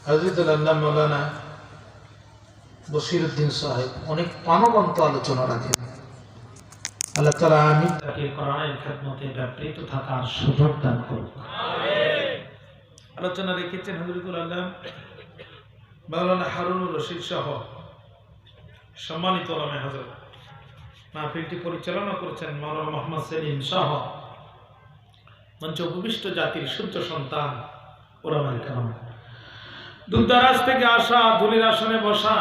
আজিজুল আল্লাহ মৌলানা বশিরউদ্দিন সাহেব অনেক প্রাণবন্ত আলোচনা রাখেন। আল্লাহ তাআলা আমিন তাকে কোরআনের খেদমতে ব্যাপৃত থাকার সুযোগ দান করুন। আলোচনা রেখেছেন হযরতুল আল্লাহ মাওলানা হারুনুর রশিদ সহ সম্মানিত ওলামা হযরত। মাহফিলটি পরিচালনা করেছেন মাওলানা মোহাম্মদ সেলিম সহ মঞ্চে উপবিষ্ট জাতির সূর্য সন্তান ওলামায়ে কেরাম, দূরদরাজ থেকে আসা, ধুলির আসনে বসা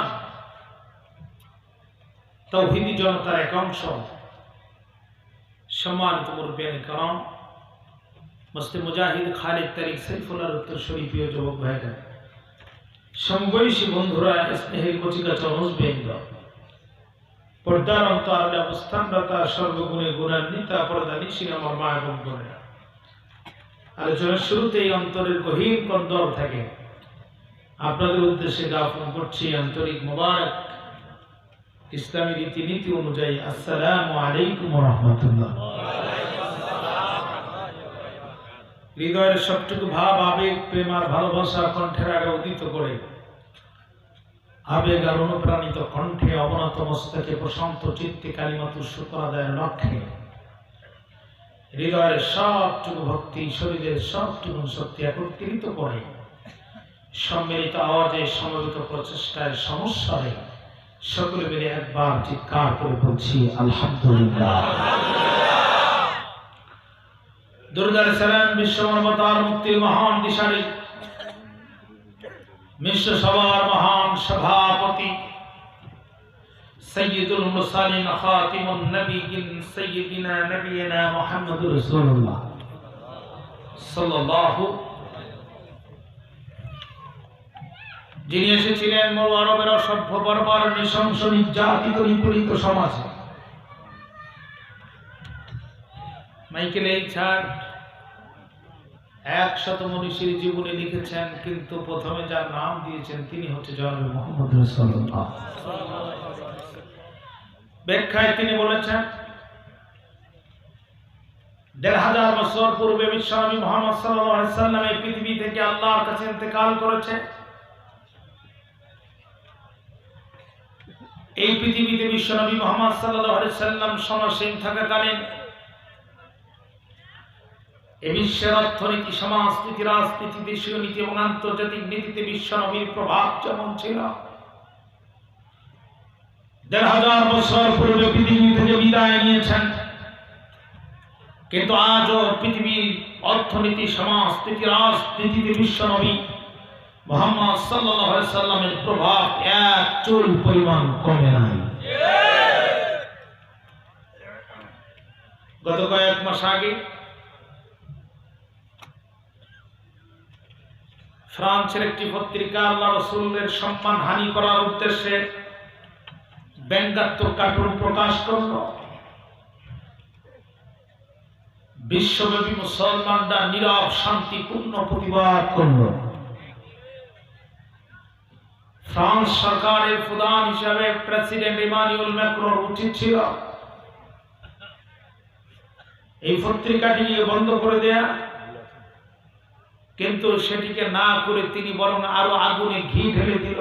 তাওহীদি জনতার এক অংশ, সম্মানিত মুরব্বিয়ানে কেরাম, মুফতি মুজাহিদ খালিদ তারিক সাইফুল্লাহর উত্তরসূরি প্রিয় যুবক ভাইরা, সমবয়সী বন্ধুরা, স্নেহের কচিকাঁচা অনুজবৃন্দ, পর্দার অন্তরালে অবস্থানরতা সর্বগুণে গুণান্বিতা পর্দানিশী আমার মা এবং বোনেরা, আলোচনার শুরুতেই অন্তরের গহীন কন্দর থাকে আপনাদের উদ্দেশ্যে জ্ঞাপন করছি আন্তরিক মোবারক ইসলামী রীতিনীতি অনুযায়ী আসসালামু আলাইকুম ওয়া রাহমাতুল্লাহ। হৃদয়ের সবটুকু ভাব, আবেগ, প্রেম আর ভালোবাসা কণ্ঠের আগে উদিত করে আবেগ আর অনুপ্রাণিত কণ্ঠে অবনত মস্তকে প্রশান্ত চিত্তে কালিমাতুর শুকর আদায়ের লক্ষ্যে হৃদয়ের সবটুকু ভক্তি, শরীরের সবটুকু শক্তি একত্রিত করে সম্মিলিত আওয়াজে সমবেত প্রচেষ্টায় সমস্যায় সকলে মিলে একবার চিৎকার করে বলছি আলহামদুলিল্লাহ। দরুদ আর সালাম বিশ্ব মানবতার মুক্তির মহান দিশারি, বিশ্ব সবার মহান সভাপতি সাইয়্যিদুল মুরসালিন খাতিমুন নবিয়্যিন সাইয়্যিদিনা নবিয়িনা মুহাম্মদুর রাসূলুল্লাহ সাল্লাল্লাহু, যিনি এসেছিলেন মূল আরবের অসভ্য বর্বর নৃশংস নির্যাতিত নিপীড়িত সমাজে। মাইকেল এইচার 100 মনীষীর জীবনী লিখেছেন, কিন্তু প্রথমে যার নাম দিয়েছেন তিনি হচ্ছে জনাবে মুহাম্মদ রাসূলুল্লাহ। ব্যাখ্যায় তিনি বলেছেন 1500 বছর পূর্বে বিশ্বনবী মুহাম্মদ সাল্লাল্লাহু আলাইহি সাল্লাম এই পৃথিবী থেকে আল্লাহর কাছে ইন্তেকাল করেছে। এই পৃথিবীতে বিশ্বনবী মুহাম্মদ সাল্লাল্লাহু আলাইহি সাল্লাম সমাসীন থাকাকালীন এই বিশ্বের অর্থনীতি, সমাজনীতি, রাজনীতি, দেশীয় নীতি এবং আন্তর্জাতিক নীতিতে বিশ্বনবীর প্রভাব যেমন ছিল, 1500 বছর পূর্বে পৃথিবী থেকে বিদায় নিয়েছেন, কিন্তু আজও পৃথিবীর অর্থনীতি, সমাজনীতি, রাজনীতিতে বিশ্বনবী মুহাম্মদ সাল্লাল্লাহু আলাইহি সাল্লামের প্রভাব এক চুল পরিমাণ কমে নাই। গত কয়েক মাস আগে ফ্রান্সের একটি পত্রিকা আল্লাহ রাসূলের সম্মান হানি করার উদ্দেশ্যে ব্যঙ্গাত্মক কার্টুন প্রকাশ করল। বিশ্বব্যাপী মুসলমানরা নীরব শান্তিপূর্ণ প্রতিবাদ করল। ফ্রান্স সরকারের প্রধান হিসাবে প্রেসিডেন্ট ইমানুয়েল ম্যাক্রোর উচিত ছিল এই পত্রিকাটি বন্ধ করে দেয়া, কিন্তু সেটিকে না করে তিনি বরং আরো আগুনে ঘি ঢেলে দিল।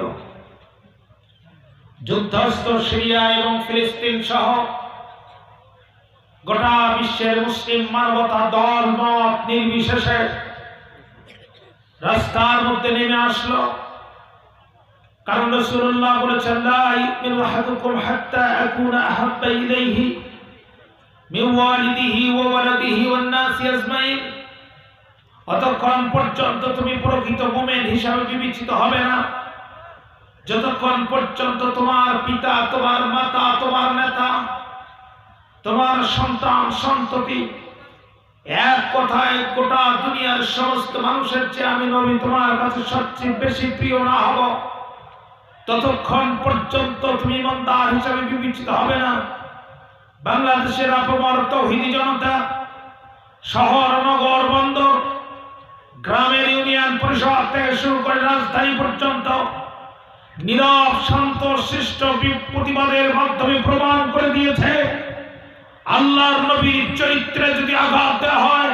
যুদ্ধস্থ সিরিয়া এবং ফিলিস্তিন সহ গোটা বিশ্বের মুসলিম মানবতা দল মত নির্বিশেষে রাস্তার মধ্যে নেমে আসলো। কারণ রাসূলুল্লাহ বলেছেন, লা ইউমিনু আহাদুকুম হাত্তা আকুনা আহাব্বা ইলাইহি মিন ওয়ালিদিহি ওয়া ওয়ালাদিহি ওয়ান নাসি আজমাইন, অতক্ষণ পর্যন্ত তুমি প্রকৃত মুমিন হিসাবে বিবেচিত হবে না যতক্ষণ পর্যন্ত তোমার পিতা, তোমার মাতা, তোমার নেতা, তোমার সন্তান সন্ততি, এক কথায় গোটা দুনিয়ার সমস্ত মানুষের চেয়ে আমি নবী তোমার কাছে সবচেয়ে বেশি প্রিয় না হব, ততক্ষণ পর্যন্ত তুমি ইমানদার হিসাবে বিবেচিত হবে না। বাংলাদেশের আপামর তাওহীদি জনতা শহর, নগর, বন্দর, গ্রামের ইউনিয়ন পরিষদ থেকে শুরু করে রাজধানী পর্যন্ত নীরব শান্ত শিষ্ট প্রতিবাদের মাধ্যমে প্রমাণ করে দিয়েছে, আল্লাহর নবীর চরিত্রে যদি আঘাত দেওয়া হয়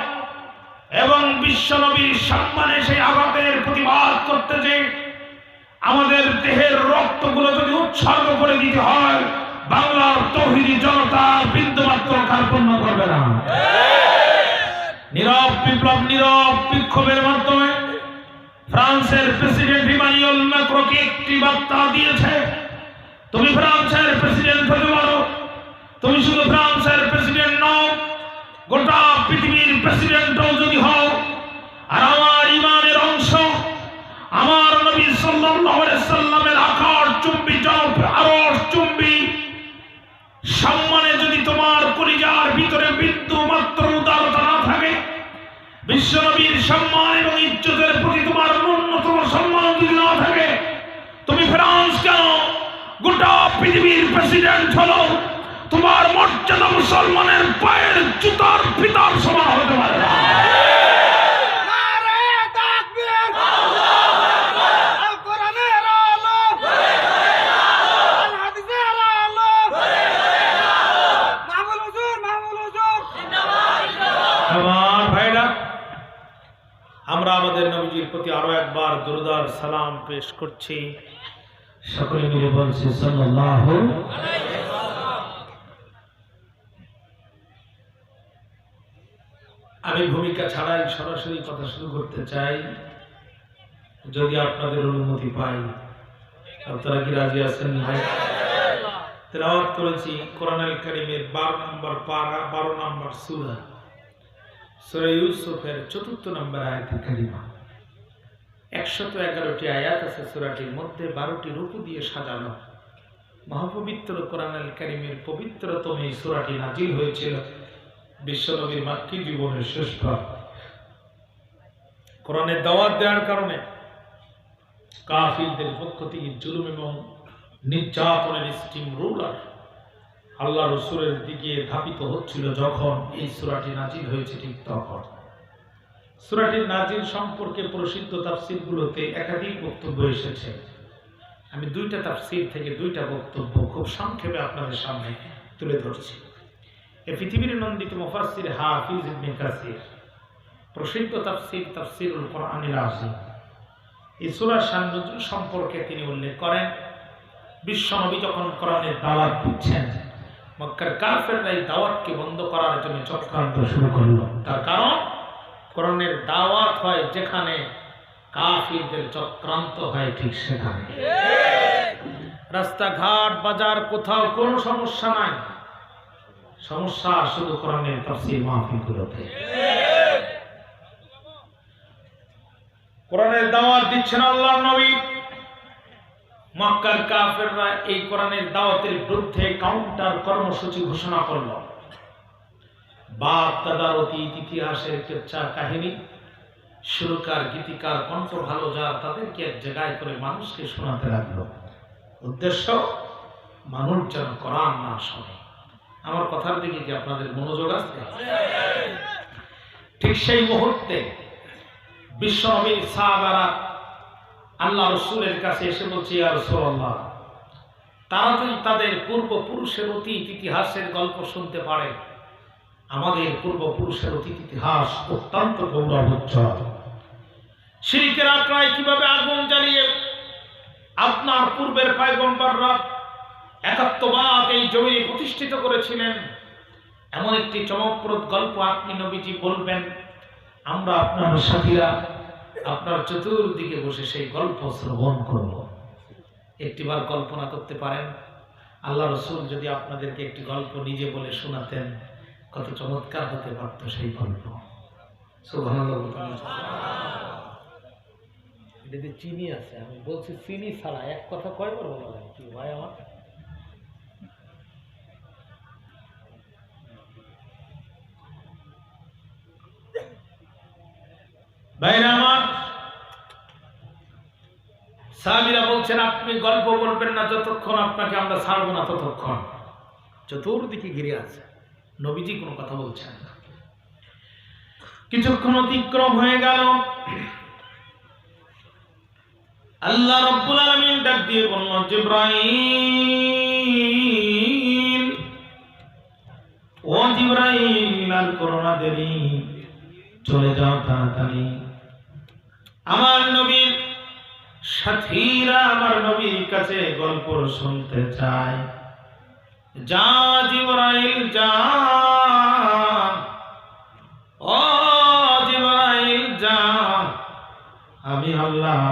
এবং বিশ্ব নবীর সম্মানে সেই আঘাতের প্রতিবাদ করতে যে আমাদের দেহের রক্তগুলো যদি উৎসর্গ করে দিতে হয়, বাংলার তৌহিদি জনতা বিন্দুমাত্র কার্পণ্য করবে না। নীরব বিপ্লব, নীরব বিক্ষোভের মাধ্যমে ফ্রান্সের প্রেসিডেন্ট ইমানুয়েল ম্যাক্রোকে একটি বার্তা দিয়েছে, তুমি ফ্রান্সের প্রেসিডেন্ট হতে পারো, তুমি শুধু ফ্রান্সের প্রেসিডেন্ট নও, গোটা পৃথিবীর প্রেসিডেন্টও যদি হও, আর আমার ইমানের অংশ, আমার নবী সাল্লাল্লাহু আলাইহি সাল্লামের আকার চুম্বি আরশ চুম্বি সম্মানে যদি তোমার কলিজার ভিতরে বিন্দু মাত্র উদারতা না থাকে, বিশ্বনবীর সম্মান এবং ইজ্জতের প্রতি তোমার ন্যূনতম সম্মান যদি না থাকে, তুমি ফ্রান্স কেন, গোটা পৃথিবীর প্রেসিডেন্ট হলো, তোমার মর্যাদা মুসলমানের পায়ের জুতার ফিতার সমান হতে পারে না। আমরা আমাদের নবীজির প্রতি আরো একবার দরুদ আর সালাম পেশ করছি, সকলে মিলে বলছি সাল্লাল্লাহু আলাইহি ওয়াসাল্লাম। আমি ভূমিকা ছাড়াই সরাসরি কথা শুরু করতে চাই, যদি আপনাদের অনুমতি পাই। আপনারা কি রাজি আছেন? ভাই, তেলাওয়াত করেছি কোরআনুল কারীমের 12 নম্বর পারা, 12 নম্বর সূরা, সূরা ইউসুফের ৪র্থ নম্বর আয়াতে কারিমা। ১১১টি আয়াত আছে সূরাটির মধ্যে, 12টি রুকু দিয়ে সাজানো। মহাপবিত্র কোরআনুল কারীমের পবিত্রতম এই সূরাটি নাজিল হয়েছিল বিশ্বনবীর মাক্কী জীবনের শেষ ভাগ। কোরআনের দাওয়াত দেওয়ার কারণে কাফিরদের পক্ষ থেকে জুলুম এবং নির্যাতনের স্টিম রুলার আল্লাহ রাসূলের দিকে ধাবিত হচ্ছিল। যখন এই সূরাটি নাজিল হয়েছে, ঠিক তখন সূরাটির নাজিল সম্পর্কে প্রসিদ্ধ তাফসীরগুলোতে একাধিক বক্তব্য এসেছে। আমি 2টা তাফসীর থেকে 2টা বক্তব্য খুব সংক্ষেপে আপনাদের সামনে তুলে ধরছি। এই পৃথিবীর নন্দিত মুফাসসির হাফিজ ইবনে কাসির প্রসিদ্ধ তাফসীরুল কোরআনিল আযীম, এই সূরার শান-নুজুল সম্পর্কে তিনি উল্লেখ করেন, বিশ্বনবী যখন কোরআনের দাওয়াত দিচ্ছেন, মক্কার কাফেররা এই দাওয়াতকে বন্ধ করার জন্য চক্রান্ত শুরু করল। তার কারণ কোরআনের দাওয়াত হয় যেখানে, কাফিরদের চক্রান্ত হয় ঠিক সেখানে। রাস্তাঘাট বাজার কোথাও কোনো সমস্যা নাই, সমস্যা শুধু কোরআনের তাফসীর মাহফিলগুলোতে। কোরআনের দাওয়াত দিচ্ছেন আল্লাহর নবী, মক্কার কাফেররা এই কোরআনের দাওয়াতের বিরুদ্ধে কাউন্টার কর্মসূচি ঘোষণা করল। বাপ দাদার অতীত ইতিহাসের কেচ্ছা কাহিনী, সুরকার গীতিকার কণ্ঠ ভালো যার, তাদেরকে এক জায়গায় করে মানুষকে শোনাতে লাগলো। উদ্দেশ্য, মানুষ যেন কোরআন না শোনে। আমার কথার দিকে কি আপনাদের মনোযোগ আছে? ঠিক সেই মুহূর্তে বিশ্বনবীর সাহাবারা আল্লাহ রাসূলের কাছে এসে বলছে, ইয়া রাসূলুল্লাহ, তারা যদি তাদের পূর্বপুরুষের অতীত ইতিহাসের গল্প শুনতে পারে, আমাদের পূর্বপুরুষের অতীত ইতিহাস অত্যন্ত গৌরবোজ্জ্বল। শিরকের আখড়ায় কিভাবে আগুন জ্বালিয়ে আপনার পূর্বের পয়গম্বররা একাত্মবাদ এই জমিনে প্রতিষ্ঠিত করেছিলেন, এমন একটি চমকপ্রদ গল্প আপনি নবীজি বলবেন, আমরা আপনার সাথীরা আপনার চতুর্দিকে বসে সেই গল্প শ্রবণ করব। একটিবার কল্পনা করতে পারেন, আল্লাহ রাসূল যদি আপনাদেরকে একটি গল্প নিজে বলে শোনাতেন, কত চমৎকার হতে পারত সেই গল্প। সুবহানাল্লাহ। এটাতে চিনি আছে, আমি বলছি চিনি ছাড়া এক কথা কয়বার বলা যায় কি ভাই আমার? ভাইরা আমার, সাহাবীরা বলছেন, আপনি গল্প বলবেন না যতক্ষণ আপনাকে আমরা ছাড়বো না ততক্ষণ। চতুর্দিকে ঘিরে আছে, নবীজি কোনো কথা বলছেন না। কিছুক্ষণ অতিক্রম হয়ে গেল, আল্লাহ রাব্বুল আলামিন ডাক দিয়ে বললেন, জিবরাইল, ও জিবরাইল, আর করো না দেরি, চলে যাও তাড়াতাড়ি। আমার নবীর সাথীরা আমার নবীর কাছে গল্প শুনতে চায়। যা জিবরাইল যা, ও জিবরাইল যা, আমি আল্লাহ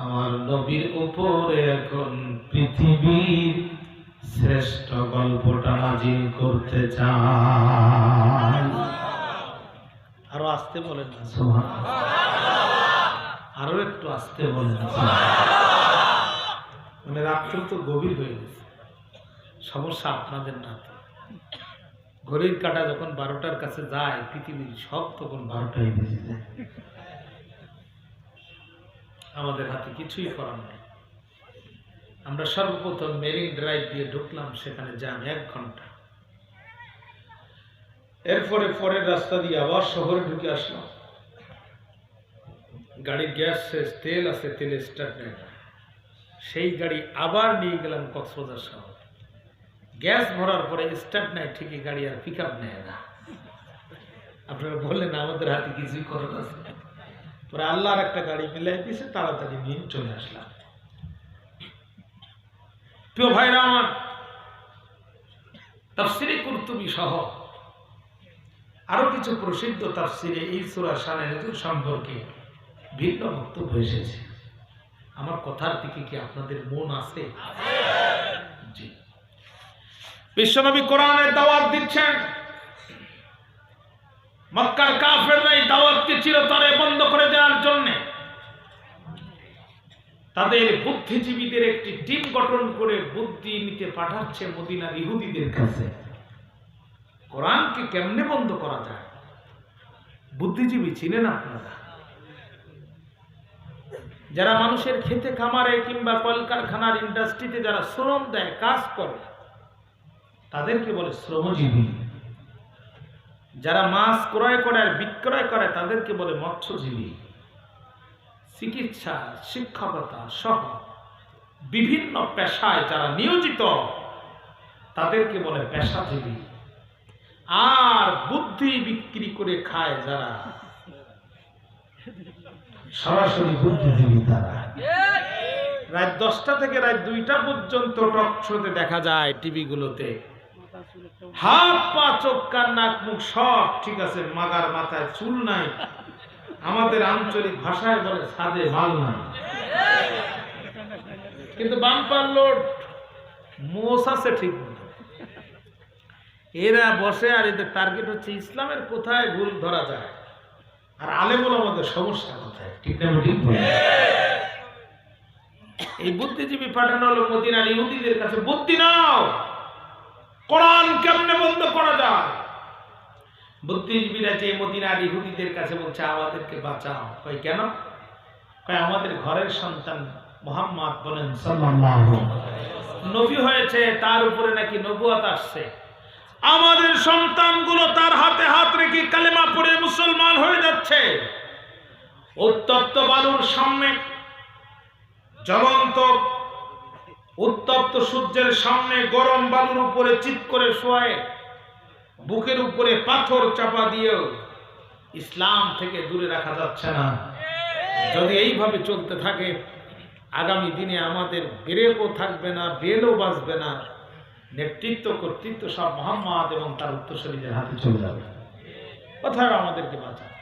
আমার নবীর উপরে এখন পৃথিবীর শ্রেষ্ঠ গল্পটা নাজিল করতে চাই। আরো আসতে বলেন না সুবহানাল্লাহ, আরো একটু আসতে বলেন। মানে রাত্র তো গভীর হয়ে গেছে, সমস্যা আপনাদের না। ঘড়ির কাঁটা যখন 12টার কাছে যায়, পৃথিবীর সব তখন 12টাই বেজে যায়। আমাদের হাতে কিছুই করার নেই। আমরা সর্বপ্রথম মেরিন ড্রাইভ দিয়ে ঢুকলাম, সেখানে যান 1 ঘন্টা। এরপরে পরের রাস্তা দিয়ে আবার শহরে ঢুকে আসলাম। গাড়ির গ্যাস শেষ, তেল আছে, তেলে স্টার্ট নেয় না। সেই গাড়ি আবার নিয়ে গেলাম কক্সবাজার শহর। গ্যাস ভরার পরে স্টার্ট নেয় ঠিকই, গাড়ি আর পিক আপ নেয় না। আপনারা বললেন আমাদের হাতে কিছুই করার আছে। পরে আল্লাহর একটা গাড়ি মিলাই দিয়েছে, তাড়াতাড়ি নিয়ে চলে আসলাম। প্রিয় ভাইরা আমার, তাফসীরে কুরতুবী সহ আরো কিছু প্রসিদ্ধ তাফসীরে এই সূরা শানে নজুল সম্পর্কে ভিন্ন বক্তব্য এসেছে। আমার কথার দিকে কি আপনাদের মন আছে? জি। বিশ্বনবী কোরআনের দাওয়াত দিচ্ছেন। মক্কার কাফেররা এই দাওয়াতকে চিরতরে বন্ধ করে দেওয়ার জন্য তাদের বুদ্ধিজীবীদের একটি টিম গঠন করে বুদ্ধি নিতে পাঠাচ্ছে মদিনার ইহুদিদের কাছে। কোরআনকে কেমনে বন্ধ করা যায়? বুদ্ধিজীবী ছিলেন আপনারা, যারা মানুষের খেতে খামারে কিংবা কলকারখানার ইন্ডাস্ট্রিতে যারা শ্রম দেয়, কাজ করে, তাদেরকে বলে শ্রমজীবী। যারা মাছ ক্রয় করে আর বিক্রয় করে, তাদেরকে বলে মৎস্যজীবী। চিকিৎসা, শিক্ষকতা সহ বিভিন্ন পেশায় যারা নিয়োজিত, তাদেরকে বলে পেশাজীবী। আর বুদ্ধি বিক্রি করে খায় যারা, সরাসরি বুদ্ধিজীবী তারা। রাত 10টা থেকে রাত 2টা পর্যন্ত টক শোতে দেখা যায় টিভি গুলোতে, হাত পা চোখ কান নাক মুখ সব ঠিক আছে, মাগার মাথায় চুল নাই, আমাদের আঞ্চলিক ভাষায় বলে ছাদে মাল নাই, কিন্তু বাম্পার লোড মোষ আছে ঠিক মতো। এরা বসে আর এদের টার্গেট হচ্ছে ইসলামের কোথায় ভুল ধরা যায়, আর আলেমুল আমাদের সমস্যা কোথায়। ঠিক না? ঠিক বলে এই বুদ্ধিজীবী পাঠানো হলো মদিনার ইহুদিদের কাছে, বুদ্ধি নাও, কোরআন কেমনে বন্ধ করা যায়। বুদ্ধিজীবীরা যে মদিনার ইহুদিদের কাছে বলছে আমাদেরকে বাঁচাও। কই কেন? কই আমাদের ঘরের সন্তান মুহাম্মদ বলেন সাল্লাল্লাহু নবী হয়েছে, তার উপরে নাকি নবুয়ত আসছে। আমাদের সন্তানগুলো তার হাতে হাত রেখে কালেমা পড়ে মুসলমান হয়ে যাচ্ছে। উত্তপ্ত বালুর সামনে, জ্বলন্ত উত্তপ্ত সূর্যের সামনে গরম বালুর উপরে চিৎ করে শোয়ে, বুকের উপরে পাথর চাপা দিয়েও ইসলাম থেকে দূরে রাখা যাচ্ছে না। যদি এইভাবে চলতে থাকে, আগামী দিনে আমাদের ব্রেকও থাকবে না, বেলও বাজবে না, নেতৃত্ব কর্তৃত্ব সব মুহাম্মদ এবং তার উত্তরসূরিদের হাতে চলে যাবে। কোথায় আমাদেরকে বাঁচাবে?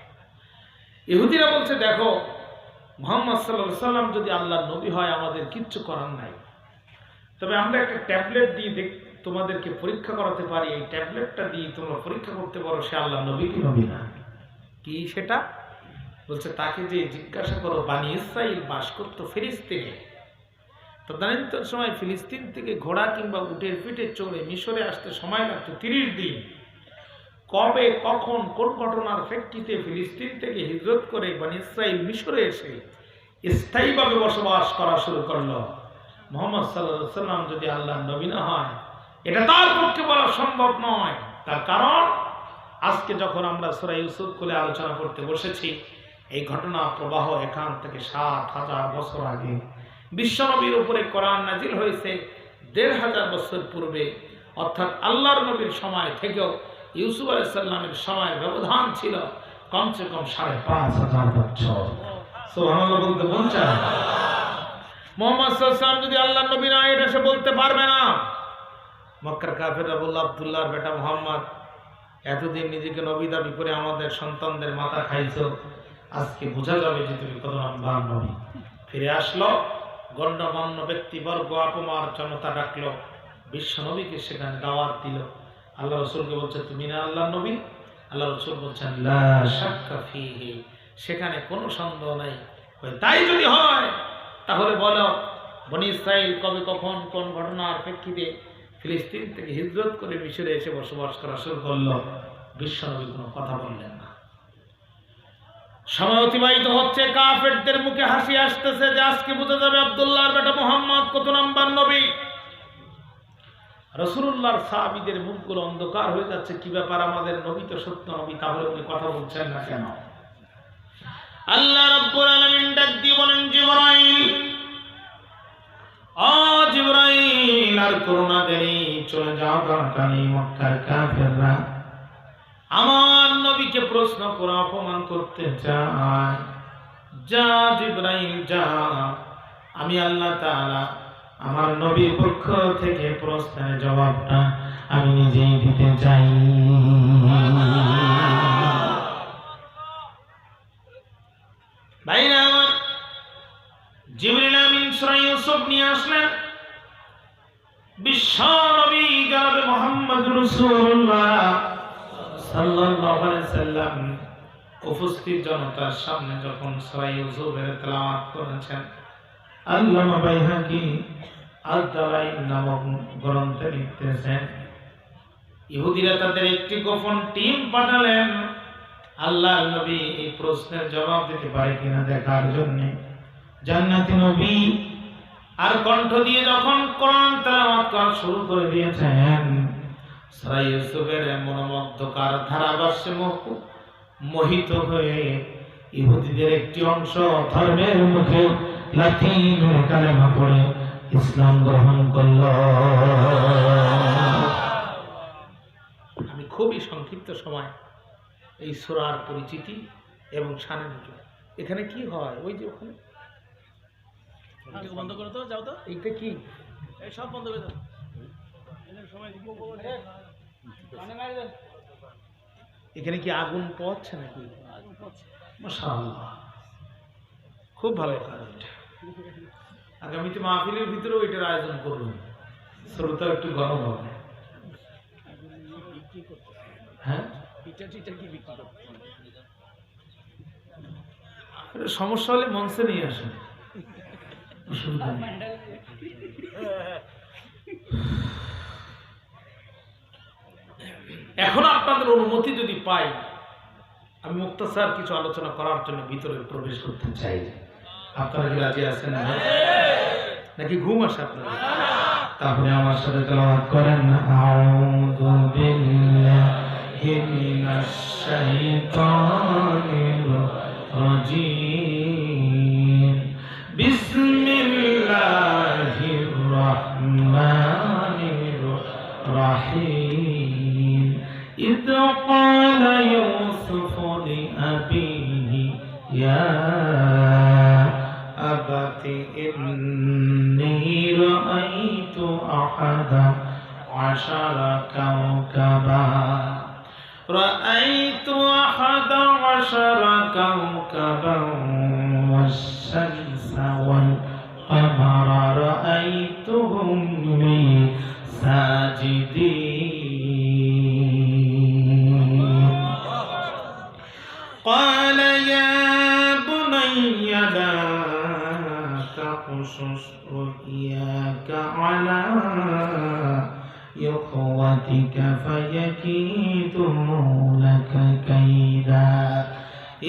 ইহুদিরা বলছে দেখো, মুহাম্মদ সাল্লাল্লাহু আলাইহি সাল্লাম যদি আল্লাহর নবী হয়, আমাদের কিচ্ছু করার নাই, তবে আমরা একটা ট্যাবলেট দিয়ে তোমাদেরকে পরীক্ষা করাতে পারি। এই ট্যাবলেটটা দিয়ে তোমরা পরীক্ষা করতে পারো সে আল্লাহর নবী কি নবী না। কি সেটা? বলছে তাকে যে জিজ্ঞাসা করো, বানি ইসরাইল বাস করতো ফিলিস্তিনে, তদানীন্তন সময় ফিলিস্তিন থেকে ঘোড়া কিংবা উটের পিঠে চড়ে মিশরে আসতে সময় লাগতো 30 দিন। কবে, কখন, কোন ঘটনার প্রেক্ষিতে ফিলিস্তিন থেকে হিজরত করে বানি ইসরাইল মিশরে এসে স্থায়ীভাবে বসবাস করা শুরু করলো। মুহাম্মদ সাল্লাল্লাহু আলাইহি সাল্লাম যদি আল্লাহর নবী না হয়, এটা তার পক্ষে বলা সম্ভব নয়। তার কারণ আজকে যখন আমরা সূরা ইউসুফ খুলে আলোচনা করতে বসেছি, এই ঘটনা প্রবাহ এখান থেকে 7000 বছর আগে। বিশ্বনবীর উপরে কোরআন নাজিল হয়েছে 1500 বছর পূর্বে, অর্থাৎ আল্লাহর নবীর সময় থেকেও ইউসুফ আলাইহিস সালামের সময়ের ব্যবধান ছিল কমসে কম 5500 বছর। সুবহানাল্লাহ বলতে মন চায়। সাল্লাল্লাহু যদি আল্লাহর নবী না এটা সে বলতে পারবে না। মক্কার কাফেররা বলল, আব্দুল্লাহর বেটা মুহাম্মদ, এতদিন নিজেকে নবী দাবি করে আমাদের সন্তানদের মাথা খাইছো, আজকে বোঝা যাবে যে তুমি কত নাম্বার নবী। ফিরে আসলো, গণ্যমান্য ব্যক্তিবর্গ আপমার জনতা ডাকলো, বিশ্ব নবীকে সেখানে দাওয়াত দিল। আল্লাহ রাসূলকে বলছে, তুমি না আল্লাহর নবী? আল্লাহ রাসূল বলছেন, লা শাক্কা ফীহি, সেখানে কোনো সন্দেহ নাই। তাই যদি হয় তাহলে বলো, বনী ইসরাইল কবে কখন কোন ঘটনার প্রেক্ষিতে ফিলিস্তিন থেকে হিজরত করে মিশরে এসে বসবাস করা শুরু করলো? বিশ্বনবী কোনো কথা বললেন না। সময় অতিবাহিত হচ্ছে, কাফেরদের মুখে হাসি আসতেছে যে আজকে বোঝা যাবে আব্দুল্লাহর বেটা মুহাম্মদ কত নাম্বার নবী। রাসূলুল্লাহর সাহাবীদের মুখগুলো অন্ধকার হয়ে যাচ্ছে, কি ব্যাপার, আমাদের নবী তো সত্য নবী, তাহলে উনি কথা বলছেন না কেন? আল্লাহ রাব্বুল আলামিন ডাক দিয়ে বলেন, জিবরাইল, ও জিবরাইল, আর করোনা দেরি, চলে যাও তাড়াতাড়ি। মক্কার কাফেররা আমার নবীকে প্রশ্ন করে অপমান করতে চায়। যা জিবরাইল যা, আমি আল্লাহ তাআলা আমার নবীর পক্ষ থেকে প্রশ্নের জবাবটা আমি নিজেই দিতে চাই। ভাইরা আমার, জিবরিল আমিন সূরা ইউসুফ নিয়ে আসলেন। বিশ্ব নবী জনাবে মুহাম্মদ রাসূলুল্লাহ সাল্লাল্লাহু আলাইহি সাল্লাম উপস্থিত জনতার সামনে যখন সূরা ইউসুফের তেলাওয়াত করেছেন, আল্লামা বাইহাকি আল-দালাইল নামক গ্রন্থে লিখতেছেন, ইহুদিরা তাদের একটি গোপন টিম পাঠালেন আল্লাহর নবী এই প্রশ্নের জবাব দিতে পারে কিনা দেখার জন্য। জান্নাতি নবী আর কণ্ঠ দিয়ে যখন কোরআন তেলাওয়াত করা শুরু করে দিয়েছেন, সূরা ইউসুফের মনোমুগ্ধকর ধারাভাষ্যে মোহিত হয়ে ইহুদিদের একটি অংশ ধর্মের মুখে লাতিন কালেমা পড়ে ইসলাম গ্রহণ করল। আমি খুবই সংক্ষিপ্ত সময় এই সূরার পরিচিতি এবং শানের নজর। এখানে কি হয়, ওই যে ওখানে বন্ধ করে তো যাও তো, এইটা কি এই সব বন্ধ করে দাও, এখানে কি আগুন পোহাচ্ছে নাকি? মাশাআল্লাহ, খুব ভালো কাজ। আগামীতে মাহফিলের ভিতরেও এটার আয়োজন করুন, শ্রোতা একটু গরম হবে। হ্যাঁ, সমস্যা হলে মঞ্চে নিয়ে আসেন। এখন আপনাদের অনুমতি যদি পাই, আমি মুক্তাসার কিছু আলোচনা করার জন্য ভিতরে প্রবেশ করতে চাই। আপনারা কি রাজি আছেন নাকি ঘুম আসে আপনাদের? তাহলে আমার সাথে তেলাওয়াত করেন, আউযু বিল্লাহি মিনাশ শাইতানির রাজীম, বিসমিল্লাহির রাহমানির রাহিম। إذ قال يوسف لأبيه يا أبت إني رأيت 11 كوكبا والشمس والقمر رأيتهم لي ساجدين. قال يا بني لا تقصص رؤياك على إخوتك فيكيدوا لك كيدا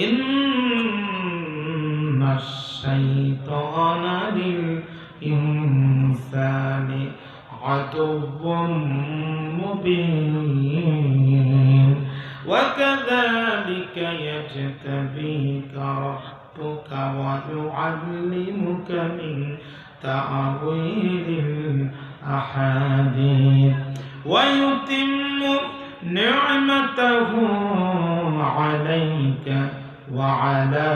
إن الشيطان للإنسان عدو مبين وكذلك يجتبيك ربك ويعلمك من تأويل الأحاديث ويتم نعمته عليك وعلى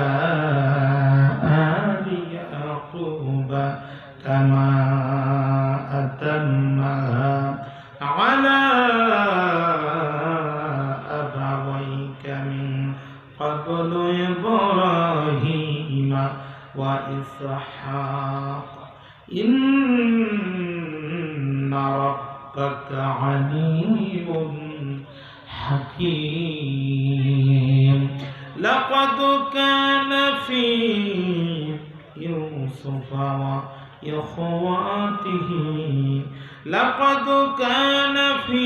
آل يعقوب كما أتمها على أبويك من قبل إبراهيم وإسحاق إن ربك عليم حكيم لقد كان في يوسف وإخواته لقد كان في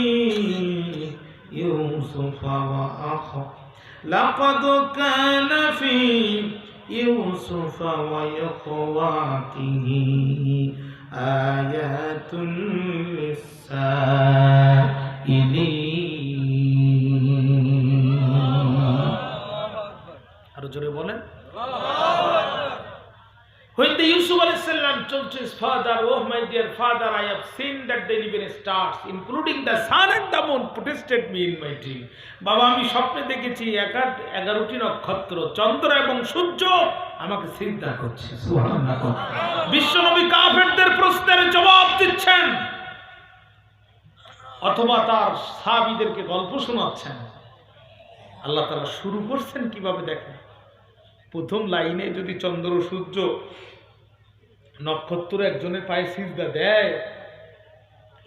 يوسف وإخواته آيات للسائلين আরো জোরে বলেন When the Yusuf alayhi salam told to his father, "Oh my dear father, I have seen that the living stars, including the sun and the moon, protested me in my dream." বাবা আমি স্বপ্নে দেখেছি 11টি নক্ষত্র, চন্দ্র এবং সূর্য আমাকে সিজদা করছে। সুবহানাল্লাহ। বিশ্বনবী কাফেরদের প্রশ্নের জবাব দিচ্ছেন অথবা তার সাহাবীদেরকে গল্প শোনাচ্ছেন। আল্লাহ তাআলা শুরু করছেন কিভাবে দেখেন। প্রথম লাইনে যদি চন্দ্র সূর্য নক্ষত্র একজনের পায়ে সিজদা দেয়,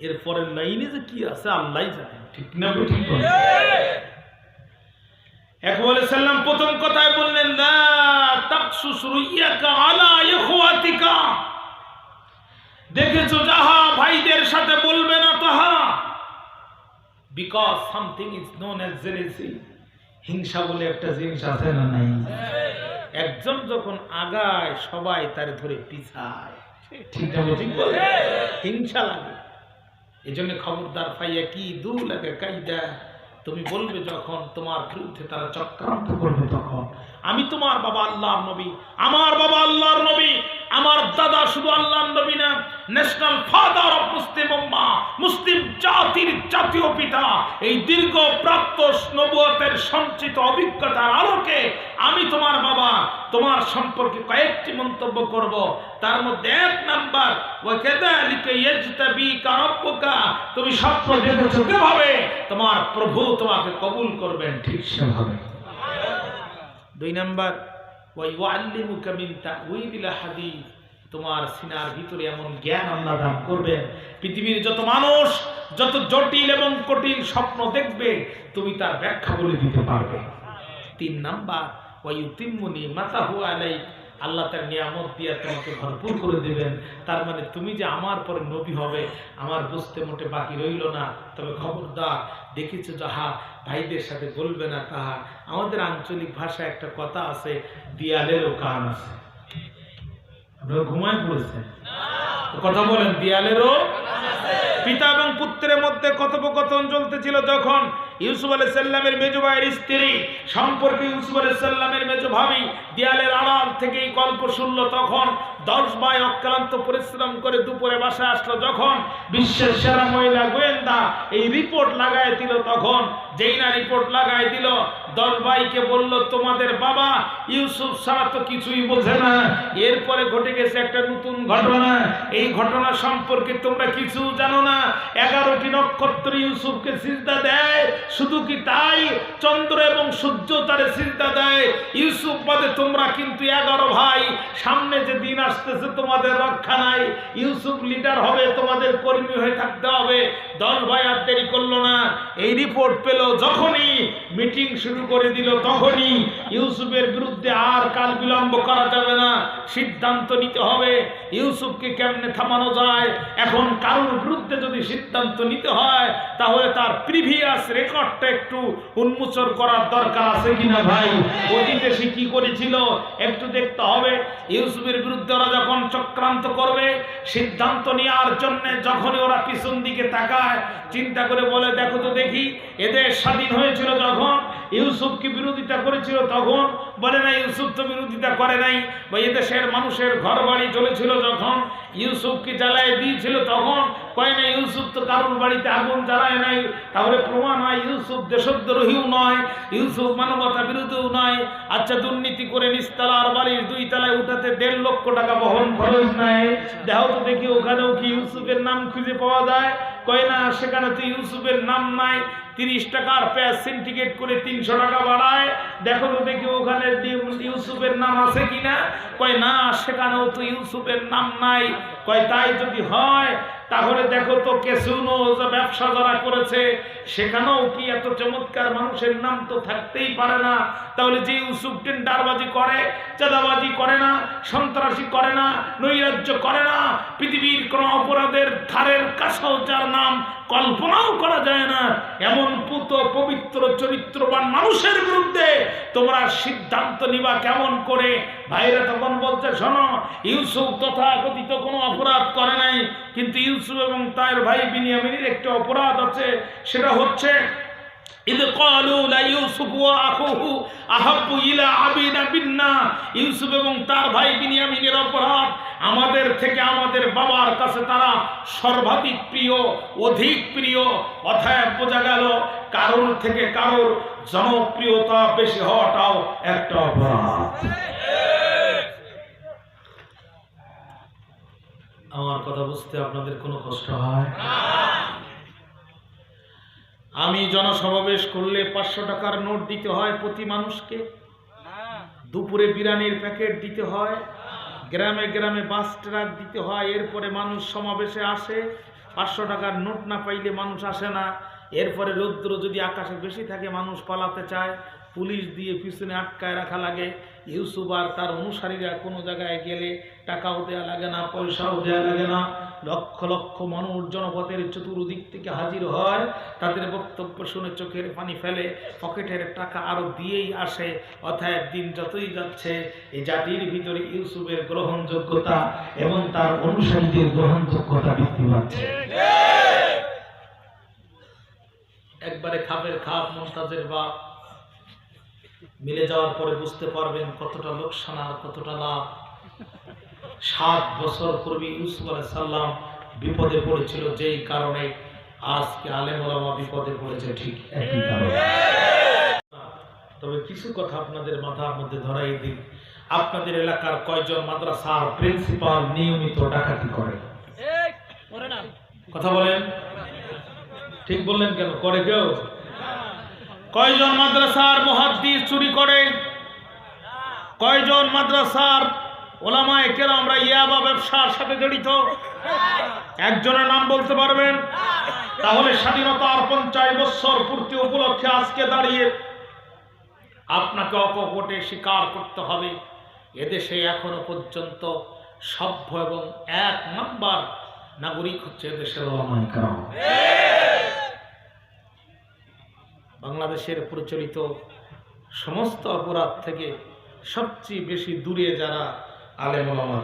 এরপরের লাইনে যে কি আছে আল্লাহই জানেন। ঠিক না? ঠিক বলেন। একবার সাল্লাম প্রথম কথায় বললেন লা তাকসুস রুইয়াকা আলা ইখওয়াতিকা, দেখেছো যাহা ভাইদের সাথে বলবে না তাহা, because something is known as jealousy. হিংসা বলে একটা জিনিস আছে না নাই? একজন যখন আগায় সবাই তারে ধরে পিছায়। ঠিক না? ঠিক বলে হিংসা লাগে। এই জন্য খবরদার পাইয়া কি দু লাগে কায়দা, তুমি বলবে যখন তোমার বিরুদ্ধে তারা চক্রান্ত করবে তখন। আমি তোমার বাবা আল্লাহর নবী, আমার বাবা আল্লাহর নবী, আমার দাদা শুধু আল্লাহর নবী না, ন্যাশনাল ফাদার অফ মুসলিম উম্মাহ, মুসলিম জাতির জাতীয় পিতা। এই দীর্ঘ প্রাপ্ত নবুয়তের সঞ্চিত অভিজ্ঞতার আলোকে আমি তোমার বাবা, তোমার সম্পর্কে কয়েকটি মন্তব্য করব। তার মধ্যে 1 নাম্বার, ওয়াকাযালিকা ইয়াজতাবিকা রাব্বুকা, তুমি স্বপ্ন দেখেছো কিভাবে তোমার প্রভু তোমাকে কবুল করবেন ঠিক সেভাবে। 2 নাম্বার, ওয়া ইউআল্লিমুকা মিন তা'ওয়িলিল হাদিস, তোমার সিনার ভিতরে এমন জ্ঞান আল্লাহ দান করবেন, পৃথিবীর যত মানুষ যত জটিল এবং কঠিন স্বপ্ন দেখবে তুমি তার ব্যাখ্যা বলে দিতে পারবে। 3 নাম্বার, ওয়া ইউতিম্মু নি'মাতাহু আলাইক, আল্লাহ তার নিয়ামত দিয়ে তোমাকে ভরপুর করে দেবেন। তার মানে তুমি যে আমার পরে নবী হবে আমার বুঝতে মোটে বাকি রইল না। তবে খবরদার, দেখেছো যাহা ভাইদের সাথে বলবে না তাহা। আমাদের আঞ্চলিক ভাষায় একটা কথা আছে, দেয়ালেরও কান আছে। আপনারা ঘুমায় পড়েছেন? কথা বলেন, দেয়ালেরও। পিতা এবং পুত্রের মধ্যে কথোপকথন চলতেছিল যখন ইউসুফ আলাইহিস সালামের মেজো ভাইয়ের স্ত্রী সম্পর্কে ইউসুফ আলাইহিস সালামের মেজো ভাবি দেয়ালের আড়াল থেকে এই গল্প শুনলো, তখন 10 ভাই অক্লান্ত পরিশ্রম করে দুপুরে বাসায় আসলো। যখন বিশ্বের সেরা মহিলা গোয়েন্দা এই রিপোর্ট লাগায় দিল, তখন যেই না রিপোর্ট লাগায় দিল 10 ভাইকে বলল তোমাদের বাবা ইউসুফ ছাড়া তো কিছুই বোঝে না। এরপরে ঘটে গেছে একটা নতুন ঘটনা, এই ঘটনা সম্পর্কে তোমরা কিছু জানো না। 11টি নক্ষত্র ইউসুফকে সিজদা দেয়, শুধু কি তাই, চন্দ্র এবং সূর্য তারে সিজদা দেয়। ইউসুফ বাদে তোমরা কিন্তু 11 ভাই, সামনে যে দিন আসতেছে তোমাদের রক্ষা নাই। ইউসুফ লিডার হবে, তোমাদের কর্মী হয়ে থাকতে হবে। 10 ভাই আর দেরি করলো না, এই রিপোর্ট পেল যখনই মিটিং শুরু করে দিল, তখনই ইউসুফের বিরুদ্ধে আর কাল বিলম্ব করা যাবে না, সিদ্ধান্ত নিতে হবে ইউসুফকে কেমনে থামানো যায়। এখন কারোর বিরুদ্ধে যদি সিদ্ধান্ত নিতে হয় তাহলে তার প্রিভিয়াস রেকর্ডটা একটু উন্মোচন করার দরকার আছে কিনা ভাই। অতীতে সে কি করেছিল একটু দেখতে হবে। ইউসুফের বিরুদ্ধে ওরা যখন চক্রান্ত করবে, সিদ্ধান্ত নেওয়ার জন্য যখনই ওরা পিছন দিকে তাকায়, চিন্তা করে বলে দেখো তো দেখি এদের স্বাধীন হয়েছিল যখন ইউসুফ কি বিরোধিতা করেছিল, তখন বলে না ইউসুফ তো বিরোধিতা করে নাই। বা এদেশের মানুষের ঘর বাড়ি জ্বলেছিল যখন ইউসুফকে জ্বালায় দিয়েছিল, তখন কয় না ইউসুফ তো কারোর বাড়িতে আগুন জ্বালায় নাই। তাহলে প্রমাণ হয় ইউসুফ দেশদ্রোহীও নয়, ইউসুফ মানবতা বিরোধীও নয়। আচ্ছা, দুর্নীতি করে নিচতলার বাড়ির 2 তলায় উঠাতে 1.5 লক্ষ টাকা বহন খরচ নেয়, দেখো তো দেখি ওখানেও কি ইউসুফের নাম খুঁজে পাওয়া যায়। কয় না, সেখানে তো ইউসুফের নাম নাই। 30 টাকার পেঁয়াজ সিন্ডিকেট করে 300 টাকা বাড়ায়, দেখো তো দেখি ওখানে ইউসুফের নাম আছে কিনা। কয় না, সেখানেও তো ইউসুফের নাম নাই। কয় তাই যদি হয় তাহলে দেখো তো কেসুনো ব্যবসা যারা করেছে সেখানেও কি এত চমৎকার মানুষের নাম তো থাকতেই পারে না। তাহলে যে ইউসুফ টেন্ডারবাজি করে, চাঁদাবাজি করে না, সন্ত্রাসী করে না, নৈরাজ্য করে না, পৃথিবীর কোন অপরাধের ধারের কাছেও যার নাম কল্পনাও করা যায় না, এমন পুত পবিত্র চরিত্রবান মানুষের বিরুদ্ধে তোমরা সিদ্ধান্ত নিবা কেমন করে? ভাইরা তখন বলতে, শোনো, ইউসুফ তথাকথিত কোনো অপরাধ করে নাই, কিন্তু ইউসুফ এবং তার ভাই বিনিয়ামিনের একটা অপরাধ আছে। সেটা হচ্ছে ইউসুফ এবং তার ভাই বিনিয়ামিনের অপরাধ আমাদের থেকে আমাদের বাবার কাছে তারা সর্বাধিক প্রিয়, অধিক প্রিয়। অতএব বোঝা গেল কারোর থেকে কারোর জনপ্রিয়তা বেশি হওয়াটাও একটা অপরাধ। আমার কথা বুঝতে আপনাদের কোনো কষ্ট হয়? আমি জনসমাবেশ করলে 500 টাকার নোট দিতে হয় প্রতি মানুষকে, দুপুরে বিরিয়ানির প্যাকেট দিতে হয়, গ্রামে গ্রামে বাস ট্রাক দিতে হয়, এরপরে মানুষ সমাবেশে আসে। 500 টাকার নোট না পাইলে মানুষ আসে না। এরপরে রৌদ্র যদি আকাশে বেশি থাকে মানুষ পালাতে চায়, পুলিশ দিয়ে পিছনে আটকায় রাখা লাগে। ইউসুফ আর তার অনুসারীরা কোনো জায়গায় গেলে টাকাও দেওয়া লাগে না, পয়সাও দেওয়া লাগে না। লক্ষ লক্ষ মানুষ জনপথের চতুর্দিক থেকে হাজির হয়, তাদের বক্তব্য শুনে চোখের পানি ফেলে, পকেটের টাকা আরো দিয়েই আসে। অতএব দিন যতই যাচ্ছে এই জাতির ভিতরে ইউসুফের গ্রহণযোগ্যতা এবং তার অনুসারীদের গ্রহণযোগ্যতা বৃদ্ধি পাচ্ছে। একবারে খাপের খাপ মুমতাজের বাপ মিলে যাওয়ার পরে বুঝতে পারবেন কতটা লোকসান আর কতটা লাভ। 7 বছর পূর্বে ইউসুফ আলাইহিস সালাম বিপদে পড়েছিল, যেই কারণে আজকে আলেম ওলামা বিপদে পড়েছে, ঠিক একই কারণে। তবে কিছু কথা আপনাদের মাথার মধ্যে ধরাই দিই। আপনাদের এলাকার কয়জন মাদ্রাসার প্রিন্সিপাল নিয়মিত ডাকাতি করে? কথা বলেন, ঠিক বললেন কেন? করে কেউ? কয়জন মাদ্রাসার মুহাদ্দিস চুরি করে? কয়জন মাদ্রাসার ওলামায়ে কেরামরা ইয়াবা ব্যবসার সাথে জড়িত? একজনের নাম বলতে পারবেন? তাহলে স্বাধীনতার 50 বছর পূর্তি উপলক্ষে আজকে দাঁড়িয়ে আপনাকে অকপটে স্বীকার করতে হবে, এদেশে এখনো পর্যন্ত সভ্য এবং 1 নাম্বার নাগরিক হচ্ছে এদেশের ওলামায়ে কেরাম। বাংলাদেশের প্রচলিত সমস্ত অপরাধ থেকে সবচেয়ে বেশি দূরে যারা আলেম ওলামা,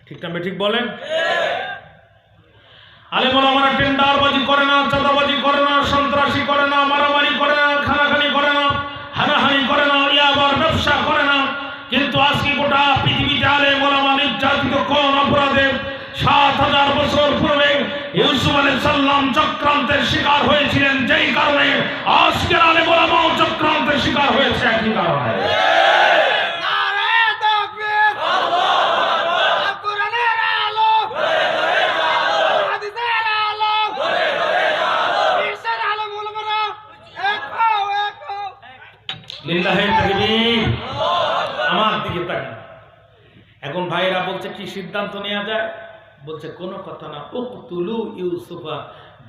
ঠিক না? ঠিক বলেন। আলেম ওলামারা টেন্ডারবাজি করে না, চাঁদাবাজি করে না, সন্ত্রাসী করে না, মারামারি করে না, খানাখানি করে না, হানাহানি করে না, ইয়াবার ব্যবসা করে না। কিন্তু আজকে গোটা পৃথিবীতে আলেম ওলামা নির্যাতিত কোন অপরাধে? 7000 বছর পূর্বে ইউসুফ আলাইহিস সালাম চক্রান্তের শিকার হয়েছিলেন, যেই কারণে আজকের আলেম ওলামাও চক্রান্তের শিকার হয়েছে, একই কারণে। আমার দিকে তাকান। এখন ভাইয়েরা বলছে কি সিদ্ধান্ত নেওয়া যায়? বলছে কোনো কথা না, উকতুলু ইউসুফা,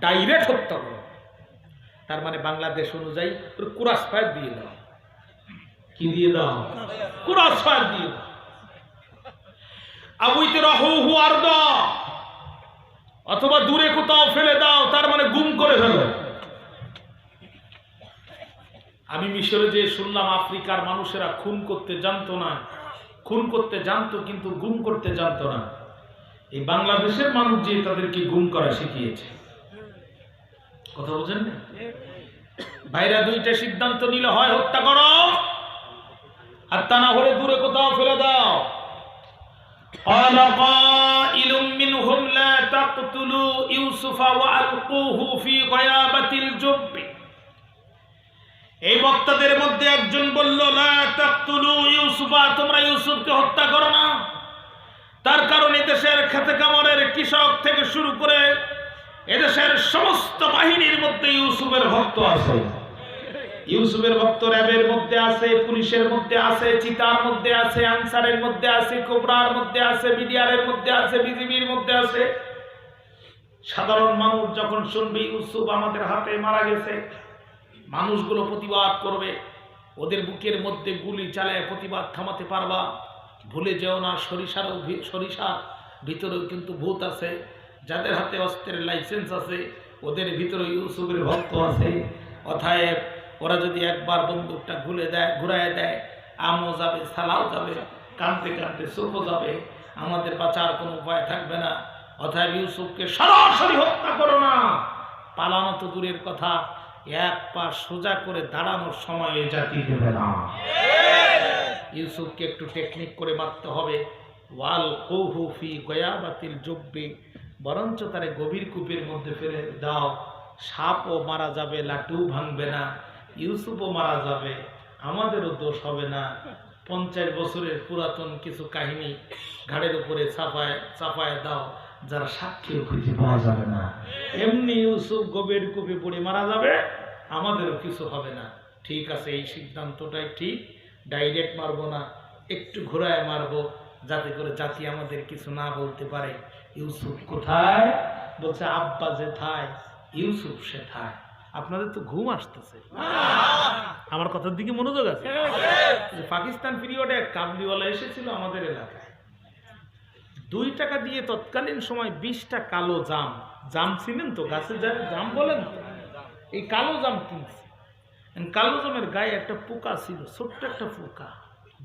ডাইরেক্ট হত্যা করো। তার মানে বাংলাদেশ অনুযায়ী কুরাস ফায়ার দিয়ে দাও। কি দিয়ে দাও? কুরাস ফায়ার দিয়ে দাও। আবুইতে রাহুহু আরদা, অথবা দূরে কোথাও ফেলে দাও, তার মানে গুম করে ফেলো। আমি মিশরে যে শুনলাম আফ্রিকার মানুষেরা খুন করতে জানতো না, খুন করতে জানতো কিন্তু গুম করতে জানতো না। এই বাংলাদেশের মানুষ যে তাদেরকে গুম করা শিখিয়েছে। কথা বুঝেন না? ভাইরা দুইটা সিদ্ধান্ত নিলে, হয় হত্যা করো আর তা না হলে দূরে কোথাও ফেলে দাও। قال قائل منهم لا تقتلوا يوسف وألقوه في غيابة الجب। এই বক্তাদের মধ্যে একজন বলল, লা তাকতুলু ইউসুফা, তোমরা ইউসুফকে হত্যা করো না, খেতে কামড়ের কৃষক থেকে শুরু করে এদেশের সমস্ত বাহিনীর মধ্যে ইউসুফের ভক্ত আছে। ইউসুফের ভক্ত র্যাবের মধ্যে আছে, পুলিশের মধ্যে আছে, চিতার মধ্যে আছে, আনসারের মধ্যে আছে, কোবরার মধ্যে আছে, বিডিআরের মধ্যে আছে, বিজিবির মধ্যে আছে। সাধারণ মানুষ যখন শুনবে ইউসুফ আমাদের হাতে মারা গেছে, মানুষগুলো প্রতিবাদ করবে। ওদের বুকের মধ্যে গুলি চালায় প্রতিবাদ থামাতে পারবা। ভুলে যেও না সরিষার ভিতরেও কিন্তু ভূত আছে। যাদের হাতে অস্ত্রের লাইসেন্স আছে ওদের ভিতরে ইউসুফের ভক্ত আছে। অতএব ওরা যদি একবার বন্দুকটা ঘুরায় দেয়, আমও যাবে, সালাও যাবে, কাঁদতে কাঁদতে চোখও যাবে, আমাদের বাঁচার কোনো উপায় থাকবে না। অতএব ইউসুফকে সরাসরি হত্যা করো না। পালানো তো দূরের কথা, এক পা সোজা করে দাঁড়ানোর সময় জাতি দেবে না। ইউসুফকে একটু টেকনিক করে মারতে হবে। ওয়াল কৌহু ফি গয়াবাতিল জব্বি, বরঞ্চ তারে গভীর কূপের মধ্যে ফেলে দাও। সাপও মারা যাবে, লাটু ভাঙবে না, ইউসুফও মারা যাবে, আমাদেরও দোষ হবে না। 50 বছরের পুরাতন কিছু কাহিনী ঘাড়ের উপরে চাপায় দাও, যারা সাক্ষীও খুঁজে পাওয়া যাবে না। এমনি ইউসুফ গভীর কূপে পড়ে মারা যাবে, আমাদেরও কিছু হবে না। ঠিক আছে, এই সিদ্ধান্তটাই ঠিক। ডাইরেক্ট মারবো না, একটু ঘোরায় মারবো, যাতে করে জাতি আমাদের কিছু না বলতে পারে। ইউসুফ কোথায়? বলছে আব্বা যেথায় ইউসুফ সেথায়। আপনাদের তো ঘুম আসতেছে, আমার কথার দিকে মনোযোগ আছে। পাকিস্তান পিরিয়ডে এক কাবলিওয়ালা এসেছিল আমাদের এলাকায়। 2 টাকা দিয়ে তৎকালীন সময় 20টা কালো জাম ছিলেন তো, গাছে জাম বলেন তো, এই কালো জাম কিনছে। কালো জামের গায়ে একটা পোকা ছিল, ছোট্ট একটা পোকা,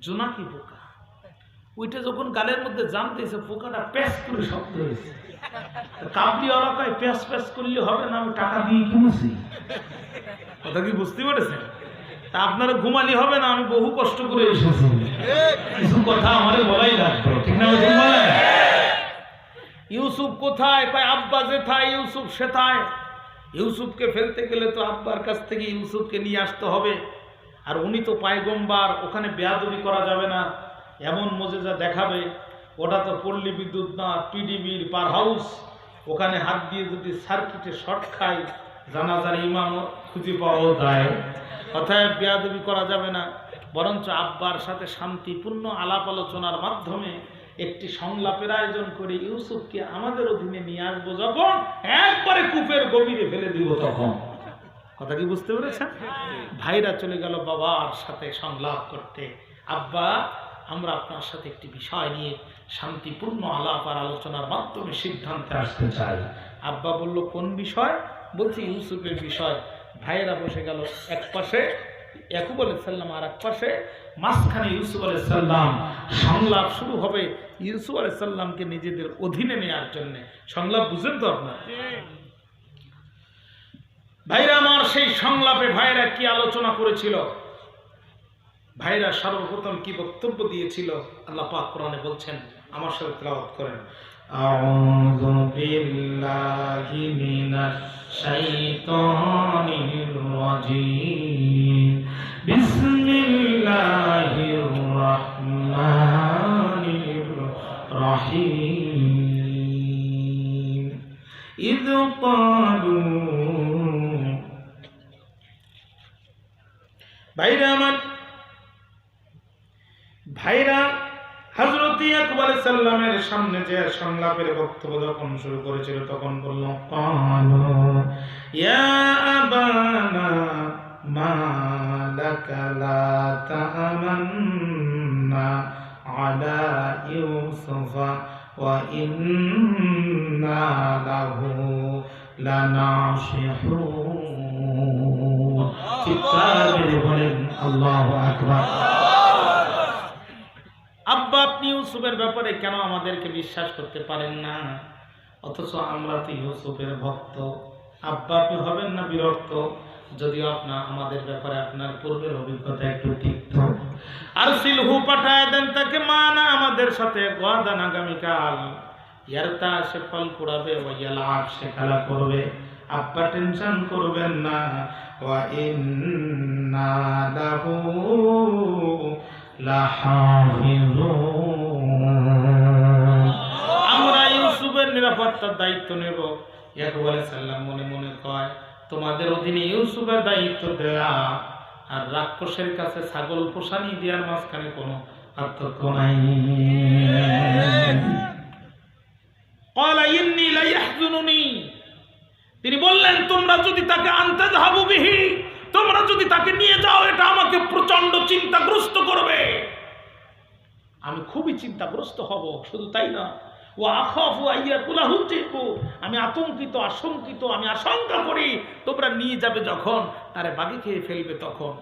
জোনাকি পোকা। ওইটা যখন গালের মধ্যে জাম দিয়েছে, পোকাটা প্যাস করে শব্দ হয়েছে। কাবলিওয়ালা কয় প্যাস প্যাস করলে হবে না, আমি টাকা দিয়ে কিনেছি। কথা কি বুঝতে পেরেছেন? তা আপনারা ঘুমালি হবে না, আমি বহু কষ্ট করে এসেছি, কিছু কথা আমাদের বলাই লাগবে, ঠিক না? ইউসুফ কোথায়? কয় আব্বা যেথায় ইউসুফ সেথায়। ইউসুফকে ফেলতে গেলে তো আব্বার কাছ থেকে ইউসুফকে নিয়ে আসতে হবে। আর উনি তো পায়গম্বার, ওখানে বেয়াদবি করা যাবে না। এমন মোজেজা দেখাবে, ওটা তো পল্লী বিদ্যুৎ না, পিডিবির পার হাউস। ওখানে হাত দিয়ে যদি সার্কিটে শর্ট খায়, জানাজার ইমামও খুঁজে পাওয়া যায়। অতএব বেয়াদবি করা যাবে না, বরঞ্চ আব্বার সাথে শান্তিপূর্ণ আলাপ আলোচনার মাধ্যমে একটি সংলাপের আয়োজন করে ইউসুফকে আমাদের অধীনে নিয়ে আসবো। যখন একবারে কূপের গভীরে ফেলে দিব তখন। কথা কি বুঝতে পেরেছেন? ভাইরা চলে গেল বাবার সাথে সংলাপ করতে। আব্বা, আমরা আপনার সাথে একটি বিষয় নিয়ে শান্তিপূর্ণ আলাপ আর আলোচনার মাধ্যমে সিদ্ধান্তে আসতে চাই। আব্বা বলল, কোন বিষয়? বলছি ইউসুফের বিষয়। ভাইয়েরা বসে গেল এক পাশে, ইয়াকুব আলাইহিস সালাম আর এক পাশে, মাঝখানে ইউসুফ আলাইহিস সালাম। সংলাপ শুরু হবে ইউসুফ আলাইহিস সালামকে নিজেদের অধীনে নেওয়ার জন্য। সংলাপ বুঝেন তো আপনারা? ভাইরা আমার, সেই সংলাপে ভাইরা কি আলোচনা করেছিল, ভাইরা সর্বপ্রথম কি বক্তব্য দিয়েছিল, আল্লাহ পাক কোরআনে বলছেন, আমার সাথে তেলাওয়াত করেন। আউযু বিল্লাহি মিনাশ শাইতানির রাজীম। বিসমিল্লাহির রাহমানির রাহিম। ইয ক্বালু, ভাইরা হযরত ইয়াকুব আলাইহিস সালামের সামনে যে সংলাপের বক্তব্য যখন শুরু করেছিল, তখন বলল, ক্বালু ইয়া আবানা মা লাকা লা তা'মান্না আলা ইউসুফা ওয়া ইন্না লাহু লানাসিহুন। চিৎকার করে বলেন আল্লাহু আকবার। আব্বা, আপনি ইউসুফের ব্যাপারে কেন আমাদেরকে বিশ্বাস করতে পারেন না? অথচ আমরা তো ইউসুফের ভক্ত। আব্বা, আপনি হবেন না বিরক্ত? যদিও আপনার আমাদের ব্যাপারে আপনার পূর্বের অভিজ্ঞতা একটু তিক্ত। আর সিলহু পাঠায় দেন তাকে, মানা আমাদের সাথে গাদান, আগামীকাল। ইয়ারতা, সে ফল কুড়াবে, ওয়াইয়ালাব, সে খেলা করবে। আব্বা টেনশন করবেন না। ওয়া ইন্না লাহু লাহাফিজুন, আমরা নিরাপত্তার দায়িত্ব নেব। ইয়াকুব আলাইহিস সালাম মনে মনে কয়, তোমাদের অধীনে ইউসুফের দায়িত্ব দেয়া আর রাক্ষসের কাছে ছাগল পোষানি দেওয়ার মাঝখানে কোনো পার্থক্য নাই। ক্বালা ইন্নী লা ইয়াহজুনুনি, তিনি বললেন তোমরা যদি তাকে আনতে যাবো বিহি, তোমরা যদি তাকে নিয়ে যাও, এটা আমাকে প্রচন্ড চিন্তাগ্রস্ত করবে, আমি খুবই চিন্তাগ্রস্ত হব। শুধু তাই না, ও আখাফু আইয়াকুলাহু যিবু, আমি আতঙ্কিত, আশঙ্কিত, আমি আশঙ্কা করি তোমরা নিয়ে যাবে যখন তারে বাগে খেয়ে ফেলবে তখন।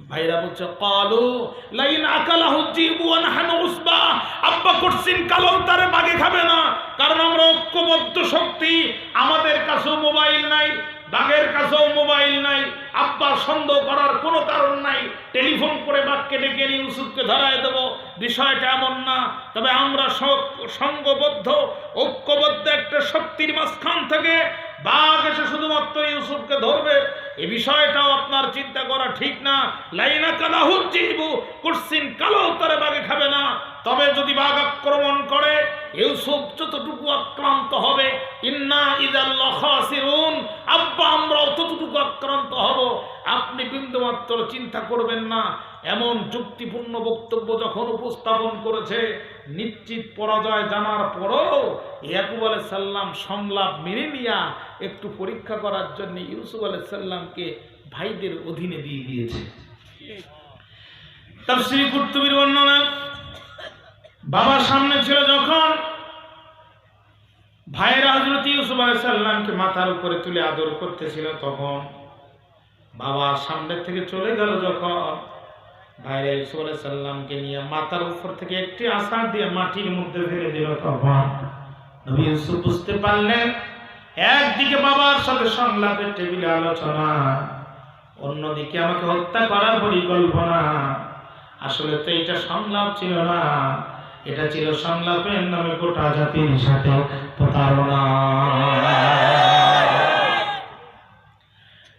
ভাইরা বলছে ক্বালু লাইন আকালাহু যিবু ওয়া নাহনু উসবা, আব্বা করছেন কালো তারে বাগে খাবে না, কারণ আমরা ঐক্যবদ্ধ শক্তি, আমাদের কাছেও মোবাইল নাই, বাঘের কাছেও মোবাইল নাই, আব্বা সন্দেহ করার কোনো কারণ নাই, টেলিফোন করে বাঘকে ডেকে নিয়ে ইউসুফকে ধরায় দেব, বিষয়টা এমন না। তবে আমরা সংঘবদ্ধ ঐক্যবদ্ধ একটা শক্তির মাঝখান থেকে বাঘ এসে শুধুমাত্র ইউসুফকে ধরবে, এই বিষয়টাও আপনার চিন্তা করা ঠিক না। লাইনা কালাহু যিবু, কুরসিন কালো তারে বাঘে খাবে না, তবে যদি বাঘ আক্রমণ করে ইউসুফ যতটুকু আক্রান্ত হবে, ইন্না ইযাল লাখাসিরুন, আব্বা আমরা ততটুকু আক্রান্ত হব, আপনি বিন্দুমাত্র চিন্তা করবেন না। এমন যুক্তিপূর্ণ বক্তব্য যখন উপস্থাপন করেছে, নিশ্চিত পরাজয় জানার পরও ইয়াকুব আলাইহিস সালাম সংলাপ মেনে নিয়া একটু পরীক্ষা করার জন্য ইউসুফ আলাইহিস সালামকে ভাইদের অধীনে দিয়ে দিয়েছে। তাফসীর কুরতুবীর বর্ণনা, বাবার সামনে ছিল যখন ভাইয়েরা হযরত ইউসুফ আলাইহিস সালামকে মাথার উপরে তুলে আদর করতেছিল, তখন বাবার সামনে থেকে চলে গেল যখন ভাইরা ইউসুফ আলাইহিস সালামকে নিয়ে মাথার উপর থেকে একটি আছাড় দিয়ে মাটির মধ্যে ফেলে দিল, তখন নবী ইউসুফ বুঝতে পারলেন একদিকে বাবার সাথে সংলাপের টেবিলে আলোচনা, অন্যদিকে আমাকে হত্যা করার পরিকল্পনা। আসলে তো এটা সংলাপ ছিল না, এটা ছিল সংলাপের নামে গোটা জাতির সাথে প্রতারণা।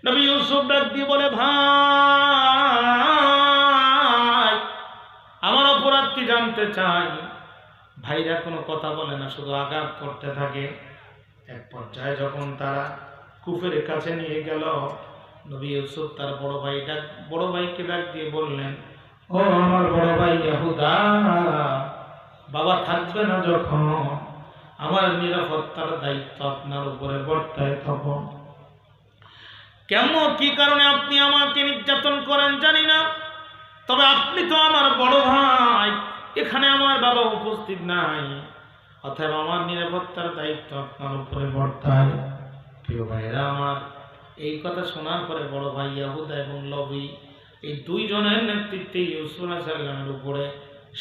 নবী ইউসুফ ডাক দিয়ে বলে, ভাই আমার অপরাধ কি জানতে চাই। ভাইরা কোনো কথা বলে না, শুধু আঘাত করতে থাকে। এক পর্যায়ে যখন তারা কুফের কাছে নিয়ে গেল, নবী ইউসুফ তার বড় ভাইকে ডাক দিয়ে বললেন, ও আমার বড় ভাই ইয়াহুদা, বাবা থাকবে না যখন আমার নিরাপত্তার দায়িত্ব আপনার উপরে বর্তায়, তখন কেমন কি কারণে আপনি আমাকে নির্যাতন করেন জানি না, তবে আপনি তো আমার বড় ভাই, এখানে আমার বাবা উপস্থিত নাই, অতএব আমার নিরাপত্তার দায়িত্ব আপনার উপরে বর্তায়। প্রিয় ভাইরা আমার, এই কথা শোনার পরে বড় ভাই ইয়াহুদা এবং লবি, এই দুইজনের নেতৃত্বে ইউসুফ আলাইহিস সালামের উপরে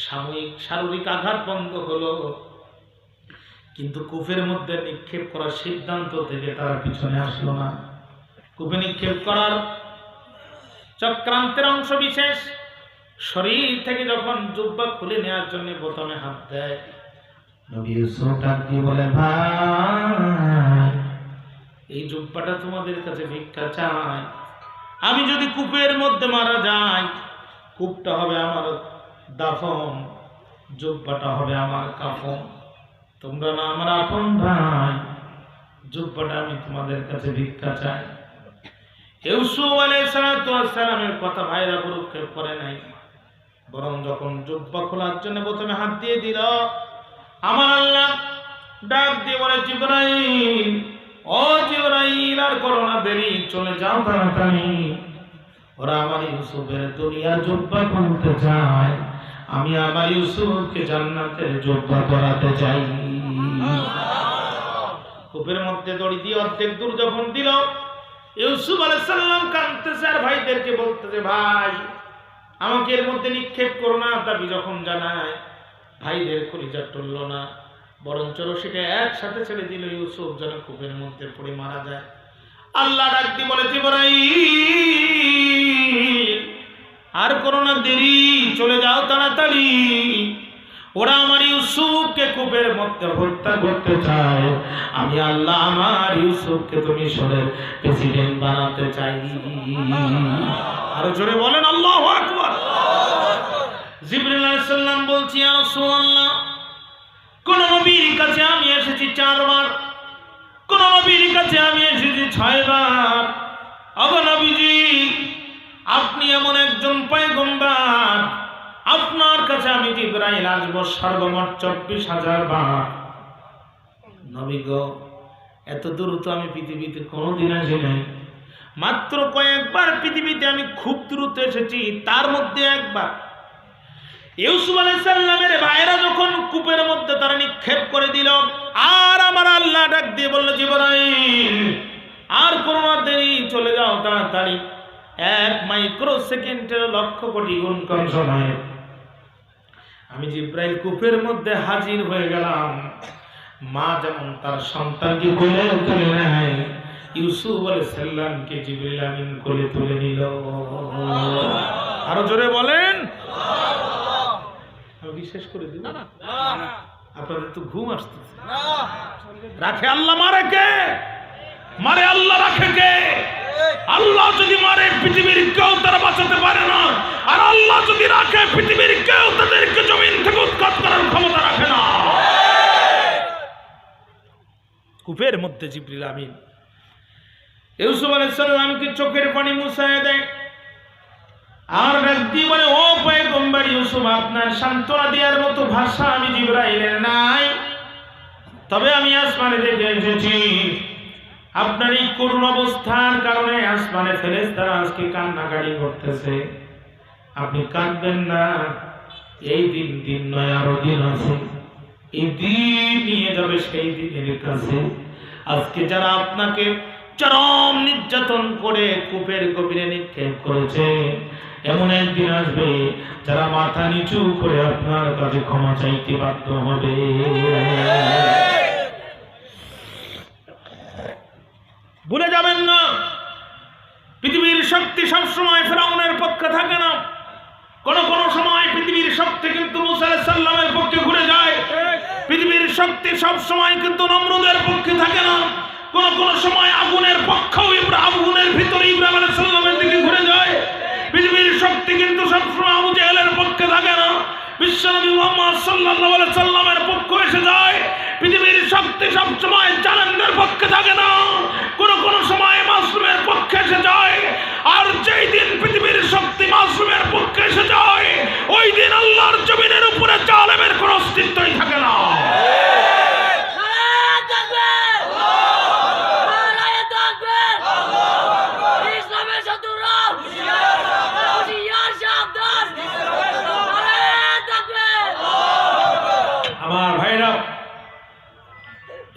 সাময়িক শারীরিক আঘাত বন্ধ হলো, কিন্তু কূপের মধ্যে নিক্ষেপ করার সিদ্ধান্ত থেকে তারা পিছনে আসলো না। কূপে নিক্ষেপ করার চক্রান্তের অংশ বিশেষ শরীর থেকে যখন জুব্বা খুলে নেওয়ার জন্য প্রথমে হাত দেয়, নবী ইউসুফ ডাক দিয়ে বলে, ভাই এই জুব্বাটা তোমাদের কাছে ভিক্ষা চাই, আমি যদি কূপের মধ্যে মারা যাই, কূপটা হবে আমার দাফন, জুব্বাটা হবে আমার কাফন, তোমরা না আমার আপন ভাই, জুব্বাটা আমি তোমাদের কাছে ভিক্ষা চাই। ইউসুফ আলাইহিস সালামের কথা ভাইরা পরীক্ষা করে নাই, বরং যখন জুব্বা খোলার জন্য প্রথমে হাত দিয়ে দিল, আমার আল্লাহ ডাক দিয়ে বলে, জিবরাইল, ও জিবরাইল, আর করো না দেরি, চলে যাও তাড়াতাড়ি, ওরা আমার ইউসুফের দুনিয়ার জুব্বা খুলতে চায়, আমি আমার ইউসুফকে জান্নাতের জুব্বা করাতে চাই। কূপের মধ্যে দড়ি দিয়ে অর্ধেক দূর যখন দিল, ইউসুফ আলাইহিস সালাম কাঁদতেছে আর ভাইদেরকে বলতেছে, ভাই আমাকে এর মধ্যে নিক্ষেপ করো না। দাবি যখন জানায়, ভাইদের কলিজা টলল না, বরঞ্চ সেটা একসাথে ছেড়ে দিল, ইউসুফ যেন কূপের মধ্যে পড়ে মারা যায়। আল্লাহ ডাক দিয়ে বলে, জিবরাইল, আর করো না দেরি, চলে যাও তাড়াতাড়ি, ওরা আমার ইউসুফকে কূপের মধ্যে হত্যা করতে চায়, আমি আল্লাহ আমার ইউসুফকে তুমি মিশরের প্রেসিডেন্ট বানাতে চাই। আরো জোরে বলেন আল্লাহু আকবার। জিবরিল আলাইহিস সালাম বলছি, ইয়া রাসূলুল্লাহ, কোন নবীর কাছে আমি এসেছি 4 বার, কোন নবীর কাছে আমি এসেছি 6 বার। ওগো নবীজি, আপনি এমন একজন পয়গম্বর, আপনার কাছে আমি জিবরাইল আসবো সর্বমোট 24,000 বার। নবী গো, এত দূর তো আমি পৃথিবীতে কোনোদিন আসি নাই, মাত্র কয়েকবার পৃথিবীতে আমি খুব দ্রুত এসেছি, তার মধ্যে একবার ইউসুফ আলাইহিস সালামের ভাইরা যখন কূপের মধ্যে তারা নিক্ষেপ করে দিল, আর আমার আল্লাহ ডাক দিয়ে বলল, জিবরাইল আর কোনো না দেরি, চলে যাও তাড়াতাড়ি। 1 মাইক্রো সেকেন্ডের 1,00,000 কোটি গুণ কম সময়ে আমি জিবরাইল কূপের মধ্যে হাজির হয়ে গেলাম। মা যেমন তার সন্তানকে কোলে তুলে নেয়, ইউসুফ আলাইহিস সালামকে জিবরাইল আমিন কোলে তুলে নিল। আরো জোরে বলেন। আমি বিশ্বাস করে দিব না, আপনাদের তো ঘুম আসতেছে। রাখে আল্লাহ, মারে কে? মারে আল্লাহ, রাখে কে? আল্লাহ যদি মারে পৃথিবীর কেউ তারা বাঁচাতে পারে না, আর আল্লাহ যদি রাখে পৃথিবীর কেউ তাদেরকে জমিন থেকে উৎখাত করার ক্ষমতা রাখে না। কূপের মধ্যে জিবরিল আমিন ইউসুফ আলাইহিস সালামকে চোখের পানি মুছায় দেয়, আর ব্যক্তি বলে, ও পয়গম্বর ইউসুফ, আপনার সান্ত্বনা দেওয়ার মতো ভাষা আমি জিবরাইলের নাই, তবে আমি আসমানে দেখে এসেছি আপনার এই করুণ অবস্থার কারণে আসমানে ফেরেশতারা আজকে কান্নাকাটি করতেছে। আপনি কাঁদবেন না, এই দিন নয়, আরো দিন আছে, এই দিন নিয়ে যাবে সেই দিনের কাছে। আজকে যারা আপনাকে চরম নির্যাতন করে কূপের গভীরে নিক্ষেপ করেছে, এমন একদিন আসবে যারা মাথা নিচু করে আপনার কাছে ক্ষমা চাইতে বাধ্য হবে। ভুলে যাবেন না, পৃথিবীর শক্তি সবসময় ফেরাউনের পক্ষে থাকে না। কোন কোন সময় পৃথিবীর শক্তি কিন্তু মূসা আলাইহিস সালামের পক্ষে ঘুরে যায়। পৃথিবীর শক্তি সব সময় কিন্তু নমরুদের পক্ষে থাকে না। কোন কোন সময় আগুনের পক্ষেও আগুনের ভিতরে ইব্রাহিম আলাইহিস সালামের দিকে ঘুরে যায়। পৃথিবীর শক্তি কিন্তু সবসময় আবু জেহেলের পক্ষে থাকে না, বিশ্বনবী মুহাম্মদ সাল্লাল্লাহু আলাইহি সাল্লামের পক্ষে এসে যায়। পৃথিবীর শক্তি সবসময় জালেমদের পক্ষে থাকে না, কোন কোন সময় মাসুমের পক্ষে এসে যায়। আর যেই দিন পৃথিবীর শক্তি মাসুমের পক্ষে এসে যায়, ওই দিন আল্লাহর জমিনের উপরে জালেমের কোনো অস্তিত্বই থাকে না। আমার ভাইরা,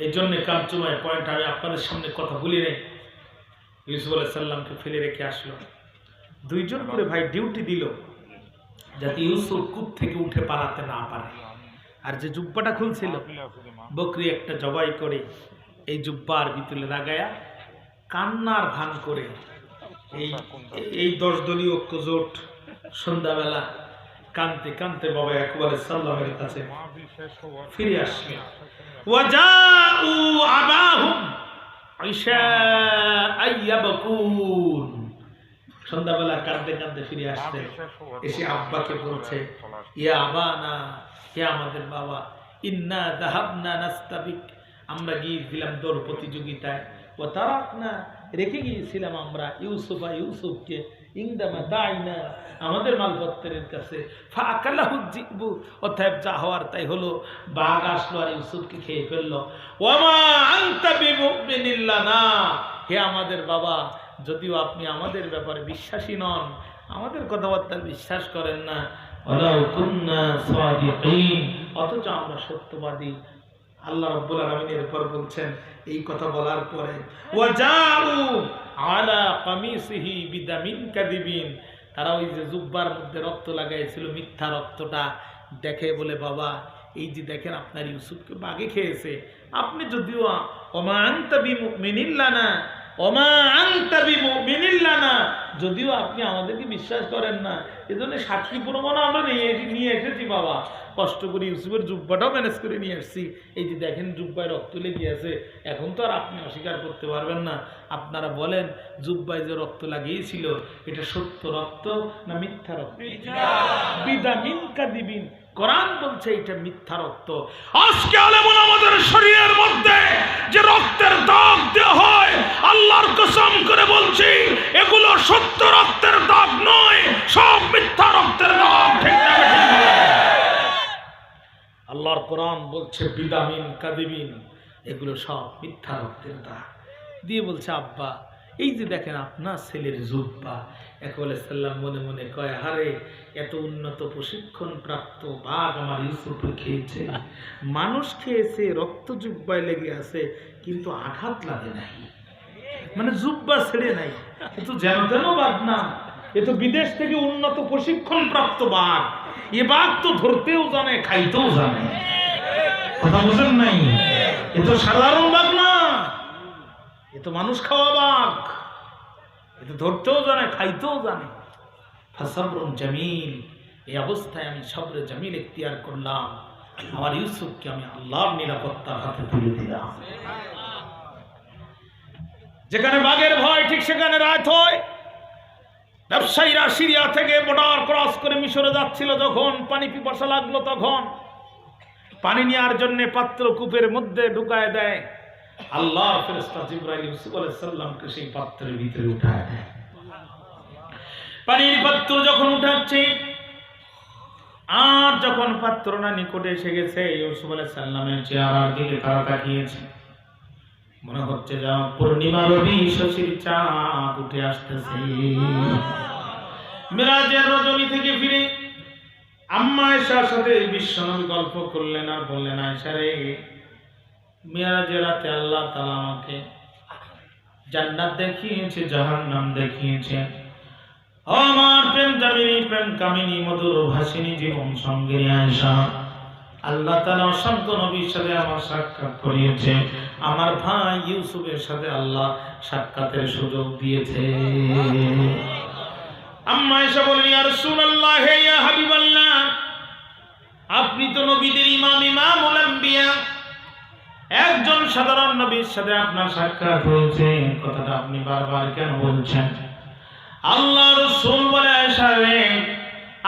এই জন্য কামচুমায় পয়েন্ট আমি আপনাদের সামনে কথা বলি রে। ইউসুফ আলাইহিস সালামকে ফেলে রেখে আসলো, 2 জন করে ভাই ডিউটি দিল যাতে ইউসুফ কূপ থেকে উঠে পালাতে না পারে। আর যে জুব্বাটা খুলছিল, বকরি একটা জবাই করে এই জুব্বার ভিতরে লাগায়া কান্নার ভান করে এই 10 দলীয় ঐক্য জোট সন্ধ্যাবেলা কানতে কানতে বাবা ইয়াকুব আলাইহিস সালামের কাছে ফিরে আসবে। ওয়াজাউ আবাহুম ইশাআ ইয়াবকুন, সন্ধ্যাবেলা কাঁদতে কাঁদতে ফিরে আসছে, এসে আব্বাকে বলছে, ইয়া আবানা, হে আমাদের বাবা, ইন্না যাহাবনা নাস্তাবিক, আমরা গিয়েছিলাম দৌড় প্রতিযোগিতায়, ও তারাকনা, রেখে গিয়েছিলাম আমরা ইউসুফকে ইনদামা দাইনা, আমাদের মালপত্রের কাছে, ফাআকালাহু যিবু, অতএব যা হওয়ার তাই হলো, বাঘ আসলো আর ইউসুফকে খেয়ে ফেললো। ওয়ামা আনতা বিমুমিনিন লানা, হে আমাদের বাবা, যদিও আপনি আমাদের ব্যাপারে বিশ্বাসী নন, আমাদের কথাবার্তা বিশ্বাস করেন না, ওয়ালাউ কুননা সাদিকিন, অথচ আমরা সত্যবাদী। আল্লাহ রাব্বুল আলামিন এরপর বলছেন, এই কথা বলার পরে, ওয়াজাউ আলা কামিসিহি বিদামিন কাযিবিন, তারা ওই যে জুব্বার মধ্যে রক্ত লাগাইছিল, মিথ্যা রক্তটা দেখে বলে, বাবা এই যে দেখেন আপনার ইউসুফকে বাঘে খেয়েছে, আপনি যদিও ওমা আনতা বিমুমিনিন লানা, ওমা আনতা বিমুমিনিন লানা, যদিও আপনি আমাদেরকে বিশ্বাস করেন না, এজন্য সাক্ষী প্রমাণ আমরা নিয়ে এসেছি বাবা, কষ্ট করে ইউসুফের জুব্বাটাও ম্যানেজ করে নিয়ে আসছি, এই যে দেখেন জুব্বায় রক্ত লেগে আছে, এখন তো আর আপনি অস্বীকার করতে পারবেন না, আপনারা বলেন জুব্বায় যে রক্ত লাগিয়েছিল এটা সত্য রক্ত না মিথ্যা রক্ত? বিদামিন কাযিবিন, কোরআন বলছে এটা মিথ্যা রক্ত। আজকে আলেমুন আমাদের শরীরের মধ্যে যে রক্তের দাগ দেওয়া হয়, আল্লাহর কসম করে বলছি এগুলো সত্য রক্তের দাগ নয়, সব মিথ্যা রক্তের দাগ। ঠিক না? আল্লাহর কোরআন বলছে বিদামিন কাদিবিন, এগুলো সব মিথ্যা রক্তের দাগ দিয়ে বলছে আব্বা এই যে দেখেন আপনার ছেলের জুব্বা। একবার সাল্লাম মনে মনে কয়, হারে এত উন্নত প্রশিক্ষণ প্রাপ্ত বাঘ আমার ইউসুফ খেয়েছে, মানুষ খেয়েছে, রক্ত জুব্বায় লেগে আছে, কিন্তু আঘাত লাগে নাই, মানে জুব্বা ছেড়ে নাই। কিন্তু যেন তেন বাঘ না, এ তো বিদেশ থেকে উন্নত প্রশিক্ষণ প্রাপ্ত বাঘ। এ বাঘ তো ধরতেও জানে, খাইতেও জানে। কথা বুঝেন নাই? এ তো সাধারণ বাঘ না, এ তো মানুষ খাওয়া বাঘ। এ তো ধরতেও জানে, খাইতেও জানে। ফাসাবরুন জামিল, এই অবস্থায় আমি সবরে জামিল ইখতিয়ার করলাম। আমার ইউসুফকে আমি আল্লাহর নিরাপত্তার হাতে তুলে দিলাম। যেখানে বাঘের ভয় ঠিক সেখানে রাত হয়। ব্যবসায়ীরা সিরিয়া থেকে বর্ডার ক্রস করে মিশরে যাচ্ছিল, যখন পানি পিপাসা লাগলো তখন পানি নেওয়ার জন্য পাত্র কূপের মধ্যে ঢুকায় দেয়। আল্লাহর ফেরেশতা জিবরাইল ইউসুফ আলাইহিস সালামকে সেই পাত্রের ভিতরে উঠায় দেয়। পানির পাত্র যখন উঠাচ্ছে, আর যখন পাত্রটা নিকটে এসে গেছে, ইউসুফ আলাইহিস সালামের চেহারার দিকে তারা তাকিয়েছে। মনে হচ্ছে যা পূর্ণিমা রবি শশীর চাঁদ উঠে আসতেছে। মিরাজের রজনী থেকে ফিরে আম্মা আয়েশার সাথে বিশ্বনবী গল্প করলেন আর বললেন, আয়েশা রে, মিরাজের রাতে আল্লাহ তাআলা আমাকে জান্নাত দেখিয়েছে, জাহান্নাম দেখিয়েছে। আমার প্রেম জামিনী, প্রেম কামিনী, মধুর ভাসিনী জীবন সঙ্গিনী আয়েশা, আল্লাহ তাআলা অসংখ্য নবীর সাথে আমার সাক্ষাৎ করিয়েছে। আমার ভাই ইউসুফের সাথে আল্লাহ সাক্ষাতের সুযোগ দিয়েছে। আম্মা আয়েশা বলেন, ইয়া রাসূলুল্লাহ, হে ইয়া হাবিবাল্লাহ, আপনি তো নবীদের ইমাম, ইমামুল আম্বিয়া, একজন সাধারণ নবীর সাথে আপনার সাক্ষাৎ হয়েছে, কথাটা আপনি বারবার কেন বলছেন? আল্লাহ রাসূল বলে, আয়েশা রে,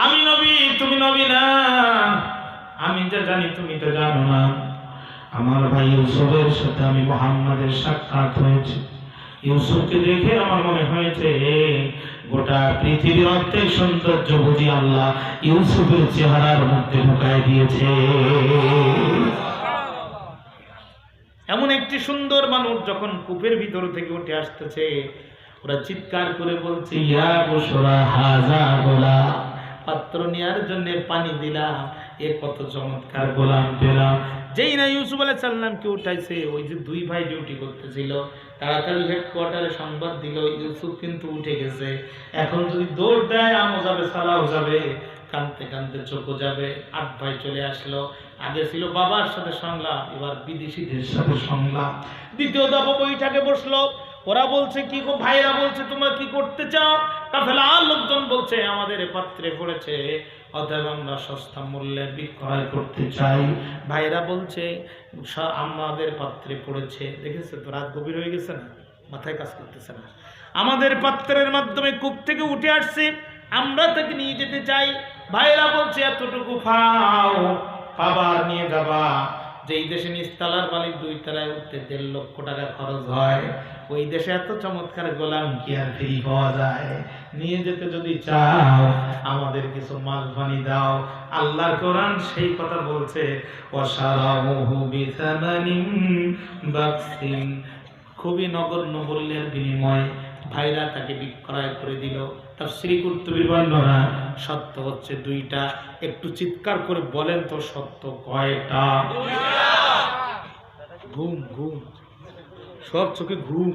আমি নবী, তুমি নবী না। আমি যা জানি তুমি তো জানো না। আমার ভাই ইউসুফের সাথে আমি মুহাম্মাদের সাক্ষাৎ হয়েছে। ইউসুফকে দেখে আমার মনে হয়েছে গোটা পৃথিবীর অর্ধেক সৌন্দর্য বুঝি আল্লাহ ইউসুফের চেহারার মধ্যে ঢুকায় দিয়েছে। এমন একটি সুন্দর মানুষ যখন কূপের ভিতর থেকে উঠে আসতেছে, ওরা চিৎকার করে বলছে, ইয়া বুশরা হাযা গোলাম, পাত্র নেওয়ার জন্য পানি দিলাম, এ কত চমৎকার গোলাম পেলাম। যেই না ইউসুফ আলাইহিস সালামকে উঠাইছে, ওই যে দুই ভাই ডিউটি করতেছিল, তাড়াতাড়ি হেডকোয়ার্টারে সংবাদ দিল ইউসুফ কিন্তু উঠে গেছে। এখন যদি দৌড় দেয়, আমও যাবে, সালাও যাবে, কাঁদতে কাঁদতে চোখও যাবে। 8 ভাই চলে আসলো। আগে ছিল বাবার সাথে সংলাপ, এবার বিদেশিদের সাথে সংলাপ। দ্বিতীয় দফা বৈঠকে বসলো। ওরা বলছে, কি গো ভাইরা বলছে তোমরা কি করতে চাও? কাফেলা লোকজন বলছে, আমাদের পাত্রে পড়েছে, অতএব আমরা সস্তা মূল্যে বিক্রয় করতে চাই। ভাইরা বলছে আমাদের পাত্রে পড়েছে। দেখেছে তো, রাত গভীর হয়ে গেছে না, মাথায় কাজ করতেছে না। আমাদের পাত্রের মাধ্যমে কূপ থেকে উঠে আসছে, আমরা তাকে নিয়ে যেতে চাই। ভাইরা বলছে, এতটুকু পাও, পাবার নিয়ে যাবা। যেই দেশে নিচতলার মালিক 2 তলায় উঠতে 1.5 লক্ষ টাকা খরচ হয়, ওই দেশে এত চমৎকার গোলাম কি আর ফ্রি পাওয়া যায়? নিয়ে যেতে যদি চাও আমাদের কিছু মাল পানি দাও। আল্লাহর কোরআন সেই কথা বলছে, ওয়াশারাহু বিসামানিন বাকসিন, খুবই নগণ্য মূল্যের বিনিময়ে ভাইরা তাকে বিক্রয় করে দিল। তাফসীর কুরতুবীর বর্ণনা, সত্য হচ্ছে 2টা। একটু চিৎকার করে বলেন তো, সত্য কয়টা? ঘুম ঘুম, সব চোখে ঘুম।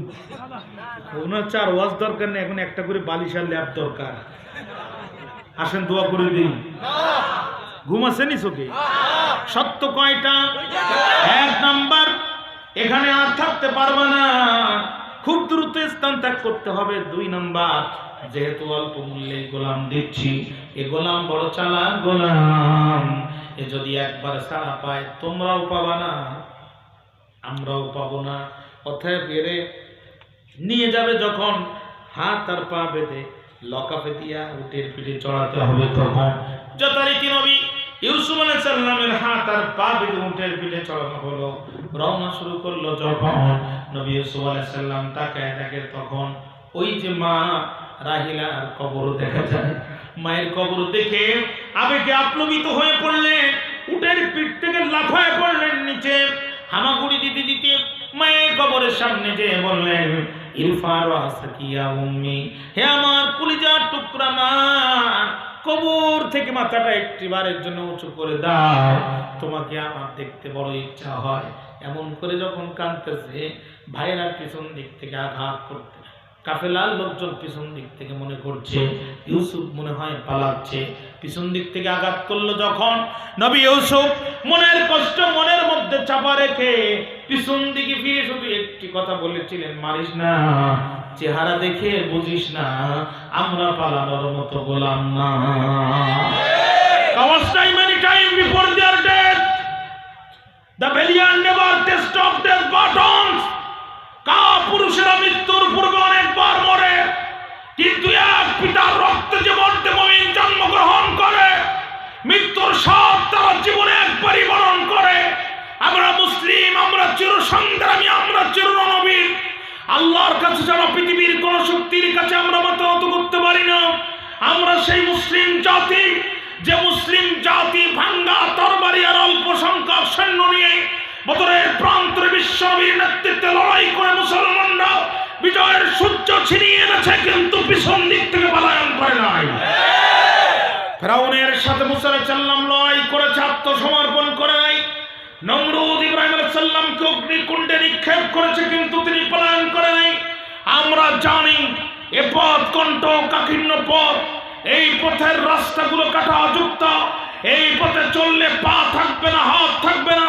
ওনার 4 ওয়াজ দরকার নেই, এখন একটা করে বালিশ আর ল্যাপ দরকার। আসেন দোয়া করে দিই। ঘুম আসেনি চোখে? সত্য কয়টা? 1 নাম্বার, এখানে আর থাকতে পারবে না, খুব দ্রুত স্থান ত্যাগ করতে হবে। 2 নাম্বার, যেহেতু অল্প মূল্যে গোলাম দিচ্ছি, এ গোলাম বড় চালাক গোলাম, এ যদি একবার ছাড়া পায় তোমরাও পাবা না, আমরাও পাবো না। অতএব এরে নিয়ে যাবে যখন, হাত আর পা বেঁধে লকাপে দিয়া উটের পিঠে চড়াতে হবে। তখন যথারীতি নবী ইউসুফ আলাইহিস সালামের হাত আর পা বেঁধে উটের পিঠে চড়ানো হলো, রওনা শুরু করলো। যখন নবী ইউসুফ আলাইহিস সালাম তাকায় দেখে তখন ওই যে মা রাহিলার কবর দেখা যায়। মায়ের কবর দেখে আবেগে আপ্লবিত হয়ে পড়লেন, উটের পিঠ থেকে লাফায় পড়লেন নিচে, হামাগুড়ি দিতে দিতে মায়ের কবরের সামনে যেয়ে বললেন, ইরফা রাসাকি ইয়া উম্মি, হে আমার কলিজার টুকরা মা, কবর থেকে মাথাটা একটিবারের জন্য উঁচু করে দাও, তোমাকে আমার দেখতে বড় ইচ্ছা হয়। এমন করে যখন কাঁদতেছে, ভাইরা পিছন দিক থেকে আঘাত করতে, কাফেলার লোকজন পিছন দিক থেকে মনে করছে ইউসুফ মনে হয় পালাচ্ছে, পিছন দিক থেকে আঘাত করলো। যখন নবী ইউসুফ মনের কষ্ট মনের মধ্যে চাপা রেখে পিছন দিকে ফিরে শুধু একটি কথা বলেছিলেন, মারিস না, চেহারা দেখে বুঝিস না আমরা পালানোর মতো গোলাম না। Many times before their death, the valiant never taste of their buttons. পুরুষেরা মৃত্যুর পূর্বে অনেকবার মরে, কিন্তু এক পিতার রক্তে যে মধ্যে মুমিন জন্মগ্রহণ করে, মৃত্যুর স্বাদ তারা জীবনে একবারই বরণ করে। আমরা মুসলিম, আমরা চির সংগ্রামী, আমরা চির রণবীর। আল্লাহর কাছে ছাড়া পৃথিবীর কোন শক্তির কাছে আমরা মাথা নত করতে পারি না। আমরা সেই মুসলিম জাতি, যে মুসলিম জাতি ভাঙ্গা তরবারি আর অল্প সংখ্যক সৈন্য নিয়ে বদরের প্রান্তরে বিশ্বনবীর নেতৃত্বে লড়াই করে মুসলমানরা বিজয়ের সূর্য ছিনিয়ে এনেছে, কিন্তু পিছন দিক থেকে পলায়ন করে নাই। ফেরাউনের সাথে মুসা আলাইহিস সালাম লড়াই করেছে, আত্মসমর্পণ করে নাই। নমরুদ ইব্রাহিম আলাইহিস সালামকে অগ্নিকুণ্ডে নিক্ষেপ করেছে, কিন্তু তিনি পলায়ন করে নাই। আমরা জানি এ পথ কণ্ঠ কাঠিন্য পথ, এই পথের রাস্তাগুলো কাঁটাযুক্ত, এই পথে চললে পা থাকবে না, হাত থাকবে না,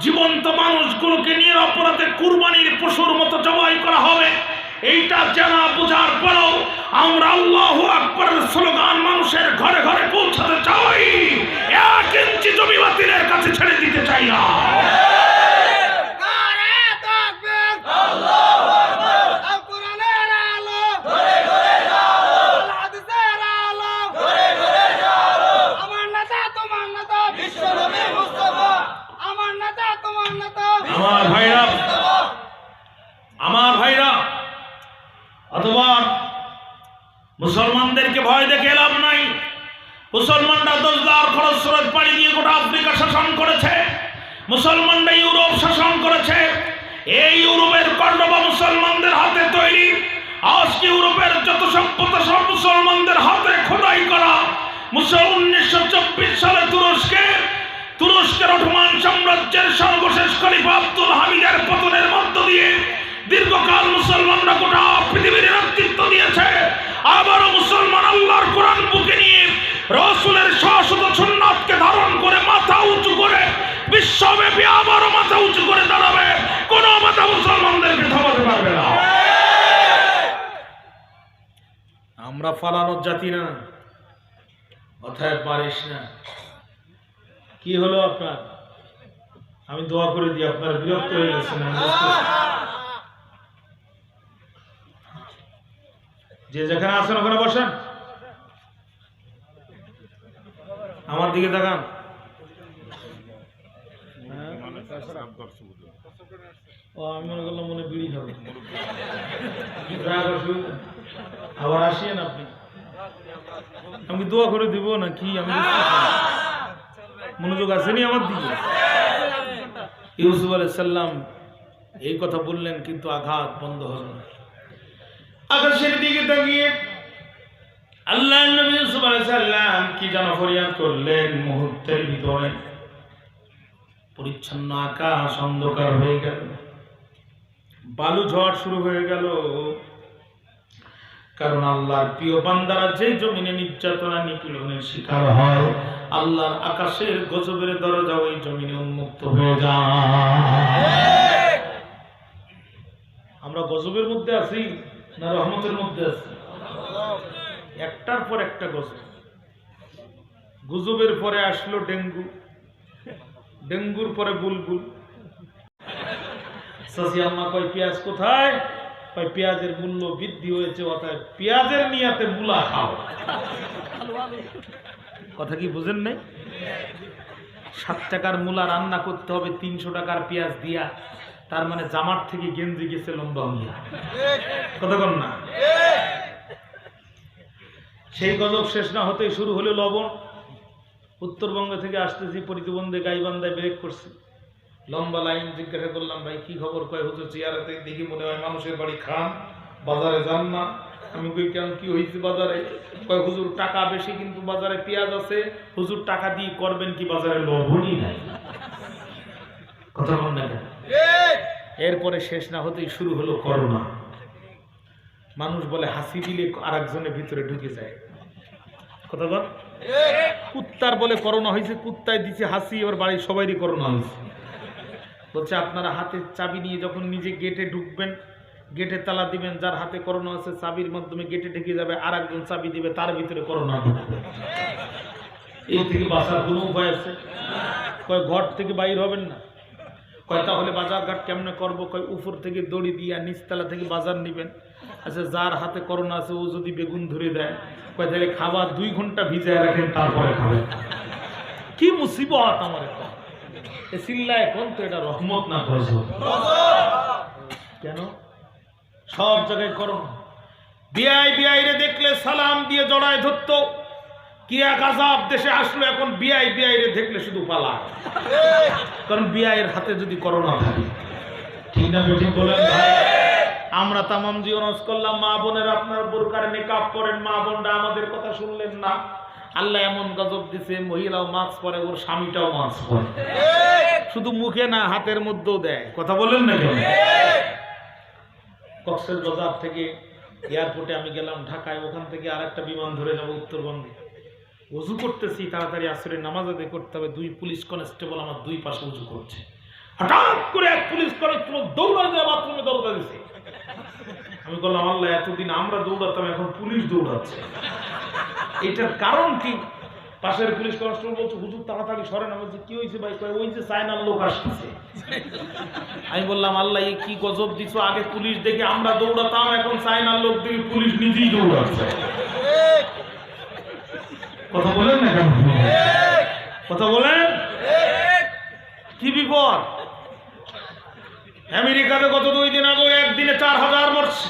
জীবন্ত মানুষগুলোকে নিয়ে অপরাধে কুরবানির পশুর মতো জবাই করা হবে। এইটা জানা বোঝার পরেও আমরা আল্লাহু আকবারের স্লোগান মানুষের ঘরে ঘরে পৌঁছাতে চাই, 1 ইঞ্চি জমি বাতিলের কাছে ছেড়ে দিতে চাই না। আমার ভাইরা, অথবা মুসলমানদেরকে ভয় দেখে লাভ নাই। মুসলমানরা দজলার খরস্রোত পাড়ি দিয়ে গোটা আফ্রিকা শাসন করেছে, মুসলমানরা ইউরোপ শাসন করেছে। এই ইউরোপের কর্ডোবা মুসলমানদের হাতে তৈরি। আজকে ইউরোপের যত সভ্যতা সব মুসলমানদের হাতে খোদাই করা। 1924 সালে তুরস্কের অটোমান সাম্রাজ্যের সর্বশেষ খলিফা আব্দুল হামিদের পতনের মধ্য দিয়ে দীর্ঘকাল মুসলমানরা গোটা পৃথিবীর নেতৃত্ব দিয়েছে। আবারও মুসলমান আল্লাহর কোরআন বুকে নিয়ে রাসূলের শাশ্বত সুন্নাতকে ধারণ করে মাথা উঁচু করে বিশ্বব্যাপী আবারও মাথা উঁচু করে দাঁড়াবে। কোনো মাথা মুসলমানদেরকে থামাতে পারবে না। আমরা ফালানোর জাতি না, অতএব পারিস না। কি হলো আপনার? আমি দোয়া করে দিই, আপনার বিরক্ত হয়ে গেছেন। যে যেখানে আছেন ওখানে বসেন, আমার দিকে তাকান। আমি মনে করলাম মনে বিড়ি খাবে, আবার আসিয়েন আপনি। আমি দোয়া করে দিব না কি? আমি মনোযোগ আসেনি আমার দিকে। ইউসুফ আলাইহিস সালাম এই কথা বললেন, কিন্তু আঘাত বন্ধ হলো না। আকাশের দিকে তাকিয়ে আল্লাহর নবী ইউসুফ আলাইহিস সালাম কি যেন ফরিয়াদ করলেন। মুহূর্তের ভিতরে পরিচ্ছন্ন আকাশ অন্ধকার হয়ে গেল, বালু ঝড় শুরু হয়ে গেল। কারণ আল্লাহর প্রিয় বান্দারা যে জমিনে নির্যাতনা নিপীড়নের শিকার হয়, আল্লাহর আকাশের গজবের দরজা ওই জমিনে উন্মুক্ত হয়ে যায়। আমরা গজবের মধ্যে আছি না রহমতের মধ্যে আছি? একটার পর একটা গজব। গুজবের পরে আসলো ডেঙ্গু, ডেঙ্গুর পরে বুলবুল। সাসি আম্মা কয় পেঁয়াজ কোথায়? কয় পেঁয়াজের মূল্য বৃদ্ধি হয়েছে, অর্থাৎ পেঁয়াজের নিয়াতে মূলা খাও। কথা কি বুঝেন নাই? 7 টাকার মূলা রান্না করতে হবে 300 টাকার পেঁয়াজ দিয়া, তার মানে জামার থেকে গেঞ্জি গেছে লম্বা হইয়া, কতক্ষণ না। সেই গজব শেষ না হতেই শুরু হলো লবণ। উত্তরবঙ্গ থেকে আসতেছি, প্রতিবন্ধে গাইবান্ধায় ব্রেক করছি, লম্বা লাইন। জিজ্ঞাসা করলাম ভাই কি খবর? কয় হুজুর চেয়ারেতে দেখি মনে হয় মানুষের বাড়ি খান, বাজারে যান না। আমি কই কেন, কি হয়েছে বাজারে? কয় হুজুর টাকা বেশি কিন্তু বাজারে পেঁয়াজ আছে। হুজুর টাকা দিয়ে করবেন কি, বাজারে লবণই নাই। কথা বল না কেন? এরপরে শেষ না হতেই শুরু হলো করোনা। মানুষ বলে হাসি দিলে আরেকজনের ভিতরে ঢুকে যায়, কথা বল। কুত্তার বলে করোনা হয়েছে, কুত্তায় দিচ্ছে হাসি, এবার বাড়ির সবাইরই করোনা হয়েছে। বলছে আপনারা হাতে চাবি নিয়ে যখন নিজে গেটে ঢুকবেন, গেটে তালা দিবেন, যার হাতে করোনা আছে চাবির মাধ্যমে গেটে ঢেকে যাবে, আর একজন চাবি দিবে, তার ভিতরে করোনা ঢুকবে। এই থেকে বাঁচার কোনো উপায় আছে? কয় ঘর থেকে বাইর হবেন না। কয় তাহলে বাজার ঘাট কেমনে করবো? কয় উপর থেকে দড়ি দিয়া নিচতলা থেকে বাজার নিবেন। আচ্ছা যার হাতে করোনা আছে ও যদি বেগুন ধরে দেয়, কয় তাহলে খাবার 2 ঘন্টা ভিজায় রাখেন, তারপরে খাবেন। কি মুসিবত আমার! চিল্লায় কোন তো এটা রহমত না গজব? কেন সব জায়গায় করোনা? বিআই রে দেখলে সালাম দিয়ে জড়ায় ধরত। কি এক আযাব দেশে আসলো! এখন বিআই রে দেখলে শুধু পালায়, কারণ বিআইয়ের হাতে যদি করোনা থাকে। ঠিক না বেঠিক বলেন ভাই? আমরা তামাম জীবন হজ করলাম, মা বোনের আপনার বোরকার মেকআপ করেন, মা বোনরা আমাদের কথা শুনলেন না। আল্লাহ এমন গজব দিছে, মহিলাও মাস্ক পরে, ওর স্বামীটাও মাস্ক পরে, শুধু মুখে না হাতের মধ্যেও দেয়। কথা বলেন না কেন? কক্সবাজার থেকে এয়ারপোর্টে আমি গেলাম ঢাকায়, ওখান থেকে আরেকটা বিমান ধরে যাবো উত্তরবঙ্গে। উজু করতেছি, তাড়াতাড়ি আসরের নামাজ আদায় করতে হবে। 2 পুলিশ কনস্টেবল আমার 2 পাশে উজু করছে। হঠাৎ করে এক পুলিশ কনস্টেবল দৌড়া দিয়ে বাথরুমে দৌড়া দিছে। আমি বললাম আল্লাহ, এতদিন আমরা দৌড়াতাম, এখন পুলিশ দৌড়াচ্ছে, এটার কারণ কি? পাশের পুলিশ কনস্টেবল বলছে হুজুর তাড়াতাড়ি সরেন। আমি বলছি কি হয়েছে ভাই? কয় ওই যে চায়নার লোক আসতেছে। আমি বললাম আল্লাহ, এই কি গজব দিছো? আগে পুলিশ দেখে আমরা দৌড়াতাম, এখন চায়নার লোক দেখে পুলিশ নিজেই দৌড়াচ্ছে। কথা বলেন না কেন? কথা বলেন। কি বিপদ! আমেরিকাতে গত 2 দিন আগে একদিনে 4000 মরছে।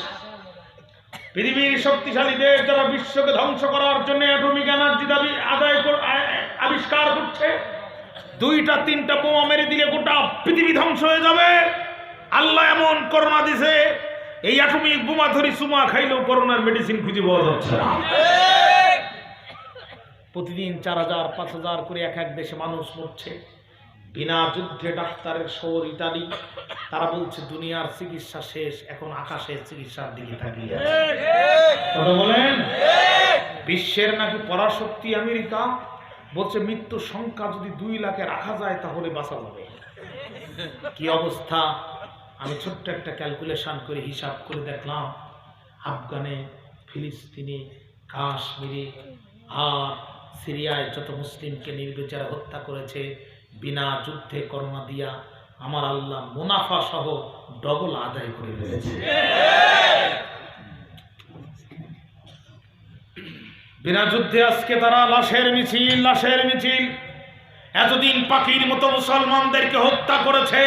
পৃথিবীর শক্তিশালী দেশ যারা বিশ্বকে ধ্বংস করার জন্য অ্যাটমিক এনার্জি দাবি আবিষ্কার করছে, 2টা-3টা বোমা মেরে দিলে গোটা পৃথিবী ধ্বংস হয়ে যাবে। আল্লাহ এমন করোনা দিছে, এই অ্যাটমিক বোমা ধরি সুমা খাইলেও করোনার মেডিসিন খুঁজে পাওয়া যাচ্ছে না। প্রতিদিন 4000-5000 করে এক দেশে মানুষ মরছে বিনা যুদ্ধে। ডাক্তারের শহর ইতালি, তারা বলছে দুনিয়ার চিকিৎসা শেষ, এখন আকাশের চিকিৎসার দিকে তাকিয়ে আছে। কথা বলেন। বিশ্বের নাকি পরাশক্তি আমেরিকা বলছে মৃত্যুর সংখ্যা যদি 2 লাখে রাখা যায় তাহলে বাঁচা যাবে। কি অবস্থা! আমি ছোট্ট একটা ক্যালকুলেশন করে হিসাব করে দেখলাম, আফগানে, ফিলিস্তিনে, কাশ্মীরে আর সিরিয়ায় যত মুসলিমকে নির্বিচারে হত্যা করেছে বিনা যুদ্ধে করোনা দিয়া, আমার আল্লাহ মুনাফা সহ ডবল আদায় করে ফেলেছে। বিনা যুদ্ধে আজকে তারা লাশের মিছিল। এতদিন পাখির মতো মুসলমানদেরকে হত্যা করেছে,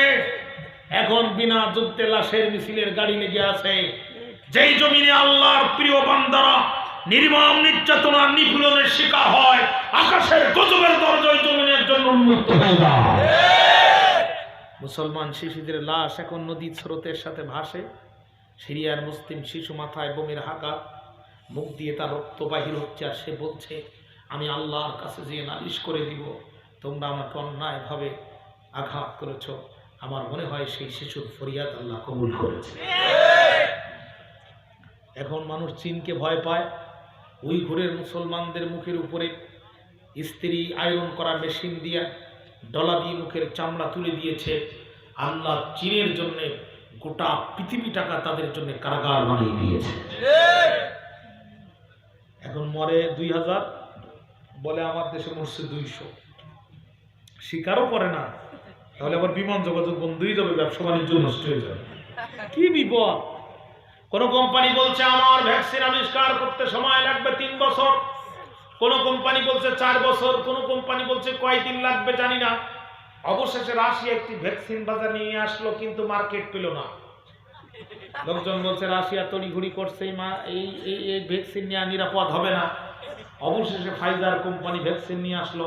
এখন বিনা যুদ্ধে লাশের মিছিলের গাড়ি লেগে আছে। যেই জমিনে আল্লাহর প্রিয় বান্দারা নির্মম নির্যাতনার নিপীড়নের শিকার হয়, আকাশের গজবের দরজায় জমিনের জন্য উন্মুক্ত হয়ে যায়। মুসলমান শিশুদের লাশ এখন নদীর স্রোতের সাথে ভাসে। সিরিয়ার মুসলিম শিশু মাথায় বোমের আঘাত, মুখ দিয়ে তার রক্ত বাহির হচ্ছে, আর সে বলছে আমি আল্লাহর কাছে যেয়ে নালিশ করে দিব, তোমরা আমাকে অন্যায়ভাবে আঘাত করেছ। আমার মনে হয় সেই শিশুর ফরিয়াদ আল্লাহ কবুল করেছে। এখন মানুষ চীনকে ভয় পায়। উইঘুরের মুসলমানদের মুখের উপরে ইস্ত্রি আয়রন করা মেশিন দিয়ে ডলা দিয়ে মুখের চামড়া তুলে দিয়েছে। আল্লাহ চীনের জন্য গোটা পৃথিবী টাকা তাদের জন্য কারাগার বানিয়ে দিয়েছে। এখন মরে 2000, বলে আমার দেশে মরছে 200। স্বীকারও করে না, তাহলে আবার বিমান যোগাযোগ বন্ধ হয়ে যাবে, ব্যবসা বাণিজ্য নষ্ট হয়ে যাবে। কি বিপদ! কোন কোম্পানি বলছে আমার ভ্যাকসিন আবিষ্কার করতে সময় লাগবে 3 বছর, কোন কোম্পানি বলছে 4 বছর, কোন কোম্পানি বলছে কয়দিন লাগবে জানি না। অবশেষে রাশিয়া একটি ভ্যাকসিন বাজার নিয়ে আসলো, কিন্তু মার্কেট পেল না। লোকজন বলছে রাশিয়া তড়িঘড়ি করছে, এই ভ্যাকসিন নেওয়া নিরাপদ হবে না। অবশেষে ফাইজার কোম্পানি ভ্যাকসিন নিয়ে আসলো।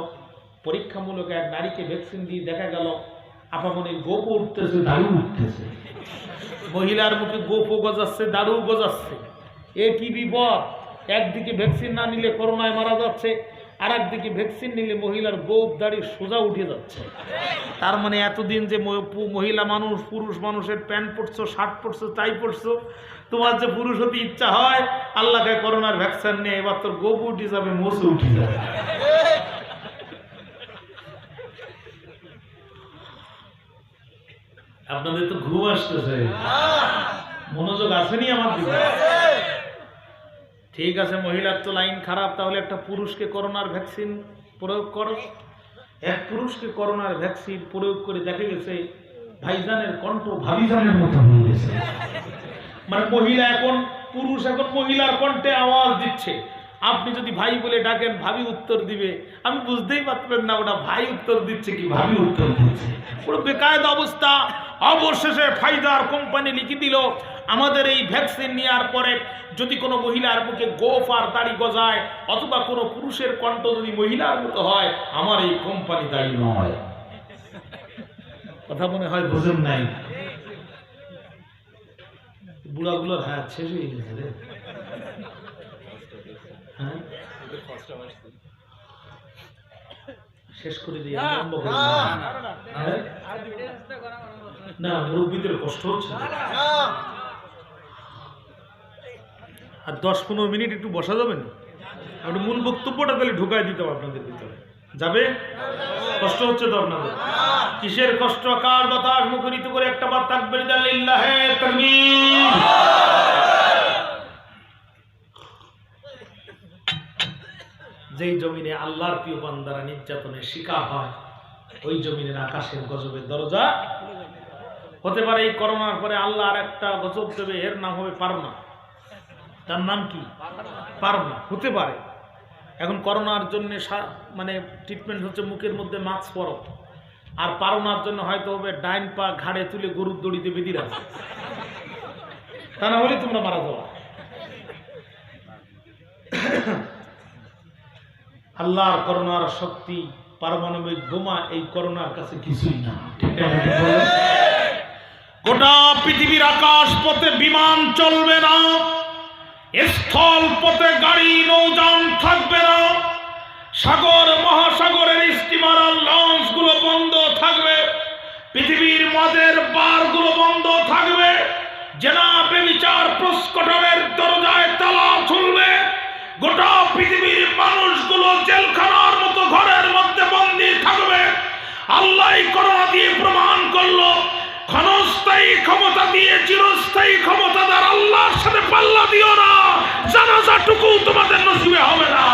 পরীক্ষামূলক এক নারীকে ভ্যাকসিন দিয়ে দেখা গেল আপামনির গোপও উঠতেছে, দাড়ু উঠতেছে, মহিলার মুখে গোপও গজাচ্ছে, দাড়ু গজাচ্ছে। এ কি বিপদ! একদিকে ভ্যাকসিন না নিলে করোনায় মারা যাচ্ছে, আর একদিকে ভ্যাকসিন নিলে মহিলার গোপ দাড়ি সোজা উঠে যাচ্ছে। তার মানে এতদিন যে মহিলা মানুষ পুরুষ মানুষের প্যান্ট পরছো, শার্ট পরছো, টাই পরছো, তোমার যে পুরুষ হতে ইচ্ছা হয়, আল্লাহকে করোনার ভ্যাকসিন নিয়ে এবার তোর গোপ উঠে যাবে, মোছে উঠে যাবে। আপনাদের তো ঘুম আসতেছে, মনোযোগ আসেনি আমার দিকে। ঠিক আছে, মহিলার তো লাইন খারাপ, তাহলে একটা পুরুষকে করোনার ভ্যাকসিন প্রয়োগ করো। এক পুরুষকে করোনার ভ্যাকসিন প্রয়োগ করে দেখা গেছে ভাইজানের কণ্ঠ ভাবিজানের মতো হয়ে গেছে। মানে মহিলা এখন, পুরুষ এখন মহিলার কণ্ঠে আওয়াজ দিচ্ছে। আপনি যদি ভাই বলে ডাকেন, ভাবি উত্তর দিবে, আমি বুঝতেই পারবেন না ওটা ভাই উত্তর দিচ্ছে কি ভাবি উত্তর দিচ্ছে। পুরো বেকায়দা অবস্থা। অবশেষে ফাইজার কোম্পানি লিখে দিল, আমাদের এই ভ্যাকসিন নেওয়ার পরে যদি কোনো মহিলার মুখে গোফ আর দাড়ি গজায়, অথবা কোনো পুরুষের কণ্ঠ যদি মহিলার মতো হয়, আমার এই কোম্পানি দায়ী নয়। কথা মনে হয় বুঝেন নাই। বুড়াগুলোর হাত শেষ হয়ে গেছে রে। শেষ করে দিয়ে না, মুরব্বীদের কষ্ট হচ্ছে। আর 10-15 মিনিট একটু বসা যাবে না? আপনি মূল বক্তব্যটা তাহলে ঢুকাই দিতে হবে আপনাদের ভিতরে। যাবে? কষ্ট হচ্ছে তো আপনাদের? কিসের কষ্ট? কার বাতাস মুখরিত করে একটা বার তাকবীর দেন, লিল্লাহে তাকবীর। যেই জমিনে আল্লাহর প্রিয় বান্দারা নির্যাতনের শিকার হয়, ওই জমিনের আকাশের গজবের দরজা হতে পারে। এই করোনার পরে আল্লাহ আর একটা গজব দেবে, এর নাম হবে পারনা। তার নাম কি? পারনা। হতে পারে। এখন করোনার জন্য মানে ট্রিটমেন্ট হচ্ছে মুখের মধ্যে মাস্ক পরো, আর পারনার জন্য হয়তো হবে ডাইন পা ঘাড়ে তুলে গরুর দড়িতে বেঁধে রাখো, তা না হলে তোমরা মারা যাওয়া। আল্লাহর করোনার শক্তি, পারমাণবিক বোমা এই করোনার কাছে কিছুই না। গোটা পৃথিবীর আকাশ পথে বিমান চলবে না, স্থল পথে গাড়ি নৌযান থাকবে না, সাগর মহাসাগরের স্টিমার আর লঞ্চ গুলো বন্ধ থাকবে, পৃথিবীর মদের বার গুলো বন্ধ থাকবে, জেনা বেবিচার প্রস্কটনের দরজায় তালা ঝুলবে, গোটা পৃথিবীর মানুষগুলো জেলখানার মতো ঘরের মধ্যে বন্দী থাকবে। আল্লাহ করোনা দিয়ে প্রমাণ করলো, ক্ষণস্থায়ী ক্ষমতা দিয়ে চিরস্থায়ী ক্ষমতাদার আল্লাহর সাথে পাল্লা দিও না, জানাজাটুকু তোমাদের নসিবে হবে না।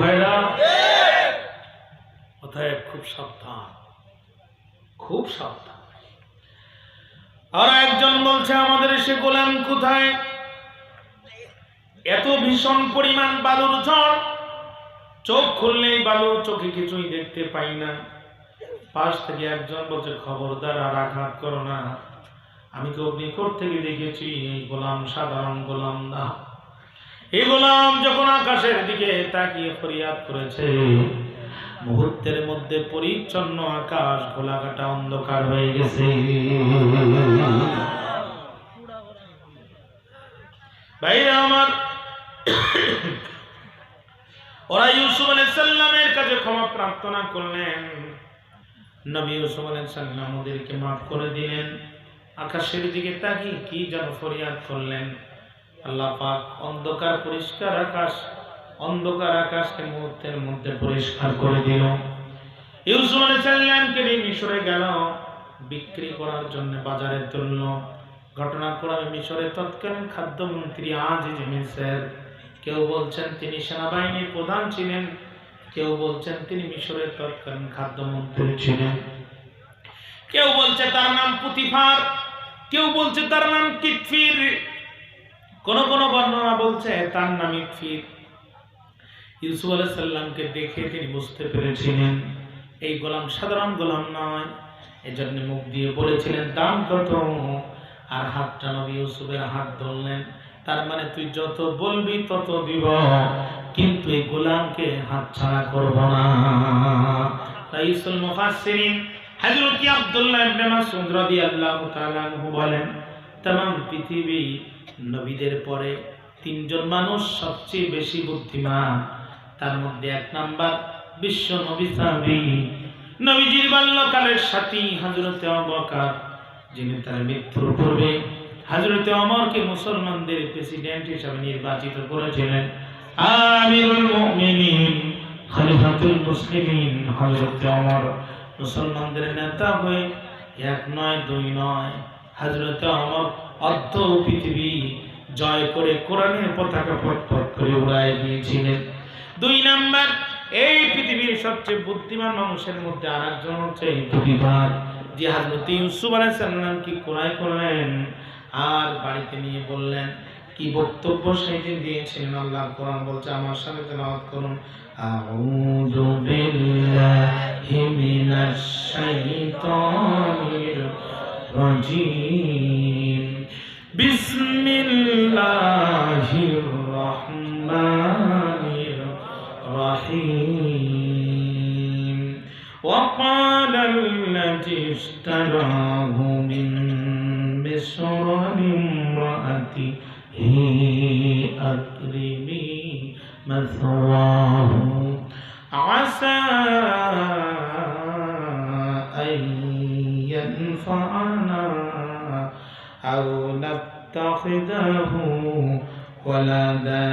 ভাইরা অতএব খুব সাবধান, খুব সাবধান। আর একজন বলছে আমাদের সে গোলাম কোথায়? এত ভীষণ পরিমাণ বালুর ঝড়, চোখ খুললেই বালু, চোখে কিছুই দেখতে পাই না। পাশ থেকে একজন বলছে খবরদার আর আঘাত করো না, আমি তো নিকট থেকে দেখেছি এই গোলাম সাধারণ গোলাম না। এই গোলাম যখন আকাশের দিকে তাকিয়ে ফরিয়াদ করেছে, মুহূর্তের মধ্যে পরিচ্ছন্ন আকাশ ঘোলাঘাটা অন্ধকার হয়ে গেছে। ভাইরা আমার, ওরা ইউসুফ আলাইহিস সালামের কাছে ক্ষমা প্রার্থনা করলেন। নবী ইউসুফ আলাইহিস সালাম ওদেরকে মাফ করে দিলেন। আকাশের দিকে তাকিয়ে কি যেন ফরিয়াদ করলেন। আল্লাহ পাক অন্ধকার পরিষ্কার আকাশ, অন্ধকার আকাশকে মুহূর্তের মধ্যে পরিষ্কার করে দিল। ইউসুফ আলাইহিস সালামকে নিয়ে মিশরে গেল, বিক্রি করার জন্য বাজারে তুলল। ঘটনাক্রমে মিশরের তৎকালীন খাদ্যমন্ত্রী আজিজ মিসর কেউ বলছেন তিনি সেনাবাহিনীর প্রধান ছিলেন, কেউ বলছেন তিনি মিশরের তৎকালীন খাদ্যমন্ত্রী ছিলেন, কেউ বলছে তার নাম পুতিফার, কেউ বলছে তার নাম কিতফির, কোন কোন বর্ণনা বলছে তার নাম ইকফির। ইউসুফ আলাইহিস সালামকে দেখে তিনি বুঝতে পেরেছিলেন এই গোলাম সাধারণ গোলাম নয়, এজন্য মুখ দিয়ে বলেছিলেন দাম কত, আর হাতটা নবী ইউসুফের হাত ধরলেন। তার মানে তুই যত বলবি তত দিব, কিন্তু এই গোলামকে হাত ছাড়া করব না। রাইসুল মুফাসসিরিন হযরত আব্দুল্লাহ ইবনে মাসউদ রাদিয়াল্লাহু তাআলা আনহু বলেন, तमाम পৃথিবী নবীদের পরে তিনজন মানুষ সবচেয়ে বেশি বুদ্ধিমান, তার মধ্যে এক নাম্বার বিশ্ব নবী সাহাবী, নবীজির বাল্যকালের সাথী হযরত আবু বকর, যিনি তার মৃত্যুর পূর্বে হযরত ওমরকে মুসলমানদের প্রেসিডেন্ট হিসেবে নির্বাচিত করেছিলেন। আমিরুল মুমিনিন খলিফাতুল মুসলিমিন হযরত ওমর মুসলমানদের নেতা হয়ে এক নয় দুই নয় হযরত ওমর অর্ধ পৃথিবী জয় করে কোরআনের পতাকা পথ করে উড়ায় দিয়েছিলেন। দুই নাম্বার, এই পৃথিবীর সবচেয়ে বুদ্ধিমান মানুষের মধ্যে আরেকজন হচ্ছে পুতিফার, যে হযরত ইউসুফ আলাইহিস সালামকে কোরআন করলেন আর বাড়িতে নিয়ে বললেন কি বক্তব্য সেদিন দিয়েছিলেন। আল্লাহর কোরআন বলছে, আমার সাথে তেলাওয়াত করুন, আউযু বিল্লাহি মিনাশ শাইতানির রাজিম, বিসমিল্লাহির রহমানির রহিম, وقال الذي اشتراه من مصر لامرأته أكرمي مثواه عسى أن ينفعنا أو نتخذه ولدا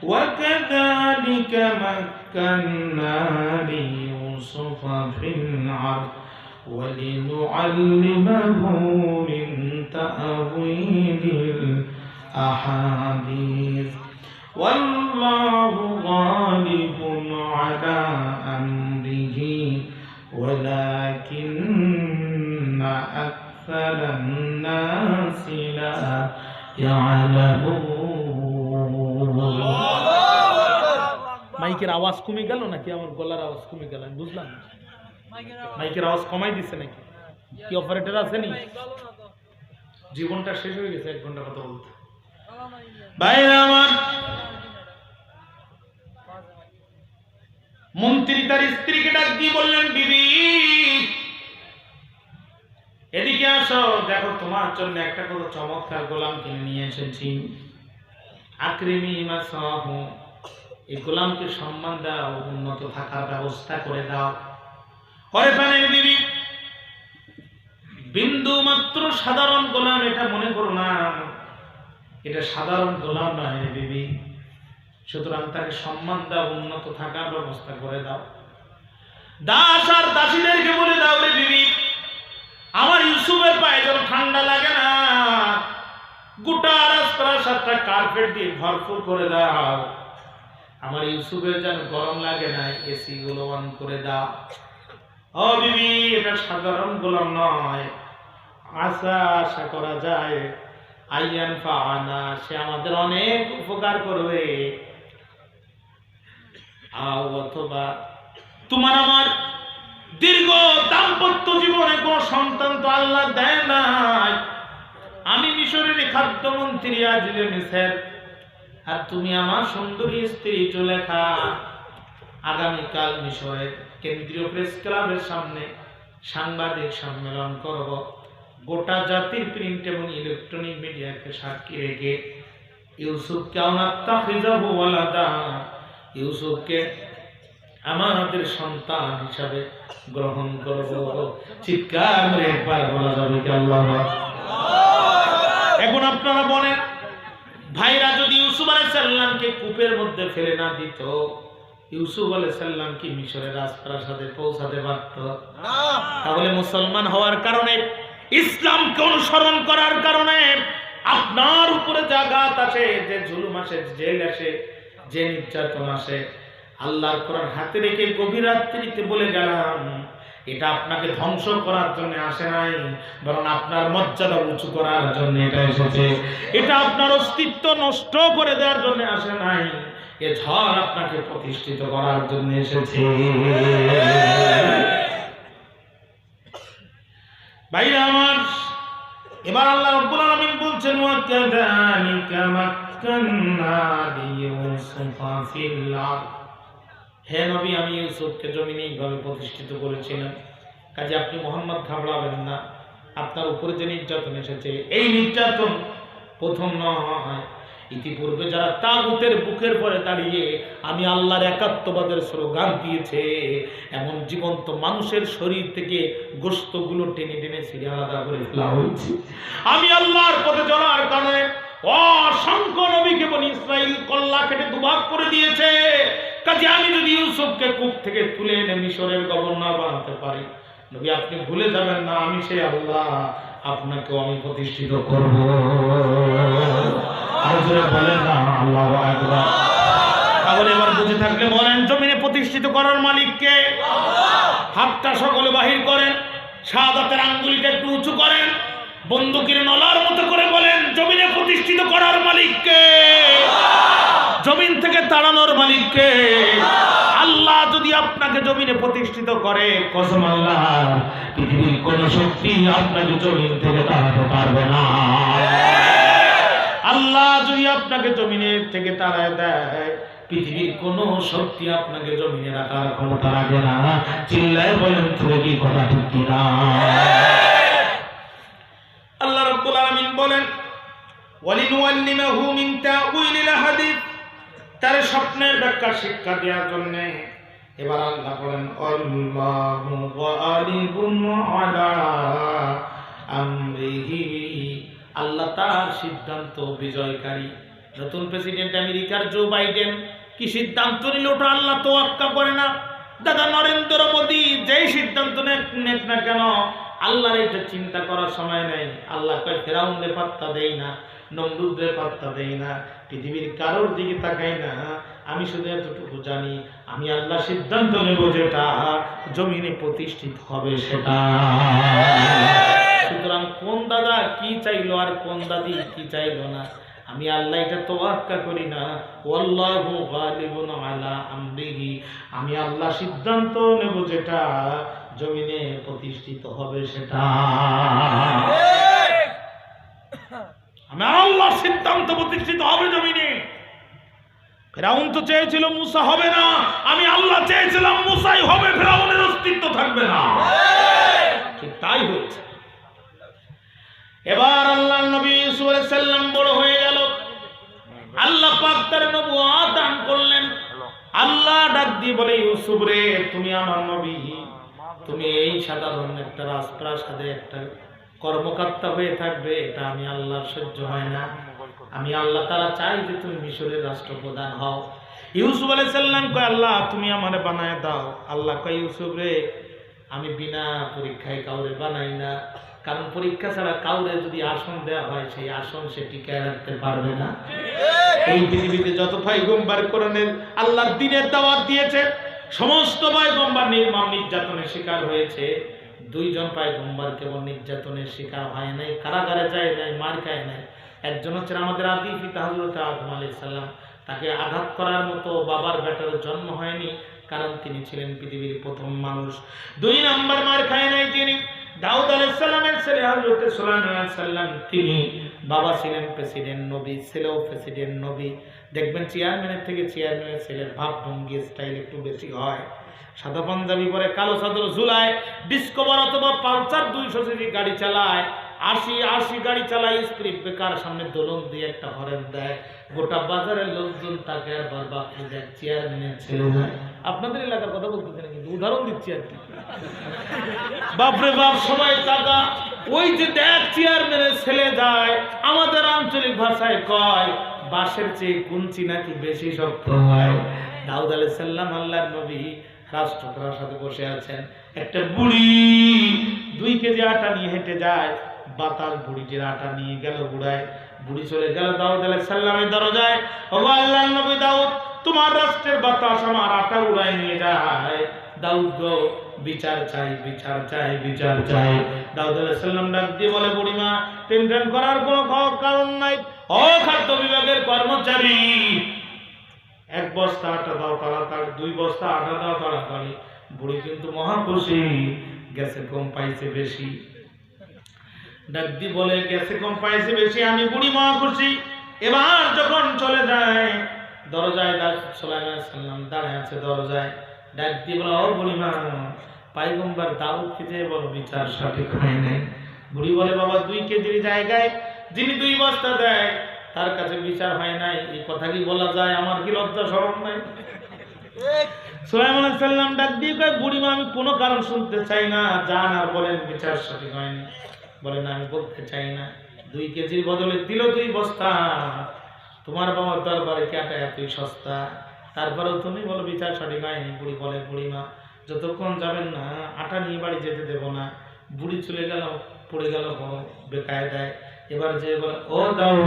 وكذلك مكنا ليوسف في الأرض ولنعلمه من تأويل الأحاديث والله غالب على أمره ولكن أكثر الناس لا يعلمون। মাইকের আওয়াজ কমে গেল নাকি আমার গলার আওয়াজ কমে গেল আমি বুঝলাম না। মাইকের আওয়াজ কমাই দিচ্ছে নাকি? কি অপারেটর আছে নি? জীবনটা শেষ হয়ে গেছে 1 ঘন্টা কথা বলতে। ভাইরা আমার, মন্ত্রী তার স্ত্রীকে ডাক দিয়ে বললেন, বিবি এদিকে আসো, দেখো তোমার জন্য একটা কত চমৎকার গোলাম কিনে নিয়ে এসেছি। আকরিমি মাসাহু, এই গোলামকে সম্মান দাও, উন্নত থাকার ব্যবস্থা করে দাও। পরে পানের বিবি, বিন্দু মাত্র সাধারণ গোলাম এটা মনে করো না, এটা সাধারণ গোলাম নয় রে বিবি, সুতরাং তাকে সম্মান দাও, উন্নত থাকার ব্যবস্থা করে দাও। দাস আর দাসীদেরকে বলে দাও রে বিবি, আমার ইউসুফের পায়ে যেন ঠান্ডা লাগে না, গোটা রাজপ্রাসাদটা কার্পেট দিয়ে ভরপুর করে দাও। আমার ইউসুফের যেন গরম লাগে না, এসি গুলো অন করে দাও। ও বিবি, এটা সাধারণ গোলাম নয়, আশা করা যায় আইয়ান ফাআনা, সে আমাদের অনেক উপকার করবে। অথবা তোমার আমার দীর্ঘ দাম্পত্য জীবনে কোন সন্তান তো আল্লাহ দেয় নাই, আমি মিশরের খাদ্যমন্ত্রী আজিজে মিসর, আর তুমি আমার সুন্দরী স্ত্রী জুলেখা। আগামীকাল মিশরের কেন্দ্রীয় প্রেস ক্লাবের সামনে সাংবাদিক সম্মেলন করব। গোটা জাতির প্রিন্ট এবং ইলেকট্রনিক মিডিয়াকে সাক্ষী রেখে ইউসুফকে আনাত্তাখিযাহু ওয়ালাদা, ইউসুফকে আমাদের সন্তান হিসাবে গ্রহণ করব। চিৎকার করে একবার বলা যাবে কি আল্লাহু আকবার। এখন আপনারা বলেন, ভাইরা যদি ইউসুফ আলাইহিস সালামকে কূপের মধ্যে ফেলে না দিত, ইউসুফ আলাইহিস সালাম কি মিশরের রাজপ্রাসাদে পৌঁছাতে পারত? তাহলে মুসলমান হওয়ার কারণে, ইসলামকে অনুসরণ করার কারণে আপনার উপরে যে আঘাত আসে, যে জুলুম আসে, জেল আসে, যে নির্যাতন আসে, আল্লাহর কোরআন হাতে রেখে গভীর রাত্রিতে বলে গেলাম, এটা আপনাকে ধ্বংস করার জন্য আসে নাই, বরং আপনার মর্যাদা উঁচু করার জন্য এটা এসেছে। এটা আপনার অস্তিত্ব নষ্ট করে দেওয়ার জন্য আসে নাই, এ ঝড় আপনাকে প্রতিষ্ঠিত করার জন্য এসেছে। ভাইরা আমার, এবার আল্লাহ রাব্বুল আলামিন বলছেন, ওয়া কাযালিকা মাক্কান্না লিইউসুফা ফিল আরদ। হে নবী, আমি ইউসুফকে জমিনে এইভাবে প্রতিষ্ঠিত করেছিলাম, কাজে আপনি মুহাম্মদ ঘাবড়াবেন না। আপনার উপরে যে নির্যাতন এসেছে, এই নির্যাতন প্রথম নয়। ইতিপূর্বে যারা তাগুতের বুকের পরে দাঁড়িয়ে আমি আল্লাহর একাত্মবাদের স্লোগান দিয়েছে, এমন জীবন্ত মানুষের শরীর থেকে গোশতগুলো টেনে টেনে ছিঁড়ে আলাদা করে ফেলা হয়েছে। আমি আল্লাহর পথে চলার কারণে অসংখ্য নবীকে বনি ইসরাইল কল্লা কেটে দুভাগ করে দিয়েছে। কাজে আমি যদি ইউসুফকে কূপ থেকে তুলে এনে মিশরের গভর্নর বানাতে পারি, নবী আপনি ভুলে যাবেন না, আমি সেই আল্লাহ, আপনাকেও আমি প্রতিষ্ঠিত করব। বলেন না আল্লাহু আকবার। তাহলে এবার বুঝে থাকলে বলেন, জমিনে প্রতিষ্ঠিত করার মালিক কে? হাতটা সকলে বাহির করেন, শাহাদাতের আঙ্গুলিটা একটু উঁচু করেন, বন্দুকের নলার মতো করে বলেন, জমিনে প্রতিষ্ঠিত করার মালিক কে? জমিন থেকে তাড়ানোর মালিক কে? আল্লাহ যদি আপনাকে জমিনে প্রতিষ্ঠিত করে, কসম আল্লাহ, পৃথিবীর কোন শক্তি আপনাকে জমিন থেকে তাড়াতে পারবে না। আল্লাহ যদি আপনাকে জমিনের থেকে তাড়ায় দেয়, পৃথিবীর কোন শক্তি আপনাকে জমিনে রাখার ক্ষমতা রাখে না। চিল্লায় বলেন তুমি কি কথা ঠিক কিনা? আল্লাহ রাব্বুল আলামিন বলেন, ওয়ালিনুআল্লিমাহু মিন তাউইলিল হাদিস, তার স্বপ্নের ব্যাখ্যা শিক্ষা দেওয়ার জন্য। এবার আল্লাহ বলেন, আল্লাহু গালিবুন আলা আমরিহি, আল্লাহ তার সিদ্ধান্ত বিজয়কারী। নতুন প্রেসিডেন্ট আমেরিকার জো বাইডেন কি সিদ্ধান্ত নিল, ওটা আল্লাহ তোয়াক্কা করে না। দাদা নরেন্দ্র মোদী যেই সিদ্ধান্ত নেক না কেন, আল্লাহর এটা চিন্তা করার সময় নেই। আল্লাহ কয় ফেরাউনরে পাত্তা দেই না, নমরুদরে পাত্তা দেই না, পৃথিবীর কারোর দিকে তাকাই না। আমি শুধু এতটুকু জানি, আমি আল্লাহ সিদ্ধান্ত নেব যেটা জমিনে প্রতিষ্ঠিত হবে সেটা। সুতরাং কোন দাদা কি চাইলো আর কোন দাদি কি চাইলো না, আমি আল্লাহ এটা তোয়াক্কা করি না। ওয়াল্লাহু গালিবুন আলা আমরিহি, আমি আল্লাহ সিদ্ধান্ত নেব যেটা জমিনে প্রতিষ্ঠিত হবে সেটা। আমি আল্লাহ সিদ্ধান্ত প্রতিষ্ঠিত হবে জমিনে। ফেরাউন তো চেয়েছিল মুসা হবে না, আমি আল্লাহ চেয়েছিলাম মুসাই হবে, ফেরাউনের অস্তিত্ব থাকবে না। ঠিক তাই হয়েছে। এবার আল্লাহর নবী ইউসুফ আলাইহিস সালাম বড় হয়ে গেল, আল্লাহ পাক তার নবুয়ত দান করলেন। আল্লাহ ডাক দিয়ে বলে, ইউসুফ রে, তুমি আমার নবী, তুমি এই সাধারণ একটা রাজপ্রাসাদে একটা কর্মকর্তা হয়ে থাকবে, এটা আমি আল্লাহর সহ্য হয় না। আমি আল্লাহ তাআলা চাই যে তুমি মিশরের রাষ্ট্রপ্রধান হও। ইউসুফ আলাইহিস সালাম কয়, আল্লাহ তুমি আমারে বানায় দাও। আল্লাহ কয়, ইউসুফ রে, আমি বিনা পরীক্ষায় কাউরে বানাই না, কারণ পরীক্ষা ছাড়া কাউরে যদি আসন দেওয়া হয়, সেই আসন সে টিকায় রাখতে পারবে না। এই পৃথিবীতে যত পয়গম্বর কোরআনের আল্লাহর দ্বীনের দাওয়াত দিয়েছে, সমস্ত পয়গম্বর নির্মম নির্যাতনের শিকার হয়েছে। দুইজন পয়গম্বর কেবল নির্যাতনের শিকার হয় নাই, কারাগারে যায় নাই, মার খায় নাই। একজন হচ্ছেন আমাদের আদি পিতা হযরত আদম আলাইহিস সালাম, তাকে আঘাত করার মতো বাবার বেটার জন্ম হয়নি, কারণ তিনি ছিলেন পৃথিবীর প্রথম মানুষ। দুই নাম্বার মার খায় নাই যিনি, দাউদ আলাইহিস সালামের ছেলে হযরত সুলাইমান আলাইহিস সালাম, তিনি বাবা ছিলেন প্রেসিডেন্ট নবী, ছেলেও প্রেসিডেন্ট নবী। দেখবেন চেয়ারম্যানের থেকে চেয়ারম্যানের ছেলের ভাব ভঙ্গি স্টাইল একটু বেশি হয়। সাদা পাঞ্জাবি পরে, কালো চাদর ঝুলায়, ডিসকভার অথবা পালসার 200 সিসি গাড়ি চালায়, 80 গাড়ি চালায়, স্পিড ব্রেকার সামনে দোলন দিয়ে একটা হরেন দেয়, গোটা বাজারের লোকজন তাকে আর বারবার দেয়, চেয়ারম্যানের ছেলে যায়। আপনাদের এলাকার কথা বলতেছেন কিন্তু উদাহরণ দিচ্ছি আর কি। বাপরে বাপ, সবাই টাকা, ওই যে দেখ চেয়ারম্যানের ছেলে যায়, আমাদের আঞ্চলিক ভাষায় কয় বাঁশের চেয়ে কুঞ্চি নাকি বেশি শক্ত হয়। দাউদ আলাইহিস সালাম আল্লাহর নবী রাষ্ট্রপ্রাসাদে বসে আছেন, একটা বুড়ি 2 কেজি আটা নিয়ে হেঁটে যায়, বাতাল বুড়িটির আটা নিয়ে গেল গুড়ায়, বুড়ি চলে গেল দাউদ আলাইহিস সালামের দরজায়। ও আল্লাহর নবী দাউদ, তোমার রাষ্ট্রের বাতাস আমার আটা উড়ায় নিয়ে যায়। দাউদ গো, বিচার চাই, বিচার চাই, বিচার চাই। দাউদ আলাইহিস সালাম ডাক দিয়ে বলে, বুড়িমা টেনশন করার কোনো কারণ নাই। ও খাদ্য বিভাগের কর্মচারী, 1 বস্তা আটা দাও তাড়াতাড়ি, 2 বস্তা আটা দাও তাড়াতাড়ি। বুড়ি কিন্তু মহা খুশি, গ্যাসে কম পাইছে বেশি। ডাক দিয়ে বলে, গ্যাসে কম পাইছে বেশি, আমি বুড়ি মহা খুশি। এবার যখন চলে যায়, দরজায় সুলাইমান আলাইহিস সালাম দাঁড়ায় আছে দরজায়। ডাক দিয়ে বলে, ও বুড়িমা, পয়গম্বর দাউদকে যে বলো বিচার সঠিক হয় নাই। বুড়ি বলে, বাবা 2 কেজির জায়গায় যিনি 2 বস্তা দেয় তার কাছে বিচার হয় নাই, এই কথা কি বলা যায়? আমার কি লজ্জা শরম নাই? সুলাইমান আলাইহিস সালাম ডাক দিয়ে কয়, বুড়িমা আমি কোনো কারণ শুনতে চাই না, যান আর বলেন বিচার সঠিক হয়নি। বলে না, আমি বলতে চাই না। 2 কেজির বদলে দিল 2 বস্তা। তোমার বাবার দরবারে কি আটা এতই সস্তা? তারপরেও তুমি বলো বিচার সঠিক হয়নি। বুড়ি বলে, বুড়িমা যতক্ষণ যাবেন না আটা নিয়ে বাড়ি যেতে দেব না। বুড়ি চলে গেল, পড়ে গেল বড় বেকায়দায়। এবার যে বলে, ও দাউদ,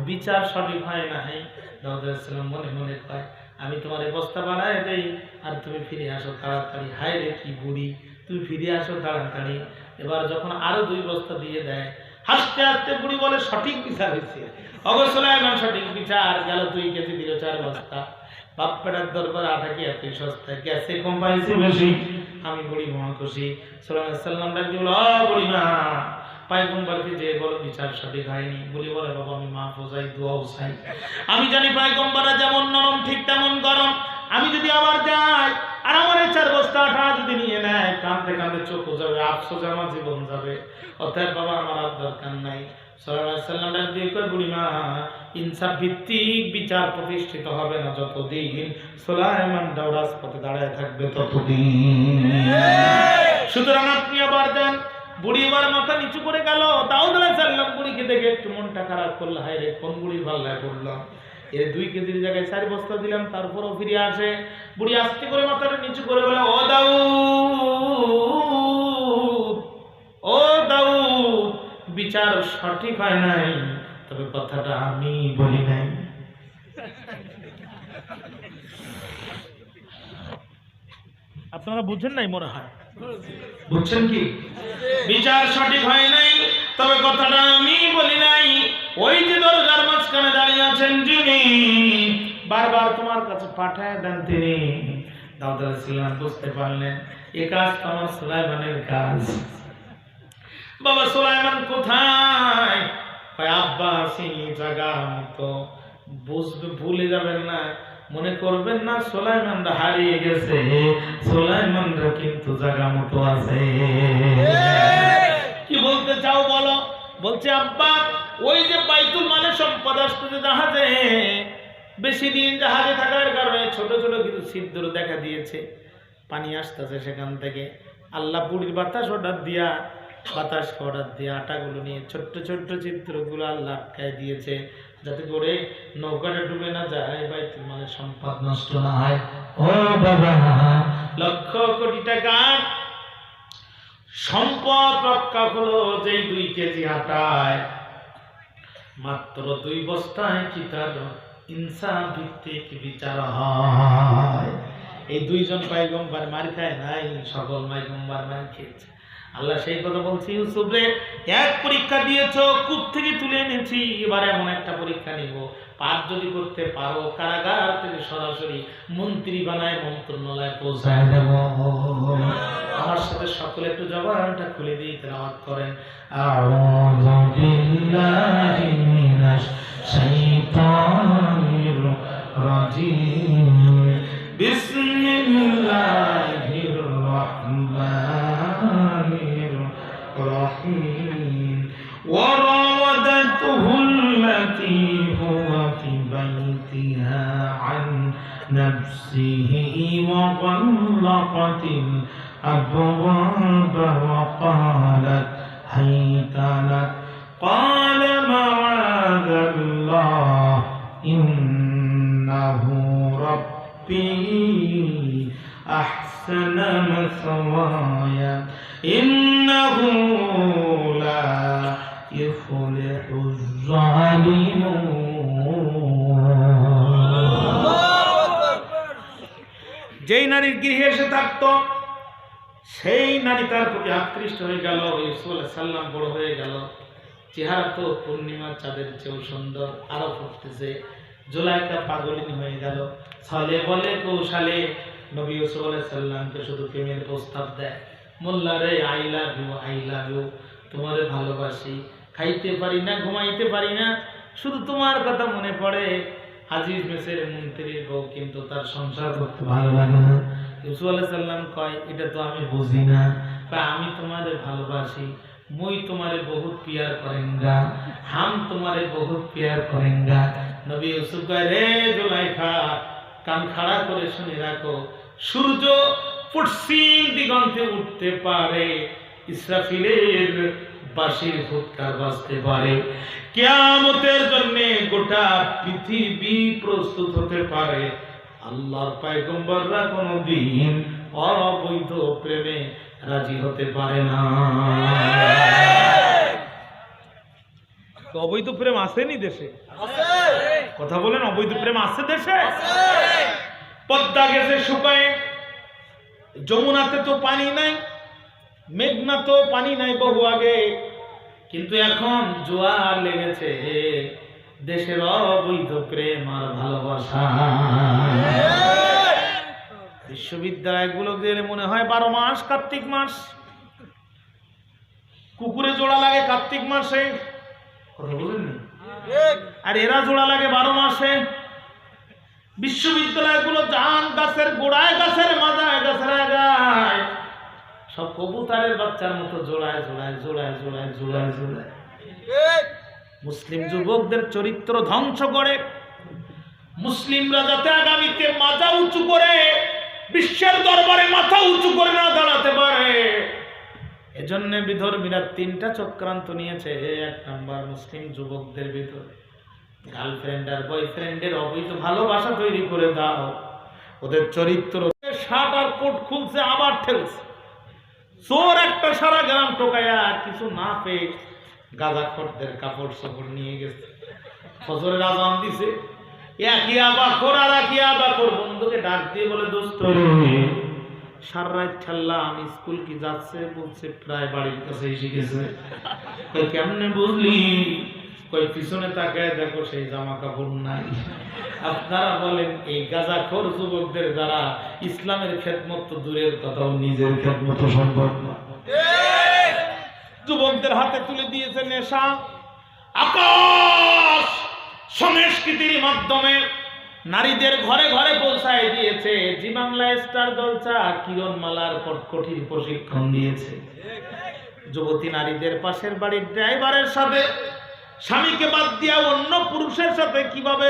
বিচার সঠিক হয় নাই। দাউদ আলাইহিস সালাম মনে মনে কয়, আমি তোমার এই বস্তা বাড়ায় দেই আর তুমি ফিরে আসো তাড়াতাড়ি। হায় রে কি বুড়ি, তুমি ফিরে আসো তাড়াতাড়ি। এবার যখন আরো 2 বস্তা দিয়ে দেয়, হাসতে হাসতে বুড়ি বলে, সঠিক বিচার হয়েছে। অবশ্যই সঠিক বিচার গেল, 2 কেজি দিল 4 বস্তা। বাপ পেটার দরবার আটা কি এতই সস্তা, গ্যাসে কম পাইছে বেশি, আমি বুড়ি মহা খুশি। সুলাইমান আলাইহিস সালাম ডাক দিয়ে বলে, ও বুড়িমা, পয়গম্বরকে যে বলো বিচার সঠিক হয়নি। বলি বলে, বাবা আমি মাফ চাই, দোয়াও চাই। আমি জানি পয়গম্বররা যেমন নরম ঠিক তেমন গরম। আমি যদি আবার যাই আর আমার 4 বস্তা আটা যদি নিয়ে নেয়, কাঁদতে কাঁদতে চোখ যাবে, আফসোসে আমার জীবন যাবে। অতএব বাবা আমার আর দরকার নাই। সাল্লাল্লাহু আলাইহি ওয়াসাল্লাম ডাক দিয়ে কয়, বুড়িমা ইনসাফ ভিত্তিক বিচার প্রতিষ্ঠিত হবে না যতদিন সুলাইমান রাজপথে দাঁড়ায় থাকবে ততদিন। সুতরাং আপনি আবার যান। বুড়ি এবার মাথা নিচু করে গেল। দাউদ আলাইহিস সালাম বুড়িকে দেখে একটু মনটা খারাপ করলো, হায় রে কোন বুড়ির ভাল্লায় পড়লাম। এর 2 কেজির জায়গায় 4 বস্তা দিলাম, তারপরও ফিরে আসে। বুড়ি আস্তে করে মাথাটা নিচু করে বলে, ও দাউদ, ও দাউদ, বিচার সঠিক হয় নাই, তবে কথাটা আমি বলি নাই। আপনারা বুঝছেন নাই মনে হয়? বুঝছেন কি? বিচার সঠিক হয় নাই, তবে কথাটা আমি বলি নাই। ওই যে দরজার মাঝখানে দাঁড়িয়ে আছেন যিনি, বারবার তোমার কাছে পাঠায় দেন তিনি। দাউদ আলাইহিস সালাম বুঝতে পারলেন এই কাজ তো আমার সুলাইমানের কাজ। বাবা সুলাইমান কোথায়? আব্বা সেই জায়গা মতো বুঝবে, ভুলে যাবেন না, মনে করবেন না সুলাইমানরা হারিয়ে গেছে। সুলাইমানরা কিন্তু জায়গা মতো আছে। কি বলতে চাও বলো? বলছে আব্বা ওই যে বাইতুল মালের সম্পদ আসতেছে জাহাজে, বেশি দিন জাহাজে থাকার কারণে ছোট ছোট কিছু ছিদ্র দেখা দিয়েছে, পানি আসতেছে সেখান থেকে। আল্লাহ বুড়ির বাতাস অর্ডার দিয়া আটাগুলো নিয়ে ছোট্ট ছোট্ট চিত্রগুলো আল্লাহ আটকায় দিয়েছে, যাতে করে নৌকাটা ডুবে না যায়, বাইতুল মালের সম্পদ নষ্ট না হয়। ও বাবা, লক্ষ কোটি টাকার সম্পদ রক্ষা হলো যেই 2 কেজি আটায়, মাত্র 2 বস্তায় কি তার ইনসাফ ভিত্তিক বিচার হয়? এই 2 জন পয়গম্বর মার খায় নাই, সকল পয়গম্বর মার খেয়েছে। আল্লাহ সেই কথা বলছি, ইউসুফ রে 1 পরীক্ষা দিয়েছো, কূপ থেকে তুলে এনেছি, এবারে এমন একটা পরীক্ষা নিব, পাপ যদি করতে পারো কারাগার থেকে সরাসরি মন্ত্রী বানায় মন্ত্রণালয়ে পৌঁছায় দেব। আমার সাথে সকলে একটু জবানটা খুলে দিয়ে তেলাওয়াত করেন, আউযু বিল্লাহি মিনাশ শাইতানির রাজিম, বিসমিল্লাহির রাহমানির রহিম। وراودته التي هو في بيتها عن نفسه وغلقت الأبواب وقالت هيت لك قال معاذ الله إنه ربي أحسن مثواي إنه لا يفلح الظالمون. গৃহে এসে থাকতো, সেই নারী তার প্রতি আকৃষ্ট হয়ে গেল। ইউসুফ আলাইহিস সালাম বড় হয়ে গেল, চেহারা তো পূর্ণিমার চাঁদের চেয়েও সুন্দর, আরো ফুটতেছে। জুলাইখা পাগলিনী হয়ে গেল। ছলে বলে কৌশলে নবী ইউসুফ আলাইহিস সালামকে শুধু প্রেমের প্রস্তাব দেয়, মোল্লা রে আই লাভ ইউ, তোমারে ভালোবাসি, খাইতে পারি না, ঘুমাইতে পারি না, শুধু তোমার কথা মনে পড়ে। আজিজ মেসের মন্ত্রীর বউ, কিন্তু তার সংসার করতে ভালো লাগে না। ইউসুফ আলাইহিস সালাম কয়, এটা তো আমি বুঝি না, আমি তোমারে ভালোবাসি, মুই তোমারে বহুত প্যার করেঙ্গা, হাম তোমারে বহুত প্যার করেঙ্গা। নবী ইউসুফ কয়, রে জুলাইখা, কান খাড়া করে শুনে রাখো, সূর্য পশ্চিম দিগন্তে উঠতে পারে, ইসরাফিলের বাঁশির ফুৎকার বাজতে পারে, কিয়ামতের জন্য গোটা পৃথিবী প্রস্তুত হতে পারে। আল্লাহর পয়গম্বররা কোনদিন অবৈধ প্রেমে রাজি হতে পারে না। অবৈধ প্রেম আসেনি দেশে? কথা বলেন, অবৈধ প্রেম আছে দেশে? পদ্মা গেছে শুকায়, যমুনাতে তো পানি নাই, মেঘনা তো পানি নাই বহু আগে, কিন্তু এখন জোয়ার লেগেছে দেশের অবৈধ প্রেম আর ভালোবাসা। বিশ্ববিদ্যালয়গুলো গেলে মনে হয় 12 মাস কার্তিক মাস, কুকুরে জোড়া লাগে কার্তিক মাসে, কথা বলেন, আর এরা জোড়া লাগে 12 মাসে। বিশ্ববিদ্যালয়গুলো জান গাছের গোড়ায়, গাছের মাথায়, গাছের আগায়, সব কবুতরের বাচ্চার মতো জোড়ায় জোড়ায় জোড়ায় জোড়ায় জোড়ায় জোড়ায়। মুসলিম যুবকদের চরিত্র ধ্বংস করে, মুসলিমরা যাতে আগামীতে মাথা উঁচু করে বিশ্বের দরবারে মাথা উঁচু করে না দাঁড়াতে পারে, এজন্য বিধর্মীরা 3টা চক্রান্ত নিয়েছে। 1 নাম্বার, মুসলিম যুবকদের ভিতরে গার্লফ্রেন্ড আর বয়ফ্রেন্ডের অবৈধ ভালোবাসা তৈরি করে দাও, ওদের চরিত্র, শার্ট আর কোট খুলছে আবার ঠেলছে। চোর একটা সারা গ্রাম টোকায়া কিছু না পেয়ে গাঁজাখোরদের কাপড় চোপড় নিয়ে গেছে, ফজরের আজান দিছে, একই আবাখোর আর একই আবাখোর বন্ধুকে ডাক দিয়ে বলে, দোস্ত সারা রাত ছাড়লাম, স্কুল কি যাচ্ছে? বলছে প্রায় বাড়ির কাছে এসে গেছে। কেমনে বুঝলি? কই পিছনে তাকায় দেখো সেই জামা কাপড় নাই। আপনারা বলেন, এই গাঁজাখোর যুবকদের দ্বারা ইসলামের খেদমত তো দূরের কথা, নিজের খেদমত সম্ভব না। যুবকদের হাতে তুলে দিয়েছে নেশা, আকাশ সংস্কৃতির মাধ্যমে নারীদের ঘরে ঘরে পৌঁছায় দিয়েছে। জি বাংলা স্টার জলসা কিরণমালার কঠিন প্রশিক্ষণ দিয়েছে। যুবতী নারীদের পাশের বাড়ির ড্রাইভারের সাথে স্বামীকে বাদ দিয়া অন্য পুরুষের সাথে কিভাবে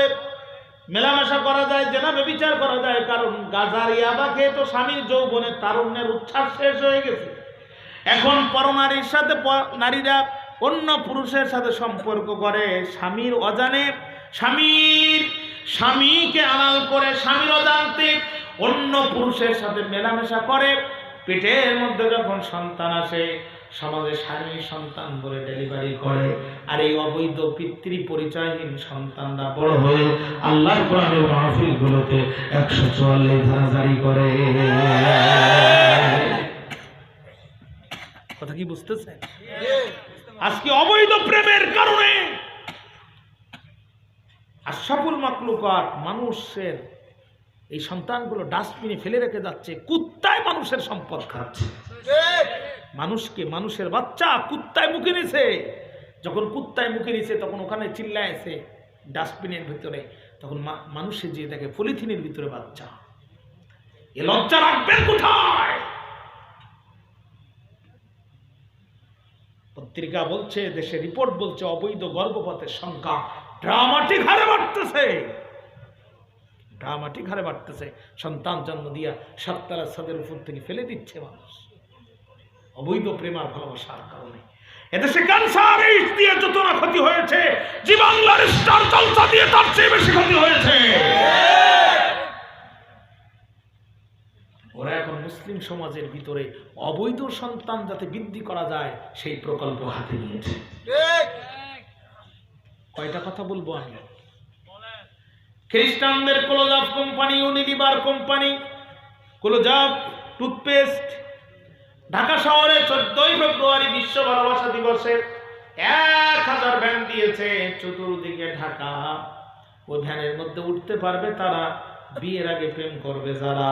মেলামেশা করা যায়, জেনা ব্যভিচার করা যায়, কারণ গাজার ইয়াবা খেয়ে তো স্বামীর যৌবনের তারুণ্যের উচ্ছ্বাস শেষ হয়ে গেছে। এখন পরনারীর সাথে নারীরা অন্য পুরুষের সাথে সম্পর্ক করে, স্বামীর অজানে, স্বামীকে আড়াল করে, স্বামীর অজান্তে অন্য পুরুষের সাথে মেলামেশা করে। পেটের মধ্যে যখন সন্তান আসে, সমাজে স্বামী সন্তান বলে ডেলিভারি করে, আর এই অবৈধ পিতৃ পরিচয়হীন সন্তানরা বড় হয়ে আল্লাহর কোরআনের মাহফিলগুলোতে 144 ধারা জারি করে। কথা কি বুঝতেছেন? আজকে অবৈধ প্রেমের কারণে আশরাফুল মাখলুকাত মানুষের এই সন্তানগুলো ডাস্টবিনে ফেলে রেখে যাচ্ছে, কুত্তায় মানুষের সম্পদ খাচ্ছে। মানুষকে, মানুষের বাচ্চা কুত্তায় মুখে নিছে, যখন কুত্তায় মুখে নিছে তখন ওখানে চিল্লাইছে ডাস্টবিনের ভিতরে, তখন মানুষে যে দেখে পলিথিনের ভিতরে বাচ্চা। এ লজ্জা রাখবেন কোথায়? পত্রিকা বলছে, দেশের রিপোর্ট বলছে, অবৈধ গর্ভপাতের সংখ্যা ড্রামাটিক হারে বাড়তেছে, ড্রামাটিক হারে বাড়তেছে। সন্তান জন্ম দিয়া সাততলা ছাদের উপর থেকে ফেলে দিচ্ছে মানুষ, অবৈধ প্রেম আর ভালোবাসার কারণে। এদেশে ক্যান্সার এইডস দিয়ে যত না ক্ষতি হয়েছে, জি বাংলার স্টার জলসা দিয়ে তার চেয়ে বেশি ক্ষতি হয়েছে। ওরা এখন মুসলিম সমাজের ভিতরে অবৈধ সন্তান যাতে বৃদ্ধি করা যায় সেই প্রকল্প হাতে নিয়েছে। কয়টা কথা বলবো আমি? খ্রিস্টানদের close up company, Unilever company Closeup toothpaste Dhaka শহরে 14ই ফেব্রুয়ারি বিশ্ব ভালোবাসা দিবসে 1000 ভ্যান দিয়েছে, চতুর্দিকে ঢাকা। ওই ভ্যানের মধ্যে উঠতে পারবে তারা, বিয়ের আগে প্রেম করবে যারা।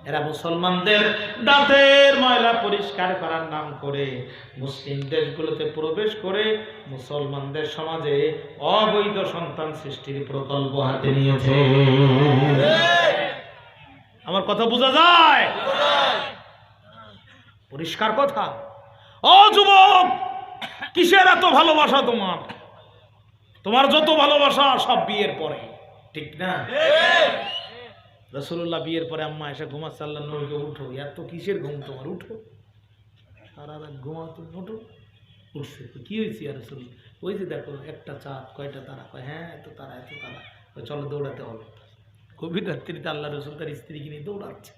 এরা মুসলমানদের দাঁতের ময়লা পরিষ্কার করার নাম করে মুসলিম দেশগুলোতে প্রবেশ করে মুসলমানদের সমাজে অবৈধ সন্তান সৃষ্টির প্রকল্প হাতে নিয়েছে। আমার কথা বোঝা যায়? পরিষ্কার কথা। ও যুবক, কিসের এত ভালোবাসা তোমার? তোমার যত ভালোবাসা সব বিয়ের পরে, ঠিক না? রাসূলুল্লাহ বিয়ের পরে আম্মা এসে ঘুমাচ্ছে, আল্লাহ নবীকে উঠো, এত কিসের ঘুম তোমার, উঠো, সারা রাত ঘুমাতো, উঠো। উঠছে, কি হয়েছে আর রাসূল? ওই যে দেখো একটা চাঁদ, কয়টা তারা? কয় হ্যাঁ এত তারা, এত তারা। চলো দৌড়াতে হবে। গভীর রাত্রিতে আল্লাহ রসুল তার স্ত্রীকে নিয়ে দৌড়াচ্ছে।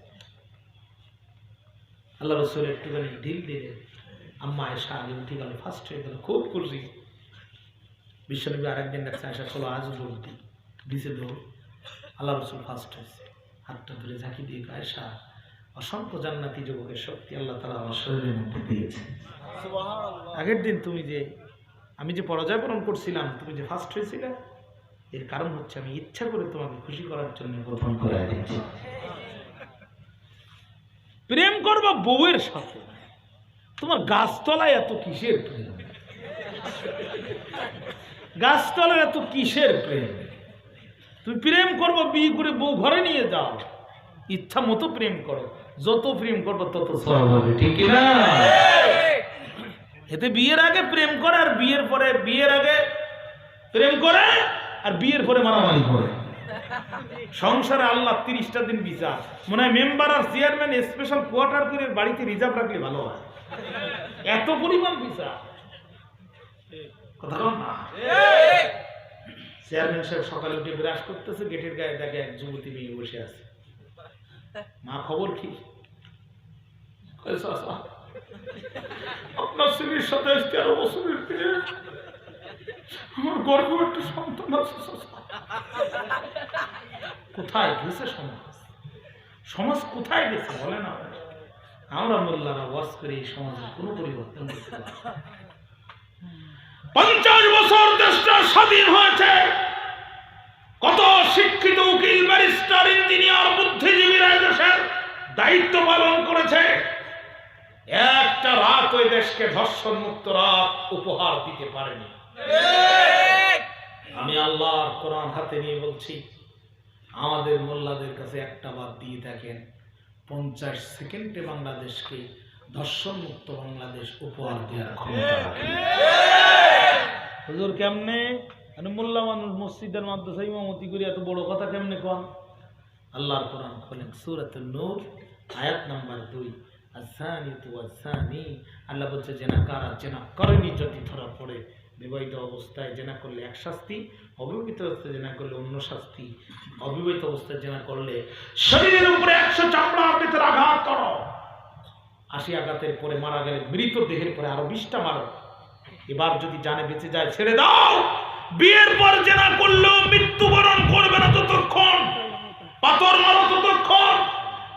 আল্লাহ রসুল একটুখানি ঢিল দিলেন, আম্মা এসা আগে উঠে গেল, ফার্স্ট হয়ে গেল, খুব খুশি। বিশ্বনবী আরেকদিন ডাকছে, আয়সা চলো আজও দৌড় দিই, দিছে দৌড়। আল্লাহ রসুল ফার্স্ট হয়েছে, হাতটা ধরে ঝাঁকি দিয়ে আয়সা, অসংখ্য জান্নাতি যুবকের শক্তি আল্লাহ তাআলা আমার শরীরের মধ্যে দিয়েছে। আগের দিন তুমি যে আমি যে পরাজয় বরণ করছিলাম, তুমি যে ফার্স্ট হয়েছিলে, এর কারণ হচ্ছে আমি ইচ্ছা করে তোমাকে খুশি করার জন্য প্রথম করে দিয়েছি। প্রেম করবা বউয়ের সাথে, তোমার গাছতলায় এত কিসের প্রেম? গাছতলায় এত কিসের প্রেম? তুমি প্রেম করবো, বিয়ে করে বউ ঘরে নিয়ে যাও, ইচ্ছা মতো প্রেম করো, যত প্রেম করবো তত সওয়াব হবে, ঠিক না? এতে বিয়ের আগে প্রেম করে আর বিয়ের পরে, বিয়ের আগে প্রেম করে আর বিয়ের পরে মারামারি করে। সংসারে আল্লাহ 30টা দিন বিচার। মনে হয় মেম্বার আর চেয়ারম্যান স্পেশাল কোয়ার্টার করে বাড়িতে রিজার্ভ রাখলে ভালো হয়, এত পরিমাণ বিচার। কথা না? চেয়ারম্যান সাহেব সকালে উঠে ব্রাশ করতেছে, গেটের গায়ে দেখে এক যুবতী মেয়ে বসে আছে। মা খবর কি? আপনার স্ত্রীর সাথে 13 বছরের বিয়ে, আমার গর্ব একটা সন্তান আছে। কোথায় গেছে সমাজ? সমাজ কোথায় গেছে বলে না? আমরা মোল্লারা ওয়াজ করে এই সমাজের কোনো পরিবর্তন করতে পারি না। 50 বছর দেশটা স্বাধীন হয়েছে, কত শিক্ষিত উকিল, ব্যারিস্টার, ইঞ্জিনিয়ার, বুদ্ধিজীবীরা দেশের দায়িত্ব পালন করেছে। একটা রাত ওই দেশকে ধর্ষণ মুক্ত রাত উপহার দিতে পারেনি। আমি আল্লাহর কোরআন হাতে নিয়ে বলছি, আমাদের মোল্লাদের কাছে একটা বাদ দিয়ে থাকেন, 50 সেকেন্ডে বাংলাদেশকে ধর্ষণ মুক্ত বাংলাদেশ উপহার দেওয়ার ক্ষমতা রাখে। হুজুর কেমনে? মোল্লা মানুষ মসজিদের মাদ্রাসা ইমামতি করে এত বড় কথা কেমনে কন? আল্লাহর কোরআন খোলেন, সূরাতুন নূর আয়াত নাম্বার 2। আযানিতু ওয়াযানি, আল্লাহ বলছে জেনাকার আর জেনা করেনি যদি ধরা পড়ে, বিবাহিত অবস্থায় জেনা করলে এক শাস্তি, অবিবাহিত অবস্থায় জেনা করলে অন্য শাস্তি। অবিবাহিত অবস্থায় জেনা করলে শরীরের উপরে 100 চামড়ার ভিতরে আঘাত করো, 80 আঘাতের পরে মারা গেলে মৃত দেহের পরে আরো 20টা মারো। এবার যদি জানে বেঁচে যায় ছেড়ে দাও। বিয়ের পর জেনা করলেও মৃত্যুবরণ করবে না ততক্ষণ, পাথর মারো ততক্ষণ।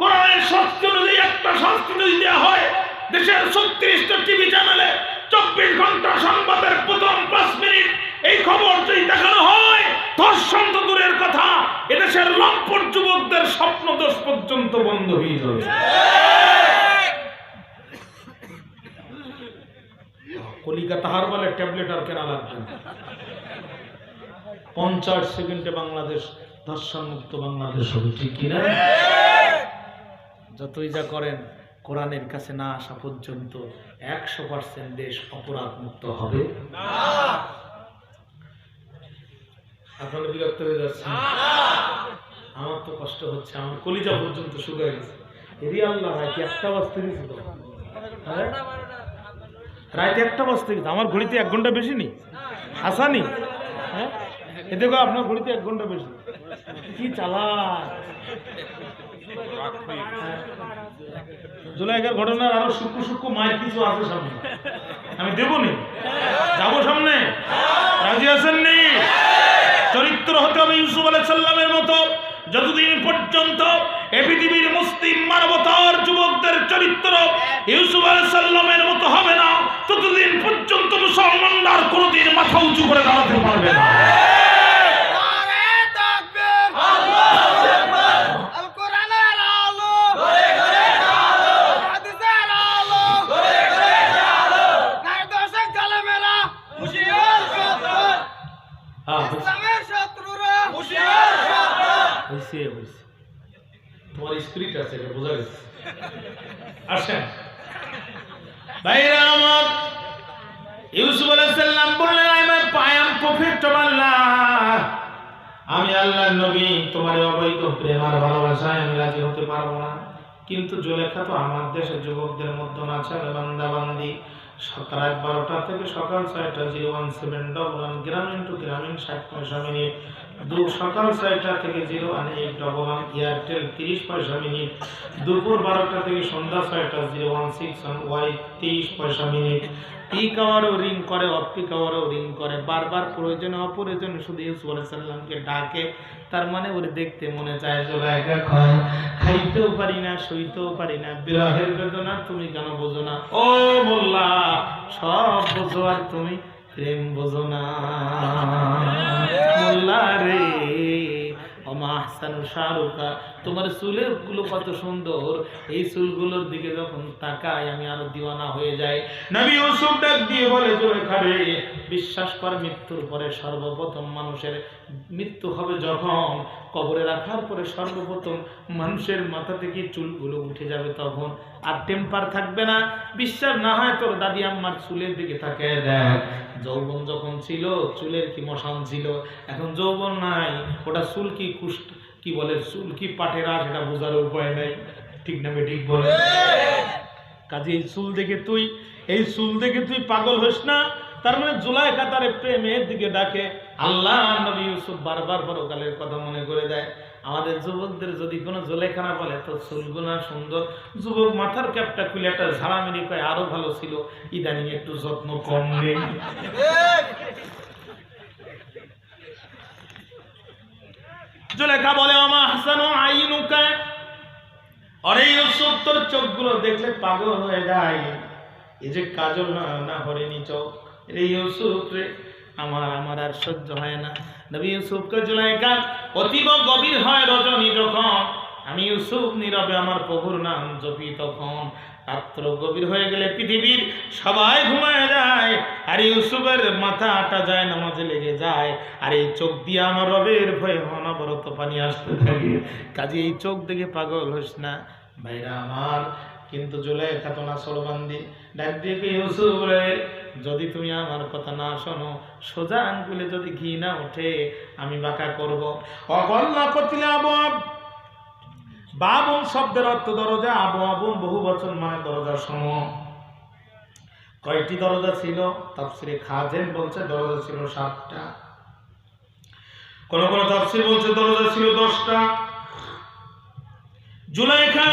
কোরআনের শাস্তি অনুযায়ী একটা শাস্তি যদি দেওয়া হয়, দেশের 36টা টিভি চ্যানেলে 24 ঘন্টা সংবাদের প্রথম 5 মিনিট এই খবর যদি দেখানো হয়, ধর্ষণ তো দূরের কথা, এদেশের লম্পট যুবকদের স্বপ্ন দোষ পর্যন্ত বন্ধ হয়ে যাবে। কলিকাতা হার বলে ট্যাবলেট আর কেনা লাগবে না। 50 সেকেন্ডে বাংলাদেশ ধর্ষণ মুক্ত বাংলাদেশ হবে, ঠিক কিনা? যতই যা করেন, কোরআনের কাছে না আসা পর্যন্ত 100% দেশ অপরাধ মুক্ত হবে না। আপনারা বিরক্ত হয়ে যাচ্ছেন? আমার তো কষ্ট হচ্ছে, আমার কলিজা পর্যন্ত শুকিয়ে গেছে। এরি আল্লাহ, রাত 1টা বাজতে গেছে তো, রাত 1টা বাজতে গেছে। আমার ঘড়িতে 1 ঘন্টা বেশি নেই, হাসানি। হ্যাঁ, এ দেখো আপনার ঘড়িতে 1 ঘন্টা বেশি, কি চালাক। জুলাইকার ঘটনার আরো সূক্ষ্ম সূক্ষ্ম মায়ের কিছু আছে সামনে, আমি দেবো নি, যাবো সামনে। রাজি আছেন নি? চরিত্র হতে হবে ইউসুফ আলাইহিস সালামের মতো। যতদিন পর্যন্ত এই পৃথিবীর মুসলিম মানবতার যুবকদের চরিত্র ইউসুফ আলাইহিস সালামের মতো হবে না ততদিন পর্যন্ত মুসলমানরা আর কোনোদিন মাথা উঁচু করে দাঁড়াতে পারবে না। তোমার স্পিরিট আছে, এটা বোঝা গেছে। আসেন ভাইরা আমার, ইউসুফ আলাইহিস সালাম বললেন, I am prophet of Allah, আমি আল্লাহর নবী, তোমার অবৈধ প্রেম আর ভালোবাসায় আমি রাজি হতে পারবো না। কিন্তু জুলেখা তো আমার দেশের যুবকদের মধ্যে আছে, বান্দা বান্দি। রাত 12টা থেকে সকাল 6টা 01711 গ্রামীণ টু গ্রামীণ 60 পয়সা মিনিট, সকাল 6টা থেকে 01811 এয়ারটেল 30 পয়সা মিনিট, দুপুর 12টা থেকে সন্ধ্যা 6টা 0161 23 পয়সা মিনিট। পিক আওয়ারও রিং করে, অফ পিক আওয়ারও রিং করে, বারবার প্রয়োজনে অপ্রয়োজনে শুধু ইউসুফ আলাইহিস সালামকে ডাকে। তার মানে ওরে দেখতে মনে চায়, জুলেখা কয় খাইতেও পারি না, শুইতেও পারি না, বিরহের বেদনা তুমি কেন বোঝো না? ও মোল্লা, সব বোঝো আর তুমি প্রেম বোঝো না। মোল্লা রে, ওমা আহসানু শাহরুখা, তোমার চুলগুলো কত সুন্দর, এই চুলগুলোর দিকে যখন তাকাই আমি আরো দিওয়ানা হয়ে যাই। নবী ইউসুফ ডাক দিয়ে বলে, জুলেখা রে, বিশ্বাস কর মৃত্যুর পরে সর্বপ্রথম মানুষের মৃত্যু হবে যখন কবরে রাখার পরে সর্বপ্রথম মানুষের মাথা থেকে চুলগুলো উঠে যাবে তখন, আর টেম্পার থাকবে না। বিশ্বাস না হয় তোর দাদি আম্মার চুলের দিকে তাকিয়ে দেখ, যৌবন যখন ছিল চুলের কি মশান ছিল, এখন যৌবন নাই, ওটা চুল কি কুষ্ঠ কি বলে, চুল কি পাটেরা, সেটা বোঝার উপায় নাই। ঠিক না ঠিক বলে? কাজে এই চুল দেখে তুই পাগল হইস না। তার মানে জুলেখা তার প্রেমের দিকে ডাকে। আল্লাহ নবী ইউসুফ বারবার পরকালের কথা মনে করে দেয়। আমাদের যুবকদের যদি কোনো জুলেখা না বলে তো চুলগুনা সুন্দর, যুবক মাথার ক্যাপটা খুলে একটা ঝাড়া মেরে কয় আরো ভালো ছিল, ইদানিং একটু যত্ন কম নেই। জুলেখা বলে, ওমা আহসানু আইনুকা, আরে ইউসুফ তোর চোখগুলো দেখলে পাগল হয়ে যায়, এই যে কাজল না হরিণী চোখ রে ইউসুফ রে, আমার আর সহ্য হয় না। নবী ইউসুফকে জুলেখা অতীব গভীর হয় রজনী যখন, আমি ইউসুফ নীরবে আমার প্রভুর নাম জপি তখন, রাত্র গভীর হয়ে গেলে পৃথিবীর সবাই ঘুমায় যায়, আর ইউসুফের মাথাটা যায় নামাজে লেগে যায়, আর এই চোখ দিয়ে আমার রবের ভয়ে অনবরত পানি আসতে থাকে। কাজে এই চোখ দেখে পাগল হোস না ভাইরা আমার। কিন্তু জুলেখা তো না সরবান্দি, ডাক দিয়ে ইউসুফ রে, যদি তুমি আমার কথা না শোনো, সোজা আঙ্গুলে যদি ঘি না ওঠে আমি বাঁকা করবো। অকল্লা কতিলে আবহাওয়া, বাবুন শব্দের অর্থ দরজা, আবুন বহু বচন মানে দরজা সমূহ। কয়টি দরজা ছিল? তাফসিরে খাজেন বলছে দরজা ছিল 7টা, কোন কোন তাফসির বলছে দরজা ছিল 10টা। জুলেখা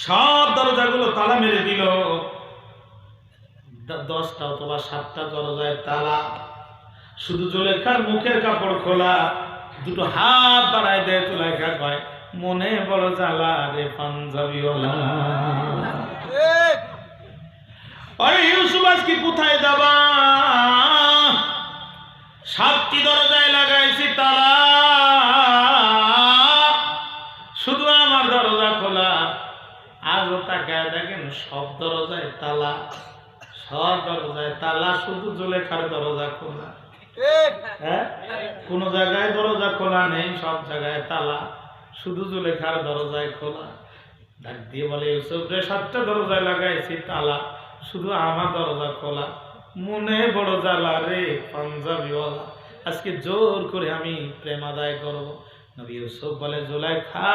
সব দরজাগুলো তালা মেরে দিল, 10টা অথবা 7টা দরজায় তালা, শুধু জুলেখার মুখের কাপড় খোলা, দুটো হাত বাড়ায় দেয়। জুলেখা কয়, মনে বড় জ্বালা রে পাঞ্জাবিওয়ালা, আরে ইউসুফ আজকে কোথায় যাবা? 7টি দরজায় লাগাইছি তালা, শুধু আমার দরজা খোলা। আজও তাকায় দেখেন সব দরজায় তালা, সব দরজায় তালা, শুধু জুলেখার দরজা খোলা। হ্যাঁ, কোন জায়গায় দরজা খোলা নেই, সব জায়গায় তালা, শুধু জুলেখার দরজায় খোলা। ডাক দিয়ে বলে, ইউসুফ রে, 7টা দরজায় লাগাইছি তালা, শুধু আমার দরজা খোলা, মনে বড় জ্বালা রে পাঞ্জাবিওয়ালা, আজকে জোর করে আমি প্রেম আদায় করবো। নবী ইউসুফ বলে, জুলেখা